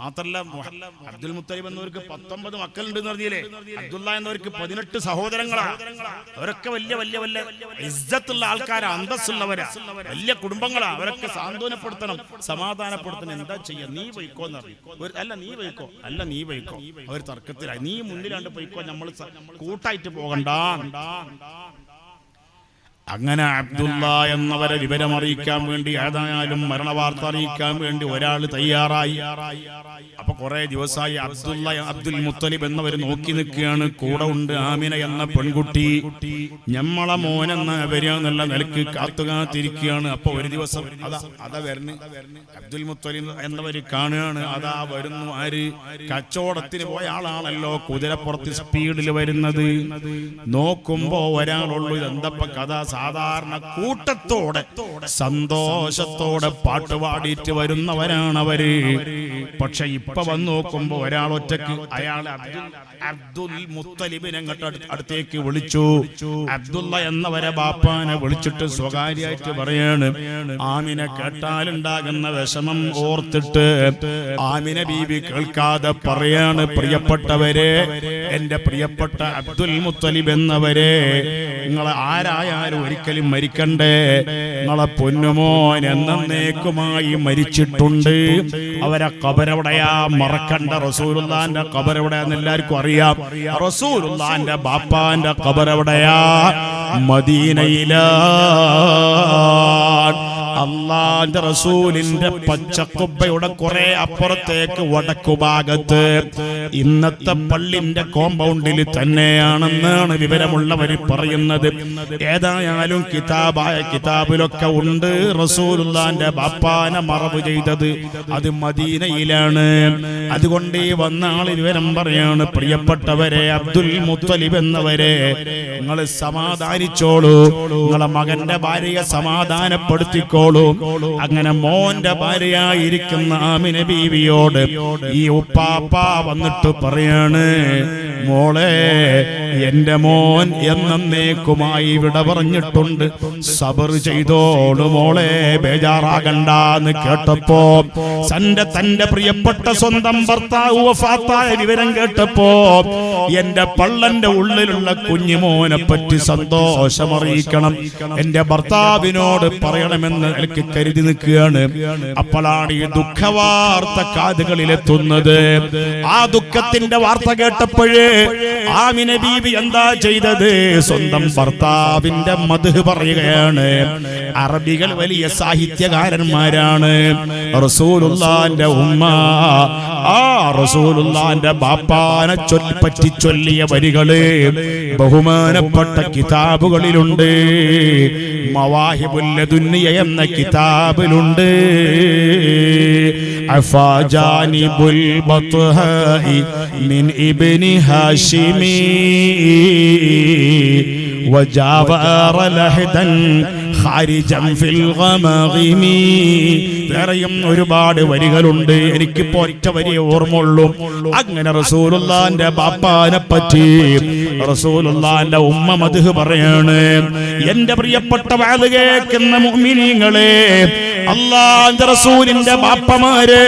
മാത്രല്ല അബ്ദുൽ മുത്തലിബ് എന്നവർക്ക് 19 മക്കളുണ്ട് എന്ന് പറഞ്ഞില്ലേ, അബ്ദുള്ള എന്നവർക്ക് 18 സഹോദരങ്ങളാണ്. അവരൊക്കെ വലിയ വലിയ വലിയ ഇസ്സത്തുള്ള ആൾക്കാരാ, അന്തസ്സുള്ളവരാ, വലിയ കുടുംബങ്ങളാ. അവരൊക്കെ സാന്ത്വനപ്പെടുത്തണം, സമാധാനപ്പെടുത്തണം. എന്താ ചെയ്യാ, നീ പോയിക്കോ എന്ന് പറയും. അല്ല നീ പോയിക്കോ, അല്ല നീ പോയിക്കോ. അവർ തർക്കത്തിലായി. നീ മുന്നിൽ പോയിക്കോ, നമ്മൾ കൂട്ടായിട്ട് പോകണ്ട. അങ്ങനെ അബ്ദുള്ള എന്നവരെ വിവരമറിയിക്കാൻ വേണ്ടി, ഏതായാലും മരണവാർത്ത അറിയിക്കാൻ വേണ്ടി ഒരാൾ തയ്യാറായി. അപ്പൊ കുറെ ദിവസമായി അബ്ദുൽ മുത്തലിബ് എന്നവർ നോക്കി നിൽക്കുകയാണ്. കൂടെ ഉണ്ട് ആമിന എന്ന പെൺകുട്ടി. ഞമ്മളെ മോനെന്ന വരികയെന്നുള്ള നിലക്ക് കാത്തുകാത്തിരിക്കുകയാണ്. അപ്പൊ ഒരു ദിവസം അതാ വരുന്നു അബ്ദുൽ മുത്തലിബ് എന്നവർ കാണുകയാണ്. അതാ വരുന്നു. ആര്? കച്ചവടത്തിന് പോയ ആളാണല്ലോ, കുതിരപ്പുറത്ത് സ്പീഡിൽ വരുന്നത്. നോക്കുമ്പോ ഒരാളുള്ളൂ. ഇതെന്തപ്പ കഥ? സാധാരണ കൂട്ടത്തോടെ സന്തോഷത്തോടെ പാട്ടുപാടിയിട്ട് വരുന്നവരാണ് അവര്. പക്ഷെ ഇപ്പൊ വന്ന് നോക്കുമ്പോ ഒരാൾ ഒറ്റക്ക്. അയാൾ അബ്ദുൽ മുത്തലിബിനെ അടുത്തേക്ക് വിളിച്ചു. അബ്ദുള്ള എന്നവരെ ബാപ്പാനെ വിളിച്ചിട്ട് സ്വകാര്യമായിട്ട് പറയാണ്, ആമിന കേട്ടാലുണ്ടാകുന്ന വിഷമം ഓർത്തിട്ട് ആമിന ബീബി കേൾക്കാതെ പറയാണ്, പ്രിയപ്പെട്ടവരെ, എന്റെ പ്രിയപ്പെട്ട അബ്ദുൽ മുത്തലിബ് എന്നവരെ, നിങ്ങളെ ആരായാലും ഒരിക്കലും മരിക്കണ്ടേ. നിങ്ങളെ പൊന്നുമോൻ എന്നേക്കുമായി മരിച്ചിട്ടുണ്ട്. അവരെ ഖബറെവിടെയാ? മറക്കണ്ട. റസൂലുള്ളാന്റെ ഖബറെവിടെയാന്ന് എല്ലാവർക്കും അറിയാം. റസൂലുള്ളാന്റെ ബാപ്പാന്റെ ഖബറെവിടെയാ? മദീനയിലാ. അള്ളാന്റെ റസൂലിന്റെ പച്ചക്കുബ്ബയുടെ കുറെ അപ്പുറത്തേക്ക് വടക്കുഭാഗത്ത് ഇന്നത്തെ പള്ളിന്റെ കോമ്പൗണ്ടിൽ തന്നെയാണെന്നാണ് വിവരമുള്ളവർ പറയുന്നത്. ഏതായാലും കിതാബിലൊക്കെ ഉണ്ട് റസൂലുള്ളാന്റെ ബാപ്പാനെ മറവ് ചെയ്തത് അത് മദീനയിലാണ്. അതുകൊണ്ട് ഈ വന്ന ആള് വിവരം പറയാണ്, പ്രിയപ്പെട്ടവരെ, അബ്ദുൽ മുത്തലിബ് എന്നവരെ, നിങ്ങൾ സമാധാനിച്ചോളൂ, നിങ്ങളെ മകന്റെ ഭാര്യയെ സമാധാനപ്പെടുത്തിക്കോളൂ. അങ്ങനെ മോന്റെ ഭാര്യയായിരിക്കുന്ന ആമിന ബീവിയോട് ഈ ഉപ്പാപ്പ വന്നിട്ട് പറയാണ്, മോളെ, എന്റെ മോൻ എന്നേക്കുമായി വിട പറഞ്ഞിട്ടുണ്ട്, സബർ ചെയ്തോളൂ മോളെ, ബേജാറാകണ്ടെന്ന് കേട്ടപ്പോ, തന്റെ പ്രിയപ്പെട്ട സ്വന്തം ഭർത്താവ് വഫാത്തായ വിവരം കേട്ടപ്പോ എന്റെ പള്ളന്റെ ഉള്ളിലുള്ള കുഞ്ഞുമോനെ പറ്റി സന്തോഷമറിയിക്കണം, എന്റെ ഭർത്താവിനോട് പറയണമെന്ന് എനിക്ക് കരുതി നിൽക്കുകയാണ്. അപ്പോഴാണ് ഈ ദുഃഖവാർത്ത കാതുകളിലെത്തുന്നത്. ആ ദുഃഖത്തിന്റെ വാർത്ത കേട്ടപ്പോഴേ ആമിന ബീവി എന്താ ചെയ്തത്? സ്വന്തം ഭർത്താവിന്റെ മദ്ഹ് പറയുകയാണ്. അറബികൾ വലിയ സാഹിത്യകാരന്മാരാണ്. റസൂലുള്ളാന്റെ ഉമ്മ ആ റസൂലുള്ളാന്റെ ബാപ്പാനെ പറ്റി ചൊല്ലിയ വരികള് ബഹുമാനപ്പെട്ട കിതാബുകളിലുണ്ട്. മവാഹിബുൽ ലദുന്നിയ എന്ന കിതാബിലുണ്ട്. അഫാജാനിബുൽ ബത്ഹാഇ മിൻ ഇബ്നി ഹാഷിമി വജാവറ ലഹദൻ ഖാരിജൻ ഫിൽ ഗമാഗിമി. വേറെയും ഒരുപാട് വരികളുണ്ട്, എനിക്കിപ്പോ ഒറ്റ വരിയെ ഓർമ്മയുള്ളൂ. അങ്ങനെ റസൂലുള്ളാന്റെ ബാപ്പാനെ പറ്റി റസൂലുള്ളാന്റെ ഉമ്മ മദ്ഹ് പറയാണ്. എന്റെ പ്രിയപ്പെട്ട വഅദ് കേൾക്കുന്ന മുഅ്മിനീങ്ങളെ, അല്ലാഹുവിന്റെ റസൂലിന്റെ ബാപ്പമാര്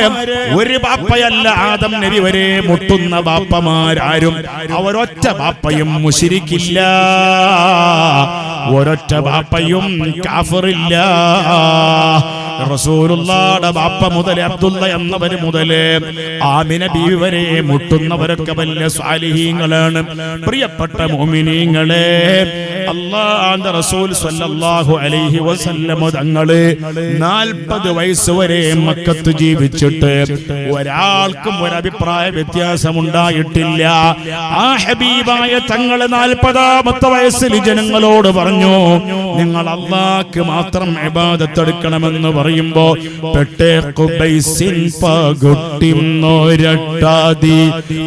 ഒരു ബാപ്പയല്ല, ആദം നബി വരെ മുട്ടുന്ന ബാപ്പമാരാരും അവരൊറ്റ ബാപ്പയും മുശ്രിക്കില്ല, ഒരൊറ്റ ബാപ്പയും കാഫിറില്ല. റസൂലുള്ളാഹിയുടെ ബാപ്പ മുതൽ അബ്ദുള്ള എന്നവര് മുതല് ആമിന ബീവി വരെ മുട്ടുന്നവരൊക്കെ വലിയ സ്വാലിഹീങ്ങളാണ്. പ്രിയപ്പെട്ട മുഅ്മിനീങ്ങളെ, അല്ലാഹുവിന്റെ റസൂൽ സ്വല്ലല്ലാഹു അലൈഹി വസല്ലം തങ്ങള് 40 വയസ്സ് വരെ മക്കത്ത് ജീവിച്ചിട്ട് ഒരാൾക്കും ഒരു അഭിപ്രായ വ്യത്യാസം ഉണ്ടായിട്ടില്ല. ആ ഹബീബായ തങ്ങള് 40ാമത്തെ വയസ്സിൽ ജനങ്ങളോട് പറഞ്ഞു, നിങ്ങൾ അല്ലാഹ്ക്ക് മാത്രം ഇബാദത്ത് എടുക്കണമെന്ന് പറയുമ്പോ പെട്ടേ ഖുബൈസിൻ പകുട്ടിന്നൊരട്ടാതി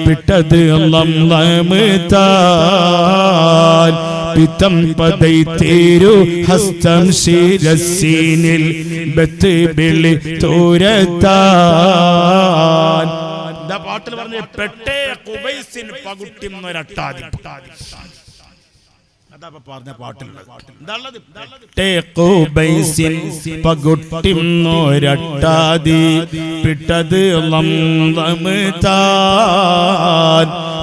പിട്ടത് ലംലമതാൽ പിതം പദൈതേരു ഹസ്തം ശിരസീനിൽ ബത്ത് ബിളി തൂരതാൽ. ദാ പാട്ടിൽ പറഞ്ഞു പെട്ടേ ഖുബൈസിൻ പകുട്ടിന്നൊരട്ടാതി. പറഞ്ഞ പാട്ടിലുള്ളത് പകുട്ടിന്നൊരട്ടാതി പിട്ടത് ലംലമതാൽ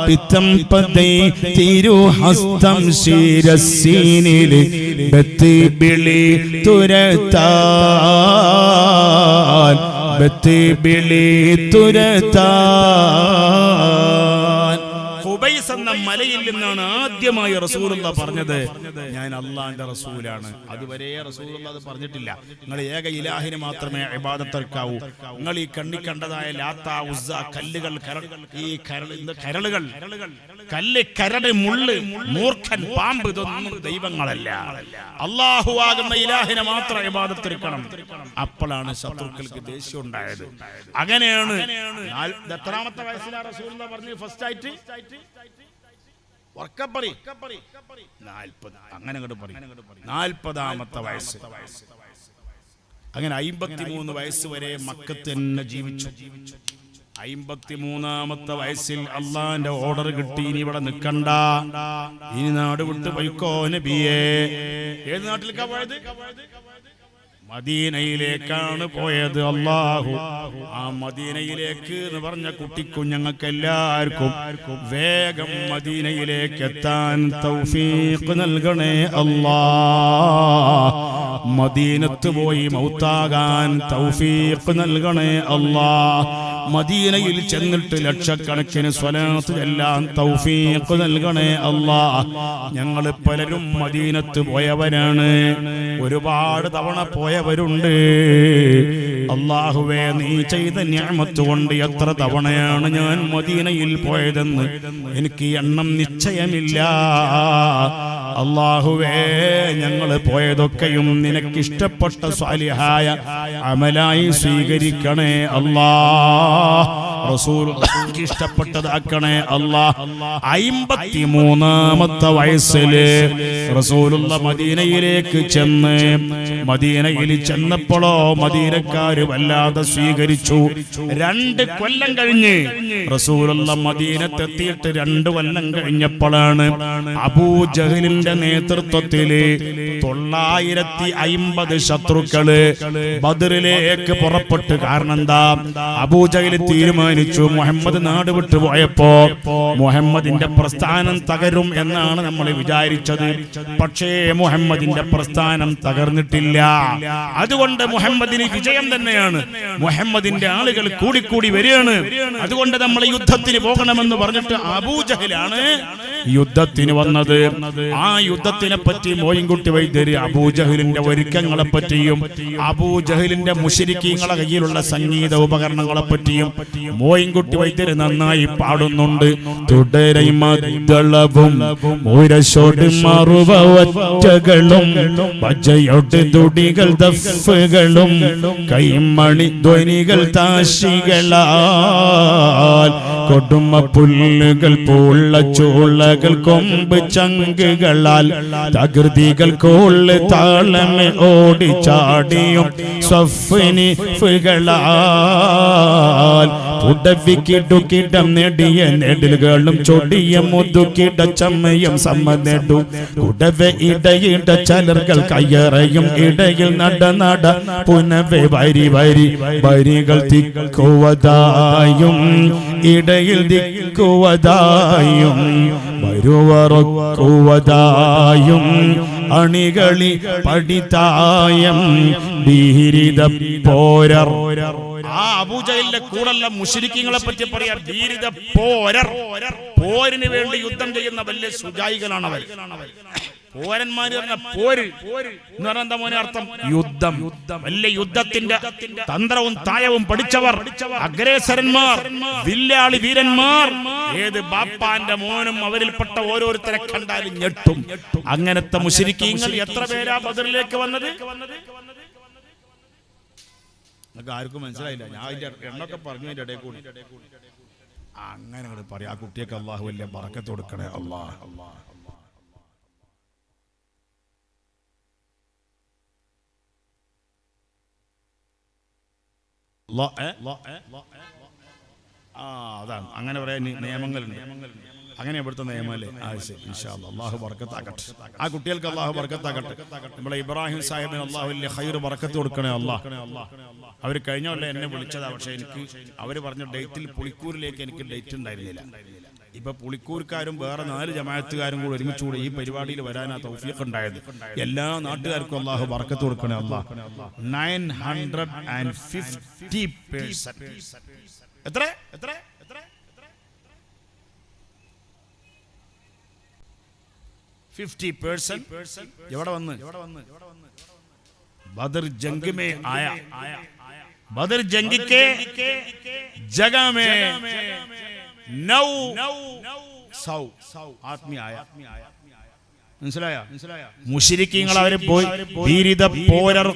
പിത്തം പദൈ തിരുഹസ്തം ശിരസീനിൽ ബത്ത് ബിളി തുരതാൽ ബത്ത് ബിളി തുരതാൽ. ഖുബൈസ് എന്ന മലയിൽ നിന്നാണ് ആദ്യമായി റസൂലുള്ളാഹി പറഞ്ഞത്, ഞാൻ അല്ലാഹുവിന്റെ റസൂലാണ്. അതുവരെ റസൂലുള്ളാഹി അത് പറഞ്ഞിട്ടില്ല. നിങ്ങൾ ഏക ഇലാഹിനെ മാത്രമേ ഇബാദത്ത് എടുക്കാവൂ. നിങ്ങൾ ഈ കണ്ണി കണ്ടതായ ലാത്ത ഉസ്സ കല്ലുകൾ ഈ കരളുകൾ കല്ല് കരട് മുള്ള് മൂർഖൻ പാമ്പ് ഇതൊന്നും ദൈവങ്ങളല്ല. അല്ലാഹു ആകുന്ന ഇലാഹിനെ മാത്രം ഇബാദത്ത് എടുക്കണം. അപ്പോഴാണ് ശത്രുക്കൾക്ക് ദേഷ്യം ഉണ്ടായത്. അങ്ങനെയാണ് എത്രാമത്തെ വയസ്സിലാണ് റസൂലുള്ളാഹി പറഞ്ഞത്? ഫസ്റ്റ് ആയിട്ട് 40ാമത്തെ വയസ്സ്. അങ്ങനെ 53 വയസ്സ് വരെ മക്കത്ത് തന്നെ ജീവിച്ചു. 53ാമത്തെ വയസ്സിൽ അള്ളാന്റെ ഓർഡർ കിട്ടി, ഇനി ഇവിടെ നിൽക്കണ്ട, ഇനി നാട് വിട്ട് പോയിക്കോ നബിയേ. ഏത് നാട്ടിലേക്കാ പോയത്? മദീനയിലേക്കാണ് പോയത്. അല്ലാഹു ആ മദീനയിലേക്ക് എന്ന് പറഞ്ഞ കുട്ടിക്കുഞ്ഞങ്ങൾക്ക് എല്ലാവർക്കും വേഗം മദീനയിലേക്ക് എത്താൻ തൗഫീഖ് നൽകണേ അല്ലാഹ്. മദീനത്ത് പോയി മൗത്താകാൻ തൗഫീഖ് നൽകണേ അല്ലാഹ്. മദീനയിൽ ചെന്നിട്ട് ലക്ഷക്കണക്കിന് സ്വലാത്ത് എല്ലാം തൗഫീഖ് നൽകണേ അല്ലാഹ്. ഞങ്ങൾ പലരും മദീനത്ത് പോയവരാണ്, ഒരുപാട് തവണ പോയവരുണ്ട്. അല്ലാഹുവേ, നീ ചെയ്ത നിഅമത്ത് കൊണ്ട് എത്ര തവണയാണ് ഞാൻ മദീനയിൽ പോയതെന്ന് എനിക്ക് എണ്ണം നിശ്ചയമില്ല. അല്ലാഹുവേ, ഞങ്ങൾ പോയതൊക്കെയും നിനക്കിഷ്ടപ്പെട്ട സ്വാലിഹായ അമലായി സ്വീകരിക്കണേ അല്ലാഹ്. റസൂലുള്ളാഹിക്ക് ഇഷ്ടപ്പെട്ടതാക്കണേ അല്ലാഹ്. 53ാമത്തെ വയസ്സില് റസൂലുള്ളാഹി മദീനയിലേക്ക് ചെന്ന്, മദീനയിൽ ചെന്നപ്പോഴോ മദീനക്കാര് വല്ലാതെ സ്വീകരിച്ചു. 2 കൊല്ലം കഴിഞ്ഞ് റസൂലുള്ളാഹി മദീനത്തെത്തിയിട്ട് 2 കൊല്ലം കഴിഞ്ഞപ്പോഴാണ് അബൂജഹലിന്റെ നേതൃത്വത്തില് 950 ശത്രുക്കള് ബദറിലേക്ക് പുറപ്പെട്ടു. കാരണം എന്താ? അബൂജഹൽ തീരുമാനിച്ചു, മുഹമ്മദ് നാട് വിട്ടു പോയപ്പോ മുഹമ്മദിന്റെ പ്രസ്ഥാനം തകരും എന്നാണ് നമ്മൾ വിചാരിച്ചത്. പക്ഷേ മുഹമ്മദിന്റെ പ്രസ്ഥാനം തകർന്നിട്ടില്ല. അതുകൊണ്ട് മുഹമ്മദിന് വിജയം തന്നെയാണ്. മുഹമ്മദിന്റെ ആളുകൾ കൂടിക്കൂടി വരികയാണ്. അതുകൊണ്ട് നമ്മൾ യുദ്ധത്തിന് പോകണമെന്ന് പറഞ്ഞിട്ട് അബൂജഹലാണ് യുദ്ധത്തിന് വന്നത്. ആ യുദ്ധത്തിനെ പറ്റി മോയിൻകുട്ടി വൈദ്യര് അബൂജഹലിന്റെ ഒരുക്കങ്ങളെ പറ്റിയും അബൂജഹലിന്റെ മുശ്രിക്കീങ്ങളെ കയ്യിലുള്ള സംഗീത ഉപകരണങ്ങളെ പറ്റിയും മോയിൻകുട്ടി വൈദ്യര് നന്നായി പാടുന്നുണ്ട്. തുടരും മദ്ദളവും മുരശോട് മറുവറ്റകളും വജയൊട്ട് തുടികൾ ദഫ്ഫുകളും കൈമണി ധ്വനികൾ താശികളാൽ കൊടുമ പുല്ലുകൾ പൂള്ള ചൂളകൾ കൊമ്പ് ചങ്കുകളാൽ തകൃതികൾ കോള് താളമേ ഓടി ചാടിയും സ്വഫ്നിഫുകളാൽ ഉടവിക്കിടുക്കിടം നെടിയ നെടിലുകളും ചൊടിയ മുതുക്കിട ചമയം സമ്മനെടു കുടവെ ഇടയിട ചലർകൾ കയ്യറയും ഇടയിൽ നട നട പുനവെ വരി വരി വരികൾ തിക്കുവതായും ഇടയിൽ ദിക്കുവതായും വരുവറക്കുവതായും അണികളി പഠിതായം ധീരിത പോരർ. ആ അബൂജഹലിന്റെ കൂടെയുള്ള മുശ്രിക്കീങ്ങളെ പറ്റി പറയാം, ധീരിത പോരർ. പോരിന് വേണ്ടി യുദ്ധം ചെയ്യുന്ന വലിയ സുജായികളാണ് അവർ. പോരന്മാര് പറഞ്ഞ പോര് എന്ന് പറഞ്ഞ എന്താ മോനെ അർത്ഥം? യുദ്ധം. വലിയ യുദ്ധത്തിന്റെ തന്ത്രവും തായവും പഠിച്ചവർ, അഗ്രേസരന്മാർ, വില്ലാളി വീരന്മാർ. ഏത് ബാപ്പാന്റെ മോനും അവരിൽപ്പെട്ട ഓരോരുത്തരെ കണ്ടാലും ഞെട്ടും. അങ്ങനത്തെ മുശ്രിക്കീങ്ങൾ എത്ര പേരാ ബദറിലേക്ക് വന്നത്? ആർക്കും മനസ്സിലായില്ല. ഞാൻ അതിന്റെ എണ്ണൊക്കെ പറഞ്ഞു അതിന്റെ ഇടയിൽ കൂടി. അങ്ങനെ പറയാ. ആ കുട്ടിയൊക്കെ അള്ളാഹു വലിയ ബറക്കത്ത് കൊടുക്കണേ. അള്ളാഹ് അതാണ് അങ്ങനെ പറയാൻ നിയമങ്ങളുണ്ട്. അങ്ങനെ ഇവിടുത്തെ നിയമല്ലേ? ഇൻഷാ അല്ലാഹ് അള്ളാഹു ബർക്കത്താക്കട്ടെ. ആ കുട്ടികൾക്ക് അള്ളാഹു ബർക്കത്താക്കട്ടെ. നമ്മളെ ഇബ്രാഹിം സാഹിബിന് അള്ളാഹു വലിയ ഖൈർ ബർക്കത്ത് കൊടുക്കണേ. അവർ കഴിഞ്ഞ കൊല്ലം എന്നെ വിളിച്ചതാ. പക്ഷെ എനിക്ക് അവർ പറഞ്ഞ ഡേറ്റിൽ പുളിക്കൂരിലേക്ക് എനിക്ക് ഡേറ്റ് ഉണ്ടായിരുന്നില്ല. ഇപ്പൊ പുളിക്കൂർക്കാരും വേറെ 4 ജമാഅത്തുകാരും കൂടി ഒരുമിച്ചുകൂടി ഈ പരിപാടിയിൽ വരാനാ തൗഫീഖ് ഉണ്ടായത്. എല്ലാ നാട്ടുകാർക്കും അള്ളാഹു ബർക്കത്ത് കൊടുക്കണേ. അള്ളാഹ് 950% എത്ര 50% എവിടെ വന്ന് बदर जंग में आया, बदर जंग के जगह में 900 आदमी आया. മുശ്രിക്കീങ്ങൾ അവര് പോയി ഭീരിത പോരർ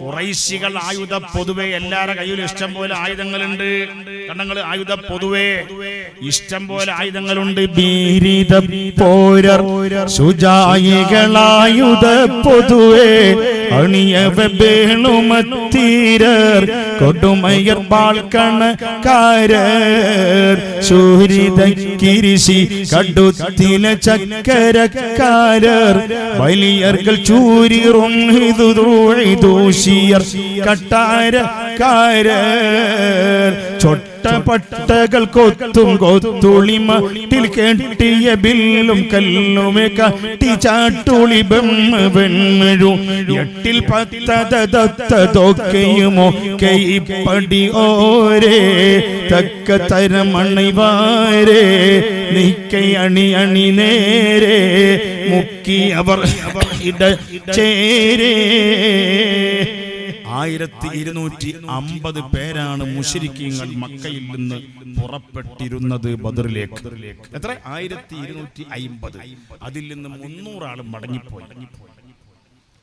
ഖുറൈശികൾ ആയുധ പൊതുവെ എല്ലാവരുടെ കയ്യിലും ഇഷ്ടം പോലെ ആയുധങ്ങളുണ്ട്. കണ്ണങ്ങൾ ആയുധ പൊതുവെ ഇഷ്ടം പോലെ ആയുധങ്ങളുണ്ട്. ഭീരിത പോരർ സുജായികളായുധ പൊതുവെ അണിയവ വേണുമത്തീരർ കൊടുമയർ ബാൾക്കണക്കാരർ സൂരിത കിരിശി കടുത്തില ചക്കരക്കാരർ വലിയർകൾ ചൂരിറും ദൂഷിയർ കട്ടാരക്കാരർ ചൊട്ടപട്ടകൾ കൊത്തും കൊത്തുളിമട്ടിൽ കെട്ടിയ ബില്ലും കല്ലുമെ കട്ടി ചാട്ടുളി ബെമ്മഴു എട്ടിൽ പത്തതൊക്കെയുമോ കൈപ്പടി ഓരേ തക്ക തരമണൈവാരേ നിക്കൈ അണി അണി നേരെ മുക്കി അവർ ഇട ചേരേ. 1250 പേരാണ് മുശ്രിക്കീങ്ങൾ മക്കയിൽ നിന്ന് പുറപ്പെട്ടിരുന്നത് ബദറിലേക്ക്. എത്ര? 1250. അതിൽ നിന്ന് 300 ആൾ മടങ്ങിപ്പോയി.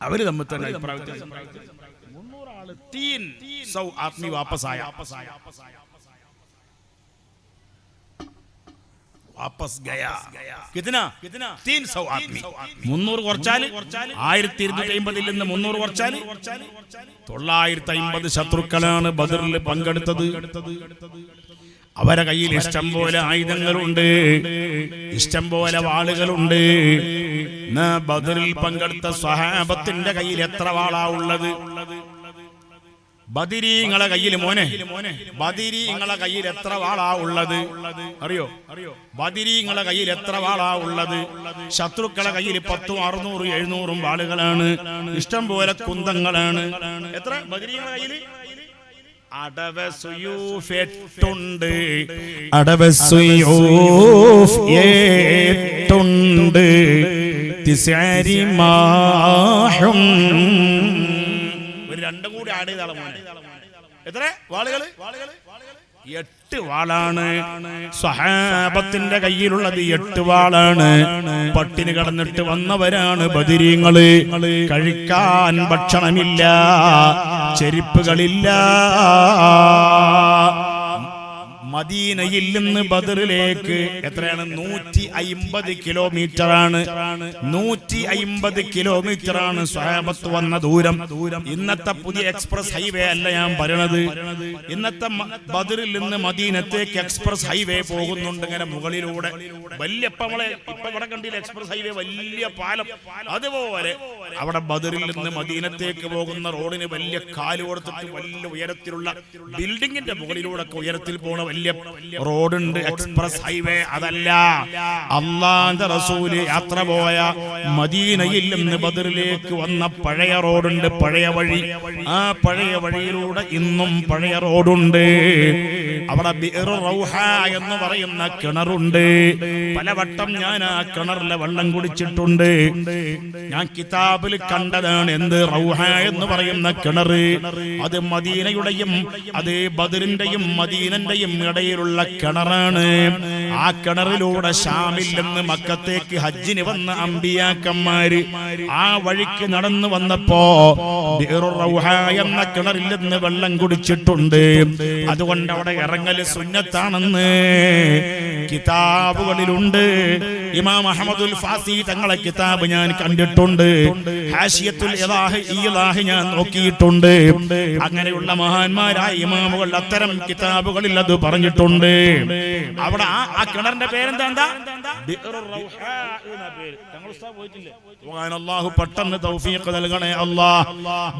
അവര് തമ്മിൽ തന്നെ അഭിപ്രായത്തിൽ 300 ആള് 300 ആദ്മി വാപ്പസായ. वापस गया कितना 300 आदमी. 300 കുറച്ചാൽ 1250 നിന്ന് 300 കുറച്ചാൽ 950 ശത്രുക്കളാണ് ബദറിൽ പങ്കെടുത്തത്. അവരുടെ കയ്യിൽ ഇഷ്ടം പോലെ ആയുധങ്ങളുണ്ട്, ഇഷ്ടം പോലെ വാളുകളുണ്ട്. ബദറിൽ പങ്കെടുത്ത സ്വഹാബത്തിന്റെ കയ്യിൽ എത്ര വാളാ ഉള്ളത്? ബദരീങ്ങളെ കയ്യിൽ മോനെ, ബദരീങ്ങളെ കയ്യിൽ എത്ര വാളാ ഉള്ളത് അറിയോ? ബദരീങ്ങളെ കയ്യിൽ എത്ര വാളാ ഉള്ളത്? ശത്രുക്കളെ കയ്യിൽ 10, 600, 700 വാളുകളാണ്. ഇഷ്ടം പോലെ കുന്തങ്ങളാണ്. എത്ര ബദരീങ്ങളെ കയ്യിൽ? അടവസുയൂഫ് 8 ഉണ്ട്. അടവസുയൂഫ് 8 ഉണ്ട്. തിസ്അരിമാഹും രണ്ടും കൂടി ആഡ് ചെയ്താളെ മോനെ. എത്ര വാളുകള്? 8 വാളാണ്. സ്വഹാബത്തിന്റെ കയ്യിലുള്ളത് 8 വാളാണ്. പട്ടിണി കടന്നിട്ട് വന്നവരാണ് ബദരീങ്ങള്. കഴിക്കാൻ ഭക്ഷണമില്ല, ചെരുപ്പുകളില്ല. മദീനയിൽ നിന്ന് ബദറിലേക്ക് എത്രയാണ്? 150 കിലോമീറ്റർ ആണ്. 150 കിലോമീറ്റർ ആണ് സ്വഹാബത്ത് വന്ന ദൂരം. ഇന്നത്തെ പുതിയ എക്സ്പ്രസ് ഹൈവേ അല്ല ഞാൻ പറയണത്. ഇന്നത്തെ ബദറിൽ നിന്ന് മദീനത്തേക്ക് എക്സ്പ്രസ് ഹൈവേ പോകുന്നുണ്ട് ഇങ്ങനെ മുകളിലൂടെ. വലിയ ഇപ്പൊ ഇവിടെ കണ്ടില്ല എക്സ്പ്രസ് ഹൈവേ, വലിയ പാലം. അതുപോലെ അവിടെ ബദറിൽ നിന്ന് മദീനത്തേക്ക് പോകുന്ന റോഡിന് വലിയ കാല് കൊടുത്തിട്ട് വലിയ ഉയരത്തിലുള്ള ബിൽഡിങ്ങിന്റെ മുകളിലൂടെ ഉയരത്തിൽ പോണ വലിയ റോഡുണ്ട്, എക്സ്പ്രസ് ഹൈവേ. അതല്ല, അല്ലാഹുവിന്റെ റസൂല് യാത്ര പോയ മദീനയിൽ നിന്ന് ബദറിലേക്ക് വന്ന പഴയ റോഡുണ്ട്, പഴയ വഴി. ആ പഴയ വഴിയിലൂടെ ഇന്നും പഴയ റോഡുണ്ട്. അവിടെ ബിഅ്റു റൗഹ എന്ന് പറയുന്ന കിണറുണ്ട്. പലവട്ടം ഞാൻ ആ കിണറിലെ വെള്ളം കുടിച്ചിട്ടുണ്ട്. ഞാൻ കിതാബിൽ കണ്ടതാണ് എന്ത് റൗഹ എന്ന് പറയുന്ന കിണറ്. അത് മദീനയുടെയും അത് ബദറിന്റെയും മദീനന്റെയും ഇടയിലുള്ള കിണറാണ്. ആ കിണറിലൂടെ ഷാമിൽ നിന്ന് മക്കത്തേക്ക് ഹജ്ജിന് വന്ന അമ്പിയാക്കന്മാര് ആ വഴിക്ക് നടന്നു വന്നപ്പോ ബിഅ്റു റൗഹ എന്ന കിണറിൽ നിന്ന് വെള്ളം കുടിച്ചിട്ടുണ്ട്. അതുകൊണ്ട് അവിടെ ഇറങ്ങല് സുന്നത്താണെന്ന് കിതാബുകളിലുണ്ട്. ഇമാം അഹ്മദുൽ ഫാസി തങ്ങളെ കിതാബ് ഞാൻ കണ്ടിട്ടുണ്ട്. ഹാഷിയത്തുൽ ഇലാഹ് ഞാൻ നോക്കിയിട്ടുണ്ട്. അങ്ങനെയുള്ള മഹാന്മാരായ ഇമാമുകൾ അത്തരം കിതാബുകളിൽ അത് പറഞ്ഞിട്ടുണ്ട്. അവിടെ ആ കിണറിന്റെ പേരെന്താ? ബിഅ്റു റൗഹ എന്ന പേര്. തങ്ങൾ ഉസ്താദ് പോയിട്ടില്ലേ? അല്ലാഹു പെട്ടെന്ന് തൗഫീഖ് നൽകണേ അല്ലാഹ്.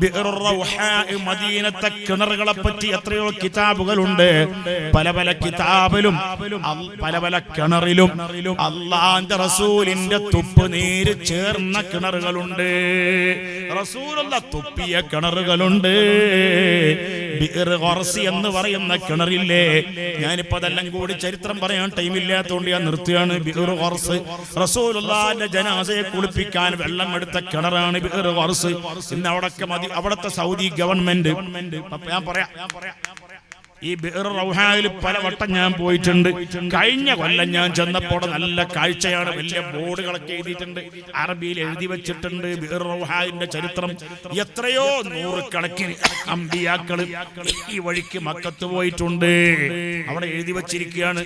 ബിഅ്റു റൗഹ മദീനത്തെ കിണറുകളെ പറ്റി എത്രയോ കിതാബുകളുണ്ട്. പല പല കിതാബിലും പല പല കിണറിലും അല്ലാഹുവിന്റെ റസൂലിന്റെ തുപ്പ് നീര് ചേർന്ന കിണറുകളുണ്ട്. റസൂലുള്ള തുപ്പിയ കിണറുകളുണ്ട്. ബിഅ്റു ഖർസി എന്ന് പറയുന്ന കിണറില്ലേ, ഞാനിപ്പോ അതെല്ലാം കൂടി ചരിത്രം പറയാൻ ടൈമില്ലാത്തതുകൊണ്ട് ഞാൻ നിർത്തുകയാണ്. ബിഅ്റു ഖർസ് റസൂലുള്ളാഹിന്റെ ജനാസയെ കുളിപ്പിക്കാൻ വെള്ളം എടുത്ത കിണറാണ് ബിഅ്റു ഖർസ്. ഇന്ന് അവിടത്തെ സൗദി ഗവൺമെന്റ് ഞാൻ പറയാം ഈ ബിഅ്റു റൗഹായിൽ പലവട്ടം ഞാൻ പോയിട്ടുണ്ട്. കഴിഞ്ഞ കൊല്ലം ഞാൻ ചെന്നപ്പോൾ നല്ല കാഴ്ചയാണ്. വലിയ ബോർഡുകളൊക്കെ എഴുതിയിട്ടുണ്ട്, അറബിയിൽ എഴുതി വെച്ചിട്ടുണ്ട് ബിഅ്റു റൗഹായിന്റെ ചരിത്രം. എത്രയോ നൂറുകണക്കിന് അമ്പിയാക്കള് ഈ വഴിക്ക് മക്കത്ത് പോയിട്ടുണ്ട്. അവിടെ എഴുതി വെച്ചിരിക്കുകയാണ്.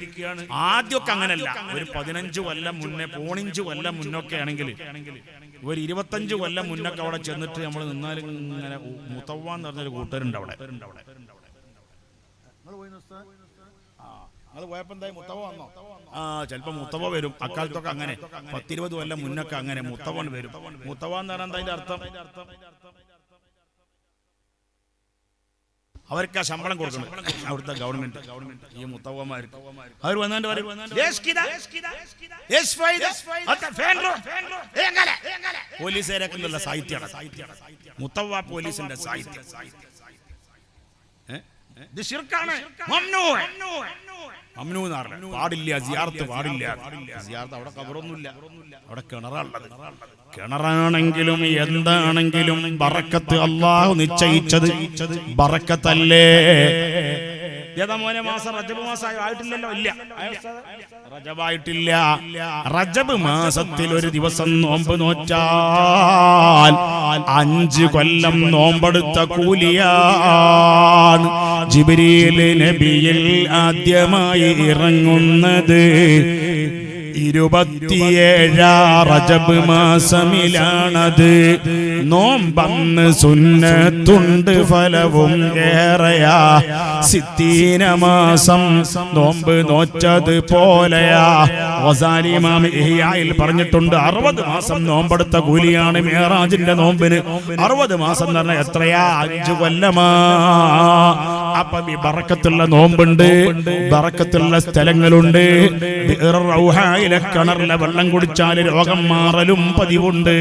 ആദ്യമൊക്കെ അങ്ങനല്ല, ഒരു 15 കൊല്ലം മുന്നേ 15 കൊല്ലം മുന്നൊക്കെ ആണെങ്കിൽ ഒരു 25 കൊല്ലം മുന്നൊക്കെ അവിടെ ചെന്നിട്ട് നമ്മൾ നിന്നാലും ഇങ്ങനെ മുത്തവ്വ എന്ന് പറഞ്ഞൊരു കൂട്ടരുണ്ട് അവിടെ. ചിലപ്പോ മുത്തവ വരും. അക്കാലത്തൊക്കെ അങ്ങനെ 10-20 കൊല്ലം മുന്നൊക്കെ അങ്ങനെ മുത്തവൻ വരും. മുത്തവ എന്ന് പറഞ്ഞാൽ അതിന്റെ അർത്ഥം അവർക്ക് ആ ശമ്പളം കൊടുക്കണം. അവിടുത്തെ ഗവൺമെന്റ് ഈ മുത്തവന്മാർക്ക് അവർ വന്നാണ്ട് പോലീസുകാരൊക്കെ ഉള്ള സാഹിത്യമാണ് മുത്തവ പോലീസിന്റെ സാഹിത്യം. ഇത് ശിർക്കാണ്. പാടില്ല, സിയാറത്ത് പാടില്ല. സിയാറത്ത് അവിടെ കബറൊന്നുമില്ല, അവിടെ കിണറാണുള്ളത്. കിണറാണെങ്കിലും എന്താണെങ്കിലും ബറക്കത്ത് അല്ലാഹു നിശ്ചയിച്ചത് ബറക്കത്തല്ലേ. ഏതാ മോനെ മാസം? റജബ് മാസം ആയിട്ടില്ലല്ലോ. ഇല്ല, റജബായിട്ടില്ല. റജബ് മാസത്തിൽ ഒരു ദിവസം നോമ്പ് നോറ്റാൽ 5 കൊല്ലം നോമ്പെടുത്ത കൂലിയാണ്. ജിബ്രീൽ നബിയിൽ ആദ്യമായി ഇറങ്ങുന്നത് 27 റജബ് മാസമിലാണത്. നോമ്പന്ന് സുന്നത്തുണ്ട്, ഫലവും ഏറെയാ. 60 മാസം നോമ്പ് നോറ്റത് പോലെയാ. ഗസാലി ഇമാം ഇഹ്യായിൽ പറഞ്ഞിട്ടുണ്ട് 60 മാസം നോമ്പെടുത്ത കൂലിയാണ് മിഅ്റാജിന്റെ നോമ്പിന്. 60 മാസം എന്ന് പറഞ്ഞാൽ എത്രയാ? 5 കൊല്ലമാ. അപ്പൊ ഈ ബറക്കത്തുള്ള നോമ്പുണ്ട്, ബറക്കത്തുള്ള സ്ഥലങ്ങളുണ്ട്. ബിഅ്റു റൗഹായിലെ കിണറിലെ വെള്ളം കുടിച്ചാൽ രോഗം മാറലും പതിവുണ്ട്.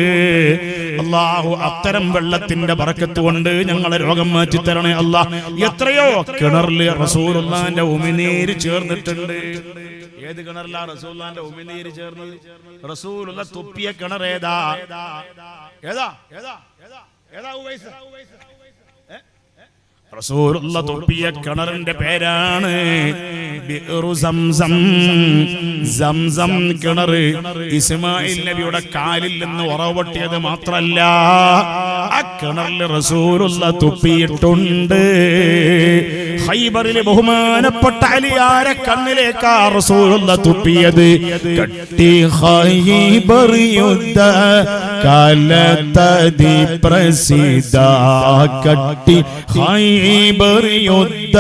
അല്ലാഹു അത്തരം വെള്ളത്തിന്റെ ബറക്കത്ത് കൊണ്ട് ഞങ്ങളെ രോഗം മാറ്റി തരണേ അല്ലാഹ്. എത്രയോ കിണറില് റസൂലുള്ളാഹിന്റെ ഉമിനീര് ചേർന്നിട്ടുണ്ട്. ഏത് കിണറിലാ റസൂലുള്ളാഹിന്റെ ഉമിനീര് ചേർന്നത്? റസൂലുള്ള തുപ്പിയ കിണർ ഏതാ? ഏതാ ഏതാ ഏതാ ഉവൈസ്? റസൂലുള്ള തുപ്പിയ കിണറിന്റെ പേരാണ് ബിഅ്റു സംസം. സംസം കിണർ ഇസ്മായിൽ നബിയുടെ കാലിൽ നിന്ന് ഉറവൊട്ടിയത് മാത്രല്ല, ആ കിണറിൽ റസൂലുള്ള തുപ്പിയിട്ടുണ്ട്. ഖൈബറിലെ ബഹുമാനപ്പെട്ട അലിയാരെ കണ്ണിലേക്കാ റസൂലുള്ള തുപ്പിയത്. കട്ടി ഖൈബർ യുദ്ധ കാലത്തതി പ്രസിദ്ധ. കട്ടി ഖൈബർ യുദ്ധ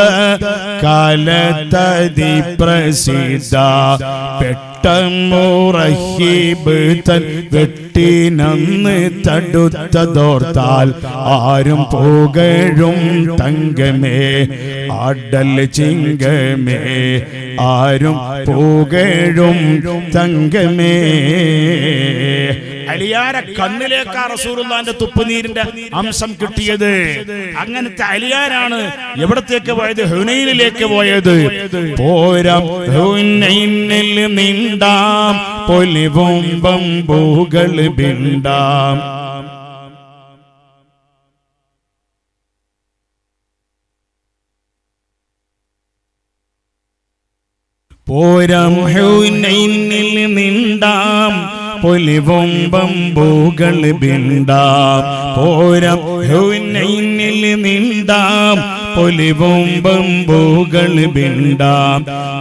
കാലത്തതി പ്രസിദ്ധ. പെട്ടമുറഹിബ് തൻ വെട്ടിനന്ന് തടുത്തതോർത്താൽ ആരും പുകഴും തങ്കമേ ആടൽ ചിങ്കമേ. ആരും പുകഴും തങ്കമേ അലിയാരെ കണ്ണിലേക്കാ റസൂലുള്ളാന്റെ തുപ്പുനീരിന്റെ അംശം കിട്ടിയത്. അങ്ങനത്തെ അലിയാരാണ് എവിടത്തേക്ക് പോയത്? ഹുനൈനിലേക്ക് പോയത്. പോരാം ഹുനൈനിൽ നീണ്ടാം പൊലിവും ബമ്പുകൾ ബിണ്ടാം. പോരാം ഹുനൈനിൽ നീണ്ടാം പൊലിവും ബമ്പുകൾ ബിണ്ടാം. പോരാം ഹുനൈനിൽ നീണ്ടാം പൊലിവും ബമ്പുകൾ ബിണ്ടാം.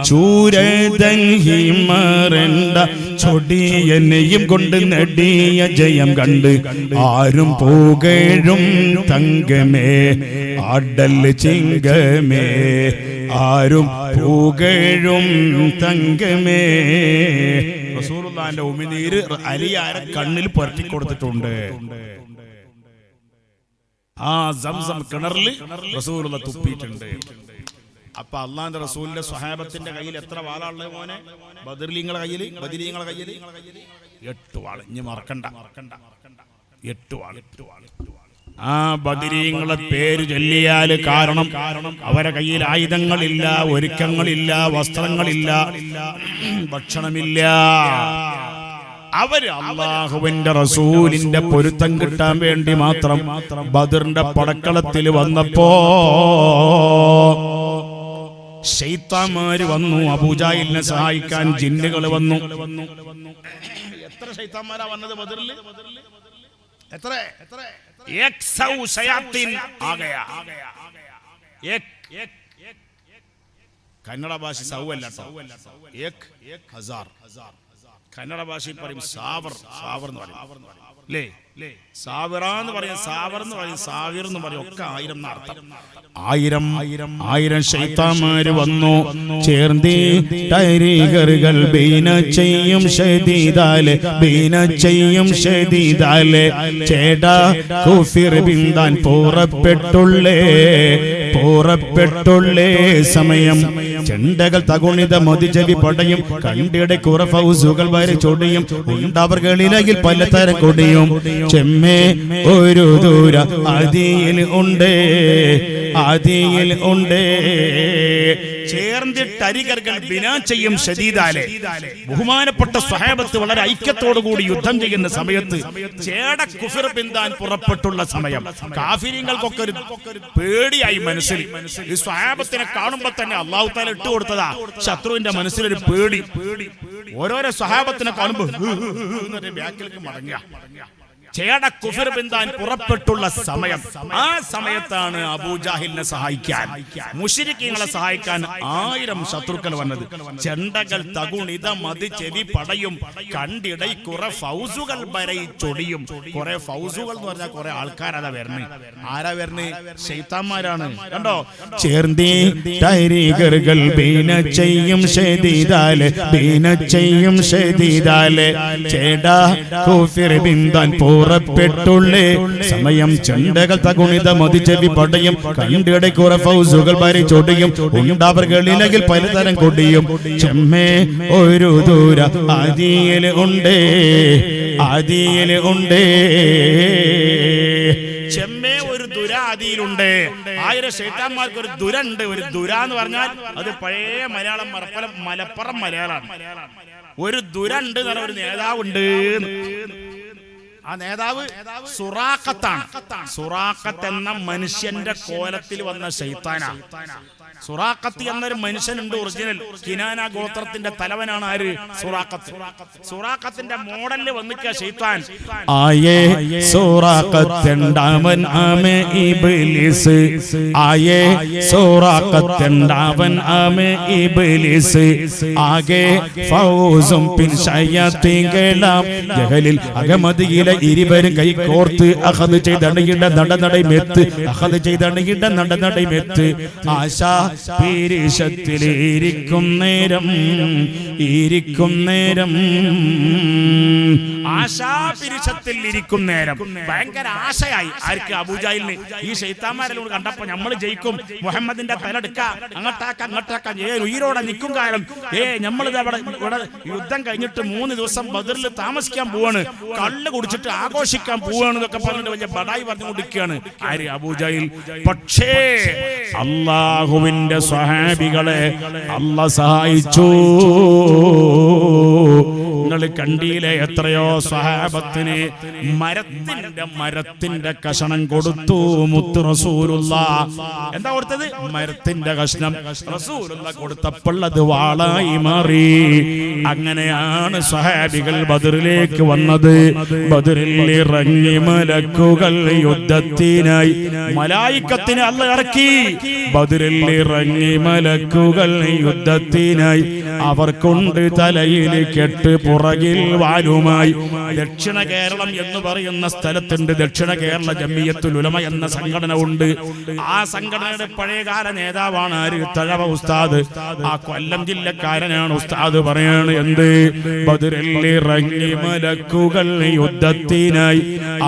ചൂരതൻ ഹിമറണ്ട ചൊടിയനെയും കൊണ്ട് നെടിയ ജയം കണ്ട് ആരും പുകഴും തങ്കമേ ആടൽ ചിങ്കമേ ആരും പുകഴും തങ്കമേ. റസൂലുള്ളാന്റെ ഉമിനീര് അലിയാരെ കണ്ണിൽ പുരട്ടി കൊടുത്തിട്ടുണ്ട്. ആ സംസം കിണറിൽ റസൂലുള്ള തുപ്പിയിട്ടുണ്ട്. അപ്പൊ അള്ളാന്റെ റസൂലിന്റെ സ്വഹാബത്തിന്റെ കയ്യിൽ എത്ര വാളുള്ളത് മോനെ? ബദരീങ്ങളെ കയ്യില് 8 വാള്. ഇനി മറക്കണ്ട 8 വാള്. ആ ബദരീങ്ങളെ പേര് ചൊല്ലിയാല് കാരണം അവരെ കയ്യിൽ ആയുധങ്ങളില്ല, ഒരുക്കങ്ങളില്ല, വസ്ത്രങ്ങളില്ല, ഭക്ഷണമില്ല. അവര് അല്ലാഹുവിന്റെ റസൂലിന്റെ പൊരുത്തം കിട്ടാൻ വേണ്ടി മാത്രം ബദറിന്റെ പടക്കളത്തിൽ വന്നപ്പോ ശൈത്താന്മാര് വന്നു. അബൂജാഹിലിനെ സഹായിക്കാൻ ജിന്നുകൾ വന്നു. എത്ര ശൈത്താന്മാരാ വന്നത് ബദറിൽ? എത്ര? കന്നഡ ഭാഷ സൗവല്ല, കന്നഡ ഭാഷയിൽ പറയും സാവർ എന്ന് പറയും അല്ലേ? സാവിറാന്ന് പറയും, സാവർ എന്ന് പറയും, സാവിർ എന്ന് പറയും. ഒക്കെ 1000 എന്ന അർത്ഥം. 1000 ശൈത്താന്മാര് വന്നു ചേർന്തി ടൈരികറുകൾ ബീന ചെയ്യും ഷദീദാലെ ബീന ചെയ്യും ഷദീദാലെ ചേടാ കുഫിർ ബിന്ദാൻ പുറപ്പെട്ടുള്ളേ സമയം ചെണ്ടകൾ തകുണിത മതിചവി പടയും കണ്ടിടെ കുറ ഫൗസുകൾ വരെ ചൊടിയും ഉണ്ടവർകളിലയിൽ പലതരം കൊടിയും ചെമ്മേ ഒരു ദൂര അതിയിൽ ഉണ്ട് ചേർന്നിട്ടരികർകൾ ബിനാ ചെയ്യും ഷദീദാലെ. ബഹുമാനപ്പെട്ട സ്വഹാബത്ത് വളരെ ഐക്യത്തോടുകൂടി യുദ്ധം ചെയ്യുന്ന സമയത്ത് ചേട കുഫിർ പിന്താൻ പുറപ്പെട്ടുള്ള സമയം കാഫിര്യങ്ങൾക്കൊക്കെ ഒരു പേടിയായി മനസ്സിൽ. ഈ സ്വഹാബത്തിനെ കാണുമ്പോ തന്നെ അല്ലാഹു തആല ഇട്ട് കൊടുത്തതാ ശത്രുവിന്റെ മനസ്സിലൊരു പേടി. ഓരോരോ സ്വഹാബത്തിനെ കാണുമ്പോ ബാക്കിലേക്ക് മടങ്ങുക. ചേട കുഫിർ ബിന്ദാൻ പുറപ്പെട്ടുള്ള സമയം. ആ സമയത്താണ് അബൂജാഹിലിനെ സഹായിക്കാൻ, മുശ്രിക്കീങ്ങളെ സഹായിക്കാൻ 1000 ശത്രുക്കൾ വന്നത്. ചെണ്ടകൾ തകുണിത മതി ചെവി പടയും കണ്ടിടൈ കുറെ ഫൗസുകൾ വരെ ചൊടിയും. കുറെ ഫൗസുകൾ എന്ന് പറഞ്ഞാൽ കുറെ ആൾക്കാരതാ വരണേ. ആരാ വരണേ? ശൈത്താന്മാരാണ്. കണ്ടോ? ചേർന്തി ടൈരികറുകൾ ബീന ചെയ്യും ഷദീദാലെ ബീന ചെയ്യും ഷദീദാലെ ചേടാ കുഫിർ ബിന്ദാൻ പുറപ്പെട്ടുള്ളേ സമയം ചെണ്ടകൾ തകുണിത മതിച്ചെവി പടയും കണ്ടിടെ കുറെ ഫൗസുകൾ വരെ ചൊടിയും ഉണ്ടാവർകളിലകിൽ പലതരം കൊടിയും ചെമ്മേ ഒരു ദൂര ആദിയിൽ ഉണ്ട് ചെമ്മേ ഒരു ദുരാദിയിലുണ്ട്. 1000 ശൈത്താന്മാർക്ക് ഒരു ദുരണ്ട്. ഒരു ദുര എന്ന് പറഞ്ഞാൽ അത് പഴയ മലയാളം മലപ്പുറം മലയാളമാണ്. ഒരു ദുരണ്ട് എന്ന് പറഞ്ഞ ഒരു നേതാവുണ്ട്. ആ നേതാവ് സുറാഖത്താണ്. സുറാഖത്ത് എന്ന മനുഷ്യന്റെ കോലത്തിൽ വന്ന ശൈത്താനാണ്. സുറാഖത്ത് എന്നൊരു മനുഷ്യനുണ്ട് ഒറിജിനൽ. കിനാന ഗോത്രത്തിന്റെ തലവനാണ് ആര്? സുറാഖത്ത്. സുറാഖത്തിന്റെ മോഡലിൽ വന്നിക്ക ശൈത്താൻ. ആയേ സുറാഖത്തുണ്ടാവൻ ആമേ ഇബ്ലീസ് ആയേ സുറാഖത്തുണ്ടാവൻ ആമേ ഇബ്ലീസ് ആകെ ഫൗസും പിൻ ശയാത്തീൻകലാം ജഹലിൽ അഹമദിയിലെ ഇരുവരും കൈകോർത്ത് അഖദ് ചെയ്തണയുടെ നടനടൈ മെത്ത് അഖദ് ചെയ്തണയുടെ നടനടൈ മെത്ത് ആശാ പിരിശത്തിലിരിക്കും നേരം ആശാപിരിശത്തിൽ ഇരിക്കും നേരം ഭയങ്കര ആശയായി ആർക്ക്? അബൂജഹലിന്. ഈ ശൈത്താന്മാരെല്ലാം കണ്ടപ്പോ നമ്മൾ ജയിക്കും, മുഹമ്മദിന്റെ തലെടുക്ക അങ്ങോട്ടാക്ക ഉയരോടെ നിൽക്കും കാലം നമ്മളിത് ഇവിടെ യുദ്ധം കഴിഞ്ഞിട്ട് 3 ദിവസം ബദറിൽ താമസിക്കാൻ പോവാണ്, കള്ള് കുടിച്ചിട്ട് ആഘോഷിക്കാൻ പോവാണ് എന്നൊക്കെ പറഞ്ഞിട്ട് വലിയ ബടായി പറഞ്ഞുകൊണ്ടിരിക്കുകയാണ് ആര്? അബൂജഹൽ. പക്ഷേ അള്ളാഹുവിന്റെ സ്വഹാബികളെ അല്ലാഹ് സഹായിച്ചു. നിങ്ങൾ കണ്ടില്ലേ എത്രയോ സ്വഹാബത്തിന് മരത്തിന്റെ കഷണം കൊടുത്തു മുത്ത് റസൂലുള്ളാഹ്. എന്താ കൊടുത്തത്? മരത്തിന്റെ കഷ്ണം റസൂലുള്ളാഹ് കൊടുത്തപ്പോൾ അത് വാളായി മാറി. അങ്ങനെയാണ് സ്വഹാബികൾ ബദറിലേക്ക് വന്നത്. ബദറിൽ ഇറങ്ങി മലക്കുകൾ യുദ്ധത്തിനായി, മലായിക്കത്തിനെ അല്ലാഹ് ഇറക്കി. ബദറിൽ ഇറങ്ങി മലക്കുകൾ യുദ്ധത്തിനായി, അവർ കൊണ്ട് തലയിൽ കെട്ട് പുറകിൽ വാലുമായി. ദക്ഷിണ കേരളം എന്ന് പറയുന്ന സ്ഥലത്തുണ്ട് ദക്ഷിണ കേരള ജമിയത്തുൽ ഉലമ എന്ന സംഘടന ഉണ്ട്. ആ സംഘടനയുടെ പഴയകാല നേതാവാണ് ആര്? തഴവ ഉസ്താദ്. ആ കൊല്ലം ജില്ലക്കാരനാണ്. ഉസ്താദ് പറയാണ് എന്ത്? ബദറിൽ ഇറങ്ങി മലക്കുകൾ യുദ്ധത്തിനായി,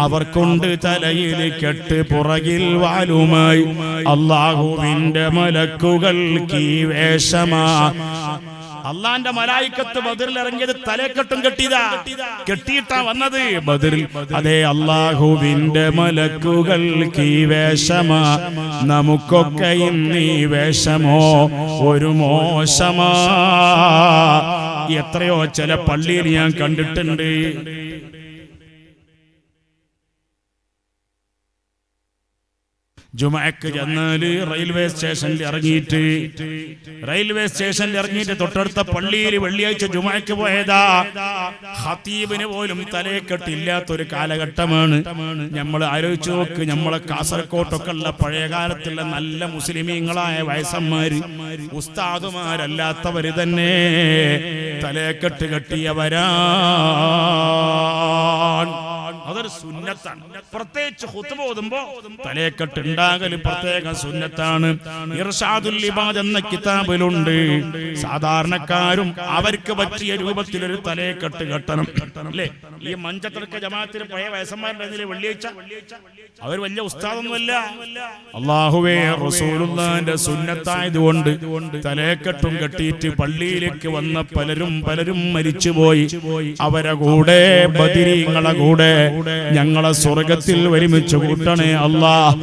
അവർ കൊണ്ട് തലയിൽ കെട്ട് പുറകിൽ വാലുമായി. അല്ലാഹുവിന്റെ മലക്കുകൾക്ക് ഈ വേഷമാ. അള്ളാന്റെ മലായിക്കത്ത് ബദറിൽ ഇറങ്ങിയത് തലക്കെട്ടും കെട്ടിയിട്ടാ വന്നത് ബദറിൽ. അതേ അല്ലാഹുവിന്റെ മലക്കുകൾക്ക് ഈ വേഷമാ. നമുക്കൊക്കെ ഇന്ന് ഈ വേഷമോ ഒരു മോശമാ. എത്രയോ ചില പള്ളിയിൽ ഞാൻ കണ്ടിട്ടുണ്ട്. ജുമഅക്ക് ചെന്നാല് റെയിൽവേ സ്റ്റേഷനിൽ ഇറങ്ങിയിട്ട് തൊട്ടടുത്ത പള്ളിയിൽ വെള്ളിയാഴ്ച ജുമഅക്ക് പോയതാ. ഖതീബിന് പോലും തലയെക്കെട്ടില്ലാത്തൊരു കാലഘട്ടമാണ്. നമ്മൾ ആലോചിച്ച് നോക്ക്, നമ്മളെ കാസർകോട്ടൊക്കെ ഉള്ള പഴയകാലത്തുള്ള നല്ല മുസ്ലിമീങ്ങളായ വയസ്സന്മാര്, ഉസ്താദുമാരല്ലാത്തവര് തന്നെ തലയെക്കെട്ട് കെട്ടിയവരാണ്. അതൊരു സുന്നത്താണ്. പ്രത്യേകിച്ച് ഖുത്ബ ഓതുമ്പോ തലയെക്കെട്ട് ഉണ്ടാകൽ പ്രത്യേക സുന്നത്താണ്. ഇർഷാദുൽ ഇബാദ് എന്ന കിതാബിലുണ്ട് സാധാരണക്കാരും അവർക്ക് പറ്റിയ രൂപത്തിൽ ഒരു തലയെക്കെട്ട് കെട്ടണം അല്ലേ? ഈ മഞ്ചത്തടക്ക ജമാഅത്തിന് പഴയ വയസ്സന്മാരുടെ വെള്ളിയാഴ്ച അവർ വലിയ ഉസ്താദൊന്നുമല്ല. അല്ലാഹുവേ റസൂലുള്ളാഹിന്റെ സുന്നത്തായതുകൊണ്ട് തലയെക്കെട്ടും കെട്ടിയിട്ട് പള്ളിയിലേക്ക് വന്ന പലരും മരിച്ചുപോയി. അവരെ കൂടെ ബദരീങ്ങളെ കൂടെ ഞങ്ങളെ സ്വർഗത്തിൽ ഒരുമിച്ച് കൂട്ടണേ അല്ലാഹ്.